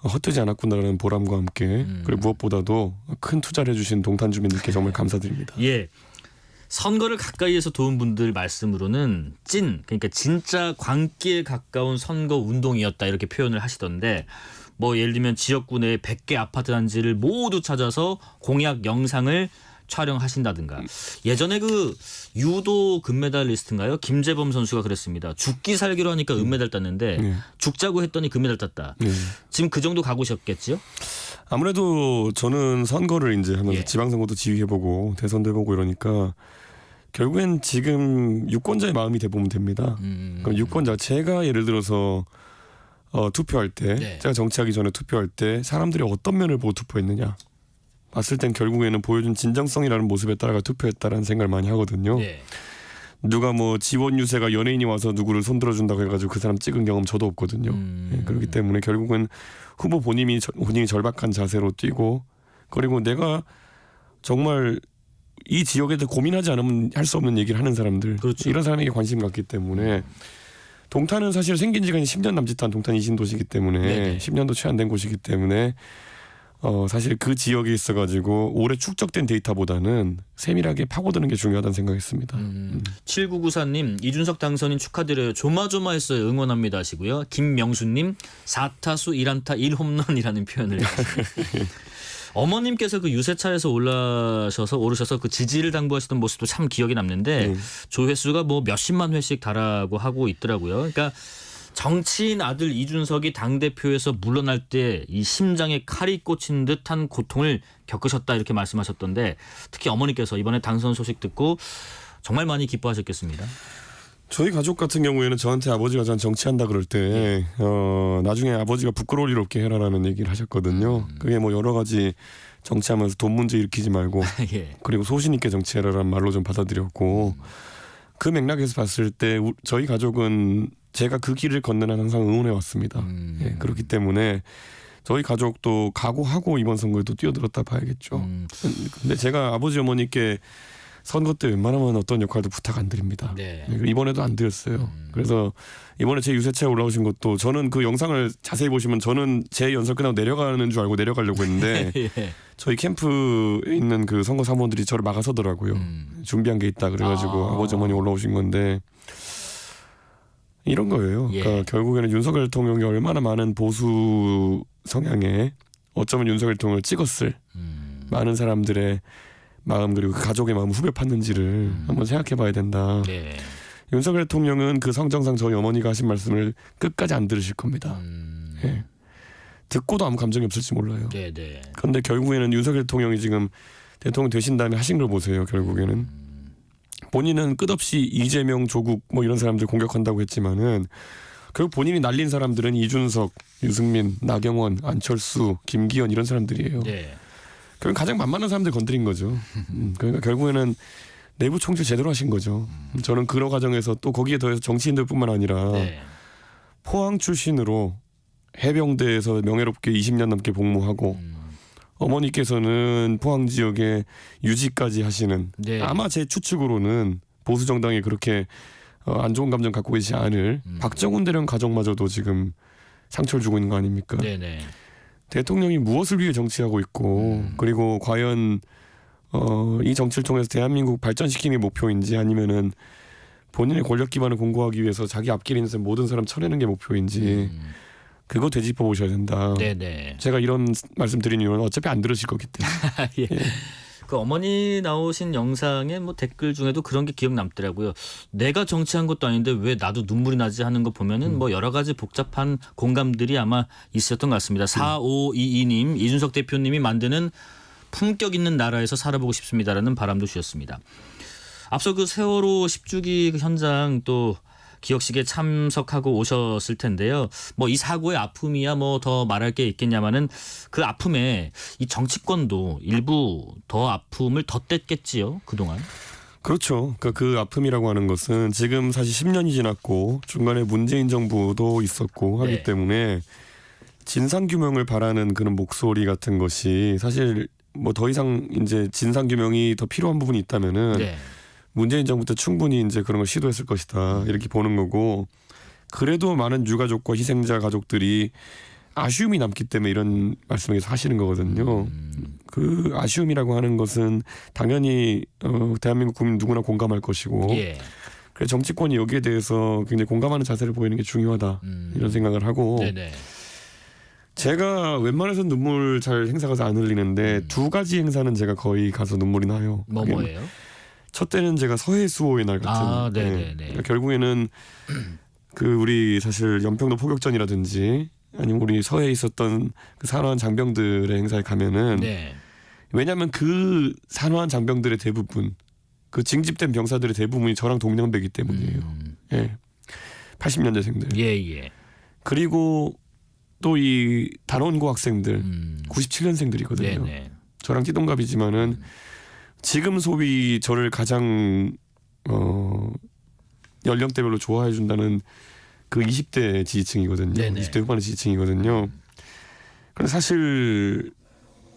헛되지 않았구나라는 보람과 함께 그리고 무엇보다도 큰 투자를 해주신 동탄 주민들께 정말 감사드립니다. 예. 선거를 가까이에서 도운 분들 말씀으로는 그러니까 진짜 광기에 가까운 선거 운동이었다 이렇게 표현을 하시던데 뭐 예를 들면 지역구 내 100개 아파트 단지를 모두 찾아서 공약 영상을 촬영하신다든가 예전에 그 유도 금메달리스트인가요? 김재범 선수가 그랬습니다. 죽기 살기로 하니까 은메달 땄는데 네. 죽자고 했더니 금메달 땄다. 네. 지금 그 정도 가보셨겠지요? 아무래도 저는 선거를 이제 하면서 예. 지방선거도 지휘해보고 대선도 해보고 이러니까 결국엔 지금 유권자의 마음이 돼보면 됩니다. 그럼 유권자 제가 예를 들어서 투표할 때 네. 제가 정치하기 전에 투표할 때 사람들이 어떤 면을 보고 투표했느냐 봤을 땐 결국에는 보여준 진정성이라는 모습에 따라가 투표했다라는 생각을 많이 하거든요. 네. 누가 뭐 지원 유세가 연예인이 와서 누구를 손들어준다고 해가지고 그 사람 찍은 경험 저도 없거든요. 예, 그렇기 때문에 결국은 후보 본인이 절박한 자세로 뛰고 그리고 내가 정말 이 지역에 대해 고민하지 않으면 할 수 없는 얘기를 하는 사람들 그렇죠. 이런 사람에게 관심 갖기 때문에 동탄은 사실 생긴 지가 10년 남짓한 동탄 이신도시이기 때문에 네네. 10년도 채 안 된 곳이기 때문에 사실 그 지역에 있어가지고 올해 축적된 데이터보다는 세밀하게 파고드는 게 중요하다는 생각했습니다. 7994님 이준석 당선인 축하드려요. 조마조마했어요. 응원합니다 하시고요. 김명수님 4타수 1안타 1홈런이라는 표현을 어머님께서 그 유세차에서 오르셔서 그 지지를 당부하시던 모습도 참 기억에 남는데 조회수가 뭐 몇십만 회씩 달하고 하고 있더라고요. 그러니까 정치인 아들 이준석이 당대표에서 물러날 때 이 심장에 칼이 꽂힌 듯한 고통을 겪으셨다 이렇게 말씀하셨던데 특히 어머니께서 이번에 당선 소식 듣고 정말 많이 기뻐하셨겠습니다. 저희 가족 같은 경우에는 저한테 아버지가 전 정치한다 그럴 때 나중에 아버지가 부끄러울 일 없게 해라라는 얘기를 하셨거든요. 그게 뭐 여러 가지 정치하면서 돈 문제 일으키지 말고 예. 그리고 소신 있게 정치해라라는 말로 좀 받아들였고 그 맥락에서 봤을 때 저희 가족은 제가 그 길을 걷는 한 항상 응원해 왔습니다. 예, 그렇기 때문에 저희 가족도 각오하고 이번 선거에도 뛰어들었다 봐야겠죠. 근데 제가 아버지 어머니께 선거 때 웬만하면 어떤 역할도 부탁 안 드립니다. 네. 이번에도 안 드렸어요. 그래서 이번에 제 유세차에 올라오신 것도 저는 그 영상을 자세히 보시면 저는 제 연설 끝나고 내려가는 줄 알고 내려가려고 했는데 예. 저희 캠프에 있는 그 선거 사무원들이 저를 막아서더라고요. 준비한 게 있다 그래가지고 아버지 어머니 올라오신 건데 이런 거예요. 예. 그러니까 결국에는 윤석열 대통령이 얼마나 많은 보수 성향에 어쩌면 윤석열 대통령을 찍었을 많은 사람들의 마음 그리고 그 가족의 마음 후벼 팠는지를 한번 생각해봐야 된다. 네. 윤석열 대통령은 그 성정상 저희 어머니가 하신 말씀을 끝까지 안 들으실 겁니다. 예. 듣고도 아무 감정이 없을지 몰라요. 네. 그런데 결국에는 윤석열 대통령이 지금 대통령 되신 다음에 하신 걸 보세요. 결국에는 본인은 끝없이 이재명, 조국 뭐 이런 사람들 공격한다고 했지만은 결국 본인이 날린 사람들은 이준석, 유승민, 나경원, 안철수, 김기현 이런 사람들이에요. 네. 그럼 가장 만만한 사람들 건드린 거죠. 그러니까 결국에는 내부 총질 제대로 하신 거죠. 저는 그런 과정에서 또 거기에 더해서 정치인들뿐만 아니라 네. 포항 출신으로 해병대에서 명예롭게 20년 넘게 복무하고 어머니께서는 포항 지역에 유지까지 하시는 네. 아마 제 추측으로는 보수 정당이 그렇게 안 좋은 감정 갖고 계시지 않을 박정훈 대령 가족마저도 지금 상처를 주고 있는 거 아닙니까? 네네. 대통령이 무엇을 위해 정치하고 있고 그리고 과연 이 정치를 통해서 대한민국 발전시키는 게 목표인지 아니면은 본인의 권력 기반을 공고하기 위해서 자기 앞길에 있는 모든 사람 쳐내는 게 목표인지 그거 되짚어 보셔야 된다. 네네. 제가 이런 말씀 드린 이유는 어차피 안 들으실 거기 때문에. 예. 그 어머니 나오신 영상에 뭐 댓글 중에도 그런 게 기억 남더라고요. 내가 정치한 것도 아닌데 왜 나도 눈물이 나지 하는 거 보면은 뭐 여러 가지 복잡한 공감들이 아마 있었던 것 같습니다. 4522님 이준석 대표님이 만드는 품격 있는 나라에서 살아보고 싶습니다라는 바람도 주셨습니다. 앞서 그 세월호 10주기 현장 또 기억식에 참석하고 오셨을 텐데요. 뭐 이 사고의 아픔이야 뭐 더 말할 게 있겠냐마는 그 아픔에 이 정치권도 일부 더 아픔을 덧댔겠지요. 그동안. 그렇죠. 그러니까 그 아픔이라고 하는 것은 지금 사실 10년이 지났고 중간에 문재인 정부도 있었고 하기 네. 때문에 진상규명을 바라는 그런 목소리 같은 것이 사실 뭐 더 이상 이제 진상규명이 더 필요한 부분이 있다면은 네. 문재인 정부 때 충분히 이제 그런 걸 시도했을 것이다 이렇게 보는 거고 그래도 많은 유가족과 희생자 가족들이 아쉬움이 남기 때문에 이런 말씀을 계속 하시는 거거든요. 그 아쉬움이라고 하는 것은 당연히 대한민국 국민 누구나 공감할 것이고 예. 그래서 정치권이 여기에 대해서 굉장히 공감하는 자세를 보이는 게 중요하다 이런 생각을 하고 네네. 제가 웬만해서는 눈물 잘 행사 가서 안 흘리는데 두 가지 행사는 제가 거의 가서 눈물이 나요. 뭐예요? 첫 때는 제가 서해수호의 날 같은 네네네. 그러니까 결국에는 그 우리 사실 연평도 포격전이라든지 아니면 우리 서해에 있었던 그 산화한 장병들의 행사에 가면은 네. 왜냐하면 그 산화한 장병들의 대부분 그 징집된 병사들의 대부분이 저랑 동년배이기 때문이에요. 예, 80년대생들. 예예. 그리고 또 이 단원고 학생들 97년생들이거든요. 네네. 저랑 띠동갑이지만은 지금 소위 저를 가장 연령대별로 좋아해 준다는 그 20대 지지층이거든요. 네네. 20대 후반의 지지층이거든요. 그런데 사실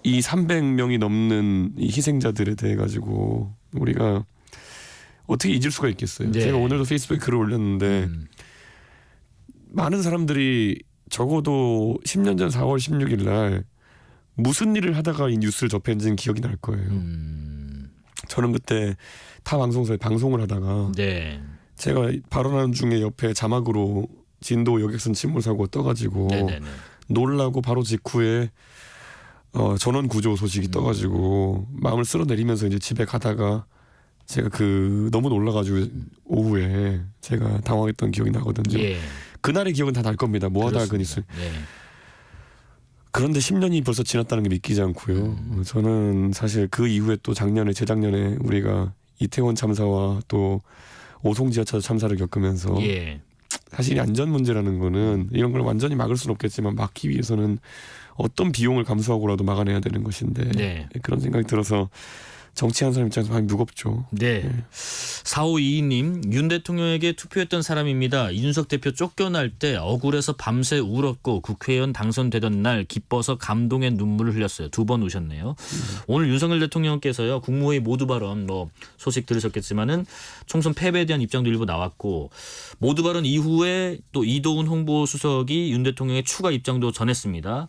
이 300명이 넘는 이 희생자들에 대해 가지고 우리가 어떻게 잊을 수가 있겠어요. 네. 제가 오늘도 페이스북에 글을 올렸는데 많은 사람들이 적어도 10년 전 4월 16일 날 무슨 일을 하다가 이 뉴스를 접했는지는 기억이 날 거예요. 저는 그때 타 방송사에 방송을 하다가 네. 제가 발언하는 중에 옆에 자막으로 진도 여객선 침몰 사고가 떠가지고 네네네. 놀라고 바로 직후에 전원 구조 소식이 떠가지고 마음을 쓸어내리면서 이제 집에 가다가 제가 너무 놀라가지고 오후에 제가 당황했던 기억이 나거든요. 예. 그날의 기억은 다 날 겁니다. 뭐 하다가 그 뉴스. 예. 그런데 10년이 벌써 지났다는 게 믿기지 않고요. 저는 사실 그 이후에 또 재작년에 우리가 이태원 참사와 또 오송 지하철 참사를 겪으면서 예. 사실 이 안전 문제라는 거는 이런 걸 완전히 막을 수는 없겠지만 막기 위해서는 어떤 비용을 감수하고라도 막아내야 되는 것인데 네. 그런 생각이 들어서 정치하는 사람 입장에서 많이 무겁죠. 네. 4522님, 윤 대통령에게 투표했던 사람입니다. 이준석 대표 쫓겨날 때 억울해서 밤새 울었고 국회의원 당선되던 날 기뻐서 감동의 눈물을 흘렸어요. 2번 우셨네요. 오늘 윤석열 대통령께서요 국무회의 모두 발언 소식 들으셨겠지만은 총선 패배에 대한 입장도 일부 나왔고 모두 발언 이후에 또 이도훈 홍보수석이 윤 대통령의 추가 입장도 전했습니다.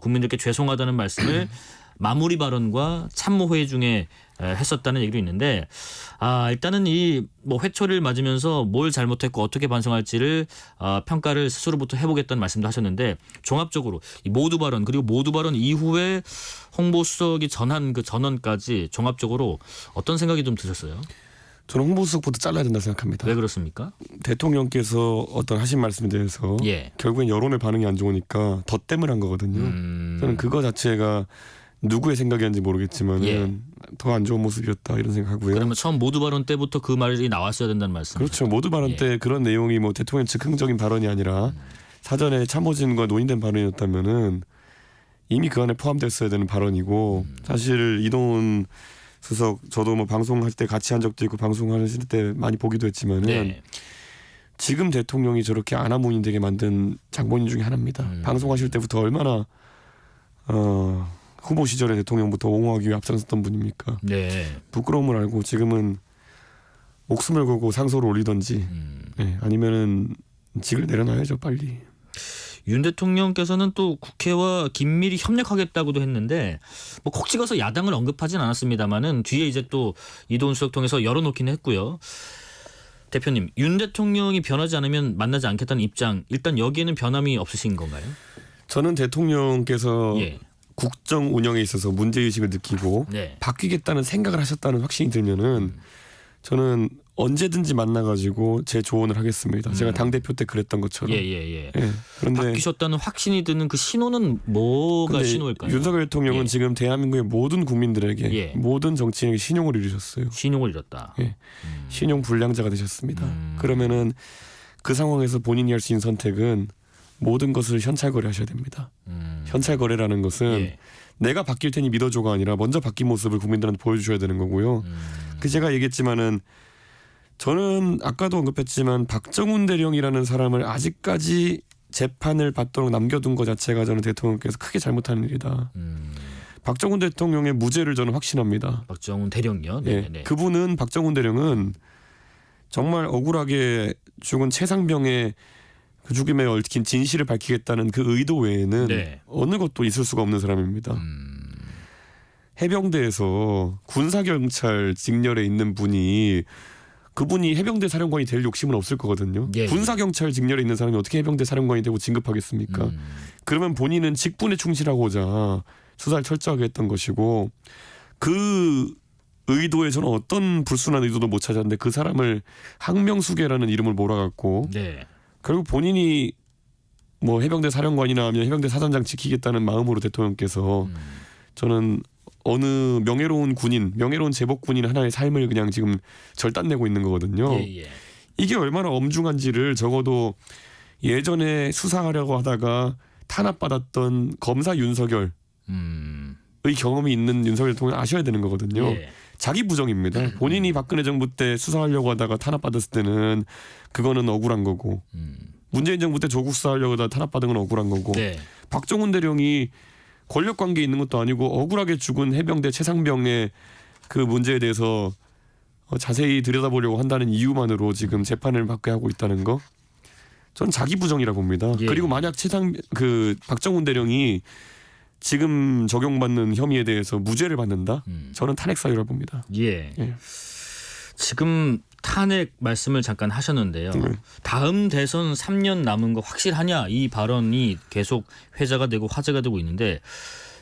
국민들께 죄송하다는 말씀을 마무리 발언과 참모회의 중에 했었다는 얘기도 있는데 일단은 이 회초리를 맞으면서 뭘 잘못했고 어떻게 반성할지를 평가를 스스로부터 해보겠다는 말씀도 하셨는데 종합적으로 이 모두 발언 그리고 모두 발언 이후에 홍보수석이 전한 그 전언까지 종합적으로 어떤 생각이 좀 드셨어요? 저는 홍보수석부터 잘라야 된다고 생각합니다. 왜 그렇습니까? 대통령께서 어떤 하신 말씀에 대해서 결국엔 여론의 반응이 안 좋으니까 덧댐을 한 거거든요. 저는 그거 자체가 누구의 생각이었는지 모르겠지만은 더 안 좋은 모습이었다 이런 생각하고요. 그러면 처음 모두 발언 때부터 그 말이 나왔어야 된다는 말씀. 그렇죠. 모두 발언 때 그런 내용이 대통령 즉흥적인 발언이 아니라 사전에 참모진과 논의된 발언이었다면은 이미 그 안에 포함됐어야 되는 발언이고 사실 이동훈 수석 저도 방송할 때 같이 한 적도 있고 방송하실 때 많이 보기도 했지만은 지금 대통령이 저렇게 아나무인되게 만든 장본인 중에 하나입니다. 방송하실 때부터 얼마나 후보 시절에 대통령부터 옹호하기 위해 앞장섰던 분입니까? 네. 부끄러움을 알고 지금은 목숨을 걸고 상소를 올리든지 아니면은 직을 내려놔야죠 빨리. 윤 대통령께서는 또 국회와 긴밀히 협력하겠다고도 했는데 콕 찍어서 야당을 언급하진 않았습니다만은 뒤에 이제 또 이도훈 수석 통해서 열어놓긴 했고요. 대표님, 윤 대통령이 변하지 않으면 만나지 않겠다는 입장 일단 여기에는 변함이 없으신 건가요? 저는 대통령께서 국정 운영에 있어서 문제의식을 느끼고 바뀌겠다는 생각을 하셨다는 확신이 들면은 저는 언제든지 만나가지고 제 조언을 하겠습니다. 제가 당대표 때 그랬던 것처럼. 그런데 바뀌셨다는 확신이 드는 그 신호는 뭐가 신호일까요? 윤석열 대통령은 지금 대한민국의 모든 국민들에게 모든 정치인에게 신용을 잃으셨어요. 신용을 잃었다. 신용 불량자가 되셨습니다. 그러면은 그 상황에서 본인이 할 수 있는 선택은 모든 것을 현찰거래 하셔야 됩니다. 현찰거래라는 것은 내가 바뀔 테니 믿어줘가 아니라 먼저 바뀐 모습을 국민들한테 보여주셔야 되는 거고요. 제가 얘기했지만은 저는 아까도 언급했지만 박정훈 대령이라는 사람을 아직까지 재판을 받도록 남겨둔 것 자체가 저는 대통령께서 크게 잘못한 일이다. 박정훈 대통령의 무죄를 저는 확신합니다. 박정훈 대령이요? 그분은 박정훈 대령은 정말 억울하게 죽은 최상병의 그 죽임에 얽힌 진실을 밝히겠다는 그 의도 외에는 어느 것도 있을 수가 없는 사람입니다. 해병대에서 군사경찰 직렬에 있는 그분이 해병대 사령관이 될 욕심은 없을 거거든요. 군사경찰 직렬에 있는 사람이 어떻게 해병대 사령관이 되고 진급하겠습니까? 그러면 본인은 직분에 충실하고자 수사를 철저하게 했던 것이고 그 의도에 저는 어떤 불순한 의도도 못 찾았는데 그 사람을 항명수계라는 이름을 몰아갖고 결국 본인이 해병대 사령관이나 하면 해병대 사단장 지키겠다는 마음으로 대통령께서 저는 어느 명예로운 제복 군인 하나의 삶을 그냥 지금 절단내고 있는 거거든요. 이게 얼마나 엄중한지를 적어도 예전에 수사하려고 하다가 탄압받았던 검사 윤석열의 경험이 있는 윤석열 대통령 아셔야 되는 거거든요. 자기 부정입니다. 본인이 박근혜 정부 때 수사하려고 하다가 탄압받았을 때는 그거는 억울한 거고 문재인 정부 때 조국 수사하려고 하다가 탄압받은 건 억울한 거고 박정훈 대령이 권력관계에 있는 것도 아니고 억울하게 죽은 해병대 최상병의 그 문제에 대해서 자세히 들여다보려고 한다는 이유만으로 지금 재판을 받게 하고 있다는 거 전 자기 부정이라 봅니다. 그리고 만약 박정훈 대령이 지금 적용받는 혐의에 대해서 무죄를 받는다? 저는 탄핵 사유라 봅니다. 예. 지금 탄핵 말씀을 잠깐 하셨는데요. 다음 대선 3년 남은 거 확실하냐 이 발언이 계속 회자가 되고 화제가 되고 있는데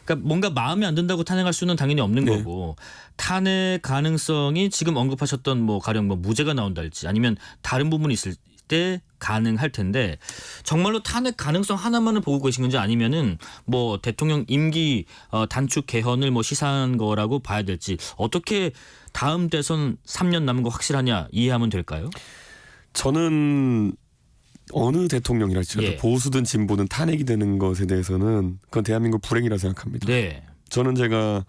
그러니까 뭔가 마음에 안 든다고 탄핵할 수는 당연히 없는 거고 탄핵 가능성이 지금 언급하셨던 뭐 가령 뭐 무죄가 나온달지 아니면 다른 부분이 있을 때 가능할 텐데 정말로 탄핵 가능성 하나만을 보고 계신 건지 아니면은 뭐 대통령 임기 단축 개헌을 뭐 시사한 거라고 봐야 될지 어떻게 다음 대선 3년 남은 거 확실하냐 이해하면 될까요? 저는 어느 대통령이라 할지라도 보수든 진보든 탄핵이 되는 것에 대해서는 그건 대한민국 불행이라 생각합니다. 네. 저는 제가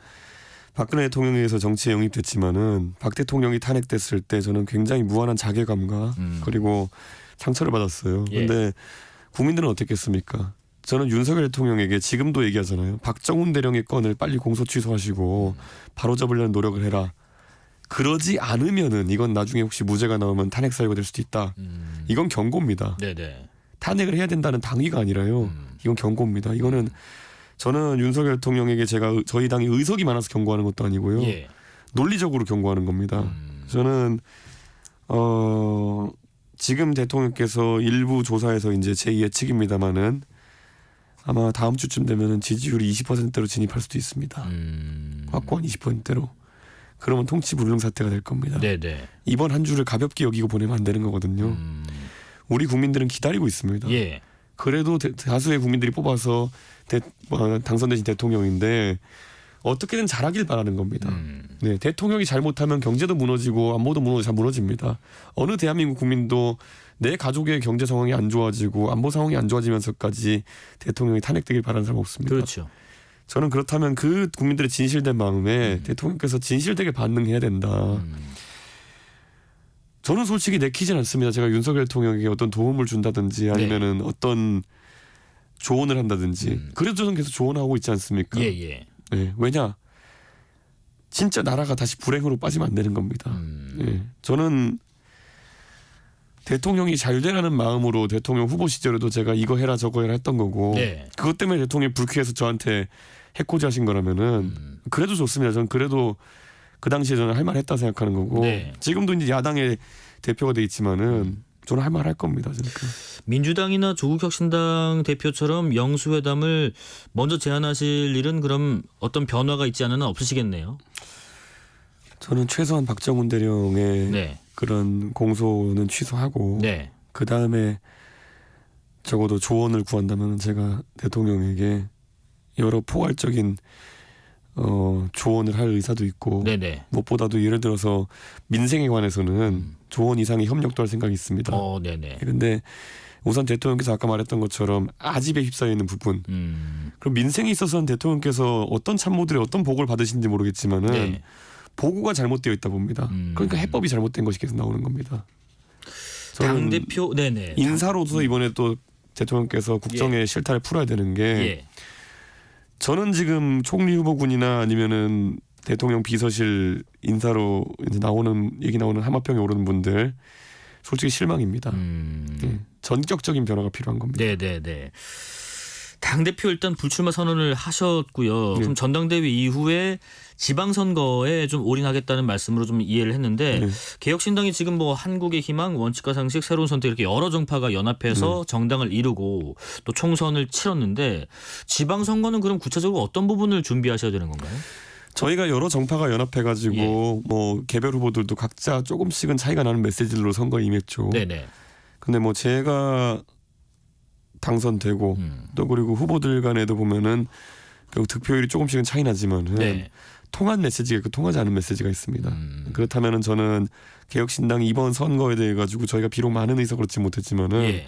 박근혜 대통령에 의해서 정치에 영입됐지만은 박 대통령이 탄핵됐을 때 저는 굉장히 무한한 자괴감과 그리고 상처를 받았어요. 그런데 국민들은 어떻겠습니까? 저는 윤석열 대통령에게 지금도 얘기하잖아요. 박정훈 대령의 건을 빨리 공소 취소하시고 바로잡으려는 노력을 해라. 그러지 않으면은 이건 나중에 혹시 무죄가 나오면 탄핵 사유가 될 수도 있다. 이건 경고입니다. 네네. 탄핵을 해야 된다는 당위가 아니라요. 이건 경고입니다. 이거는 저는 윤석열 대통령에게 제가 저희 당이 의석이 많아서 경고하는 것도 아니고요. 논리적으로 경고하는 겁니다. 저는 지금 대통령께서 일부 조사에서 이제 제 예측입니다만은 아마 다음 주쯤 되면은 지지율이 20%대로 진입할 수도 있습니다. 확고한 20%대로. 그러면 통치불능 사태가 될 겁니다. 네네. 이번 한 주를 가볍게 여기고 보내면 안 되는 거거든요. 우리 국민들은 기다리고 있습니다. 그래도 다수의 국민들이 뽑아서 당선되신 대통령인데 어떻게든 잘하길 바라는 겁니다. 네, 대통령이 잘못하면 경제도 무너지고 안보도 무너지고 잘 무너집니다. 어느 대한민국 국민도 내 가족의 경제 상황이 안 좋아지고 안보 상황이 안 좋아지면서까지 대통령이 탄핵되길 바라는 사람 없습니다. 그렇죠. 저는 그렇다면 그 국민들의 진실된 마음에 대통령께서 진실되게 반응해야 된다. 저는 솔직히 내키진 않습니다. 제가 윤석열 대통령에게 어떤 도움을 준다든지 아니면은 어떤 조언을 한다든지 그래도 저는 계속 조언하고 있지 않습니까? 네, 왜냐? 진짜 나라가 다시 불행으로 빠지면 안 되는 겁니다. 저는 대통령이 잘 되라는 마음으로 대통령 후보 시절에도 제가 이거 해라 저거 해라 했던 거고 그것 때문에 대통령이 불쾌해서 저한테 해코지 하신 거라면은 그래도 좋습니다. 저는 그래도 그 당시에 저는 할 말 했다 생각하는 거고 지금도 이제 야당의 대표가 돼 있지만은 저는 할 말 할 겁니다. 저는. 민주당이나 조국혁신당 대표처럼 영수회담을 먼저 제안하실 일은 그럼 어떤 변화가 있지 않으나 없으시겠네요. 저는 최소한 박정훈 대령의 그런 공소는 취소하고 그 다음에 적어도 조언을 구한다면 제가 대통령에게 여러 포괄적인 조언을 할 의사도 있고 무엇보다도 예를 들어서 민생에 관해서는 조언 이상의 협력도 할 생각이 있습니다. 그런데 우선 대통령께서 아까 말했던 것처럼 아집에 휩싸여 있는 부분 그럼 민생에 있어서는 대통령께서 어떤 참모들의 어떤 보고를 받으신지 모르겠지만은 보고가 잘못되어 있다 봅니다. 그러니까 해법이 잘못된 것이 계속 나오는 겁니다. 당대표 인사로서 이번에 또 대통령께서 국정의 실타를 풀어야 되는 게 저는 지금 총리 후보군이나 아니면은 대통령 비서실 인사로 이제 얘기 나오는 하마평에 오르는 분들 솔직히 실망입니다. 전격적인 변화가 필요한 겁니다. 네네네. 당대표 일단 불출마 선언을 하셨고요. 그럼 전당대회 이후에 지방선거에 좀 올인하겠다는 말씀으로 좀 이해를 했는데 개혁신당이 지금 뭐 한국의 희망, 원칙과 상식, 새로운 선택 이렇게 여러 정파가 연합해서 정당을 이루고 또 총선을 치렀는데 지방선거는 그럼 구체적으로 어떤 부분을 준비하셔야 되는 건가요? 저희가 여러 정파가 연합해가지고 뭐 개별 후보들도 각자 조금씩은 차이가 나는 메시지로 선거에 임했죠. 근데 뭐 제가 당선되고 또 그리고 후보들 간에도 보면은 결국 득표율이 조금씩은 차이 나지만은 통한 메시지가 통하지 않은 메시지가 있습니다. 그렇다면은 저는 개혁신당 이번 선거에 대해 가지고 저희가 비록 많은 의석을 얻지 못했지만은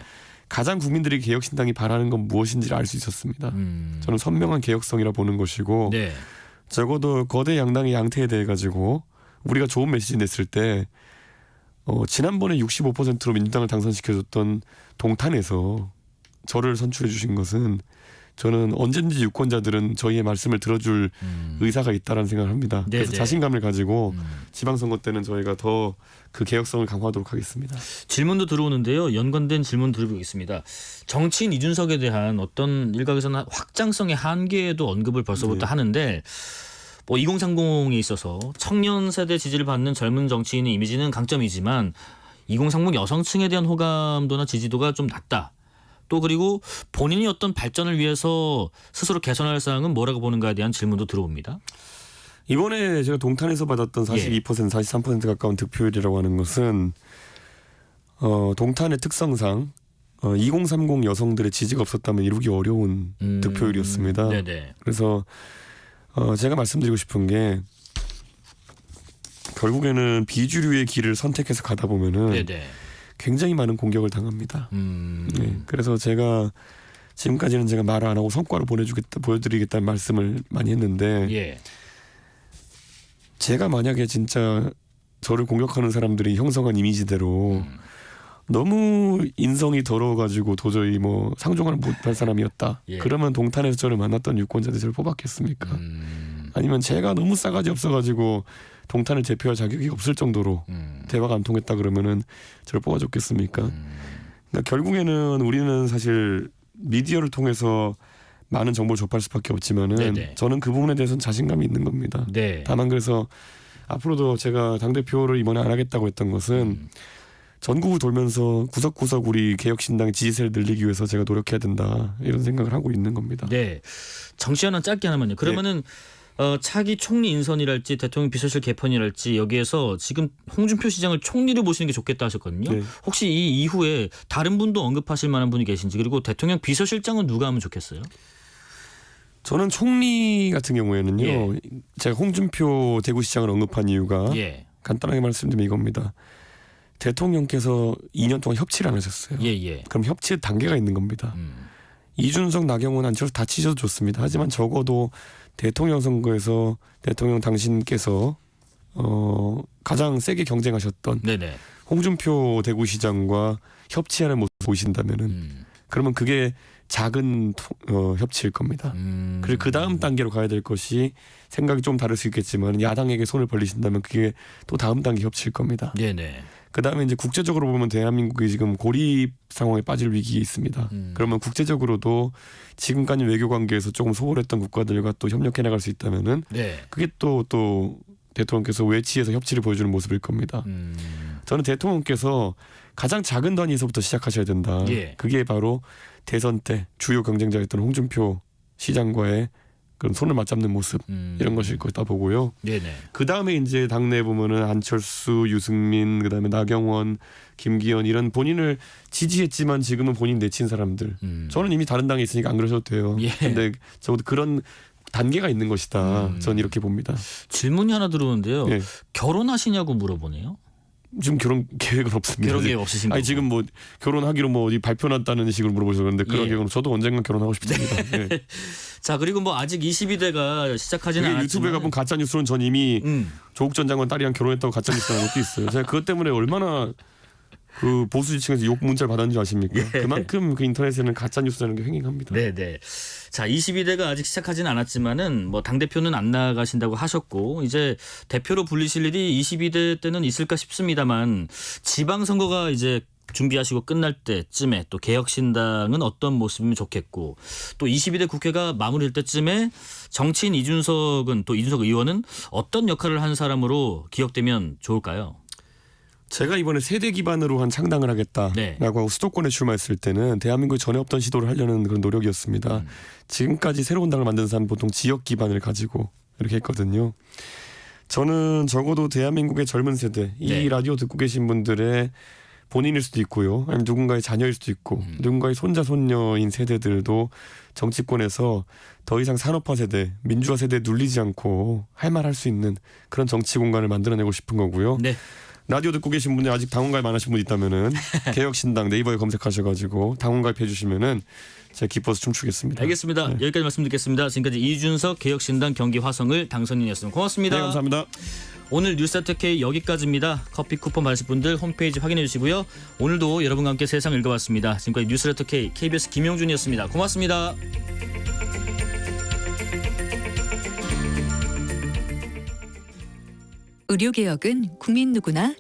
가장 국민들이 개혁신당이 바라는 건 무엇인지를 알 수 있었습니다. 저는 선명한 개혁성이라 보는 것이고 적어도 거대 양당의 양태에 대해 가지고 우리가 좋은 메시지 냈을 때 지난번에 65%로 민주당을 당선시켜줬던 동탄에서 저를 선출해 주신 것은 저는 언제든지 유권자들은 저희의 말씀을 들어줄 의사가 있다라는 생각을 합니다. 그래서 자신감을 가지고 지방선거 때는 저희가 더 그 개혁성을 강화하도록 하겠습니다. 질문도 들어오는데요. 연관된 질문 드려보겠습니다. 정치인 이준석에 대한 어떤 일각에서는 확장성의 한계에도 언급을 벌써부터 하는데 2030에 있어서 청년 세대 지지를 받는 젊은 정치인의 이미지는 강점이지만 2030 여성층에 대한 호감도나 지지도가 좀 낮다. 또 그리고 본인이 어떤 발전을 위해서 스스로 개선할 사항은 뭐라고 보는가에 대한 질문도 들어옵니다. 이번에 제가 동탄에서 받았던 42%, 43% 가까운 득표율이라고 하는 것은 동탄의 특성상 2030 여성들의 지지가 없었다면 이루기 어려운 득표율이었습니다. 그래서 제가 말씀드리고 싶은 게 결국에는 비주류의 길을 선택해서 가다 보면은 굉장히 많은 공격을 당합니다. 네, 그래서 제가 지금까지는 제가 말 안 하고 성과를 보여드리겠다는 말씀을 많이 했는데 제가 만약에 진짜 저를 공격하는 사람들이 형성한 이미지대로 너무 인성이 더러워가지고 도저히 뭐 상종을 못할 사람이었다. 그러면 동탄에서 저를 만났던 유권자들이 저를 뽑았겠습니까? 아니면 제가 너무 싸가지 없어가지고 동탄을 대표할 자격이 없을 정도로 대화가 안 통했다 그러면은 저를 뽑아줬겠습니까? 그러니까 결국에는 우리는 사실 미디어를 통해서 많은 정보를 접할 수밖에 없지만은 저는 그 부분에 대해서는 자신감이 있는 겁니다. 다만 그래서 앞으로도 제가 당대표를 이번에 안 하겠다고 했던 것은 전국을 돌면서 구석구석 우리 개혁신당의 지지세를 늘리기 위해서 제가 노력해야 된다 이런 생각을 하고 있는 겁니다. 네, 정치 하나 짧게 하나만요. 그러면은 차기 총리 인선이랄지 대통령 비서실 개편이랄지 여기에서 지금 홍준표 시장을 총리로 모시는 게 좋겠다 하셨거든요. 혹시 이 이후에 다른 분도 언급하실 만한 분이 계신지 그리고 대통령 비서실장은 누가 하면 좋겠어요? 저는 총리 같은 경우에는요. 제가 홍준표 대구시장을 언급한 이유가 간단하게 말씀드리면 이겁니다. 대통령께서 2년 동안 협치를 안 하셨어요. 그럼 협치의 단계가 있는 겁니다. 이준석, 나경원, 안철수 다 치셔도 좋습니다. 하지만 적어도 대통령 선거에서 대통령 당신께서 가장 세게 경쟁하셨던 홍준표 대구시장과 협치하는 모습 보이신다면은 그러면 그게 작은 협치일 겁니다. 그리고 그 다음 단계로 가야 될 것이 생각이 좀 다를 수 있겠지만 야당에게 손을 벌리신다면 그게 또 다음 단계 협치일 겁니다. 그 다음에 이제 국제적으로 보면 대한민국이 지금 고립 상황에 빠질 위기에 있습니다. 그러면 국제적으로도 지금까지 외교 관계에서 조금 소홀했던 국가들과 또 협력해 나갈 수 있다면은 그게 또 대통령께서 외치에서 협치를 보여주는 모습일 겁니다. 저는 대통령께서 가장 작은 단위에서부터 시작하셔야 된다. 그게 바로 대선 때 주요 경쟁자였던 홍준표 시장과의 그런 손을 맞잡는 모습 이런 것일 것이다 보고요. 그 다음에 이제 당내 보면은 안철수, 유승민, 그 다음에 나경원, 김기현 이런 본인을 지지했지만 지금은 본인 내친 사람들. 저는 이미 다른 당에 있으니까 안 그러셔도 돼요. 근데 적어도 그런 단계가 있는 것이다. 저는 이렇게 봅니다. 질문이 하나 들어오는데요. 결혼하시냐고 물어보네요. 지금 결혼 계획은 없습니다. 결혼 계획 없으신 거고. 지금 뭐 결혼하기로 뭐 어디 발표났다는 식으로 물어보셨는데 그런 계획은 저도 언젠간 결혼하고 싶습니다. 자 그리고 뭐 아직 22대가 시작하지는 않았지만 유튜브에 가본 가짜 뉴스는 전 이미 조국 전 장관 딸이랑 결혼했다고 가짜 뉴스라는 것도 있어요. 제가 그것 때문에 얼마나 그 보수 지층에서 욕 문자를 받았는 줄 아십니까? 그만큼 그 인터넷에는 가짜 뉴스라는 게 횡행합니다. 자 22대가 아직 시작하지는 않았지만은 뭐 당 대표는 안 나가신다고 하셨고 이제 대표로 불리실 일이 22대 때는 있을까 싶습니다만 지방선거가 이제 준비하시고 끝날 때쯤에 또 개혁신당은 어떤 모습이면 좋겠고 또 22대 국회가 마무리될 때쯤에 정치인 이준석 의원은 어떤 역할을 한 사람으로 기억되면 좋을까요? 제가 이번에 세대 기반으로 한 창당을 하겠다라고 하고 수도권에 출마했을 때는 대한민국에 전에 없던 시도를 하려는 그런 노력이었습니다. 지금까지 새로운 당을 만든 사람은 보통 지역 기반을 가지고 이렇게 했거든요. 저는 적어도 대한민국의 젊은 세대, 이 라디오 듣고 계신 분들의 본인일 수도 있고요. 아니면 누군가의 자녀일 수도 있고 누군가의 손자, 손녀인 세대들도 정치권에서 더 이상 산업화 세대, 민주화 세대에 눌리지 않고 할 말 할 수 있는 그런 정치 공간을 만들어내고 싶은 거고요. 라디오 듣고 계신 분들 아직 당원 가입 안 하신 분 있다면은 개혁신당 네이버에 검색하셔가지고 당원 가입해 주시면은 제가 기뻐서 춤추겠습니다. 알겠습니다. 여기까지 말씀 듣겠습니다. 지금까지 이준석 개혁신당 경기 화성을 당선인이었습니다. 고맙습니다. 네, 감사합니다. 오늘 뉴스레터 K 여기까지입니다. 커피 쿠폰 받으실 분들 홈페이지 확인해 주시고요. 오늘도 여러분과 함께 세상 읽어봤습니다. 지금까지 뉴스레터 K KBS 김용준이었습니다. 고맙습니다. 의료개혁은 국민 누구나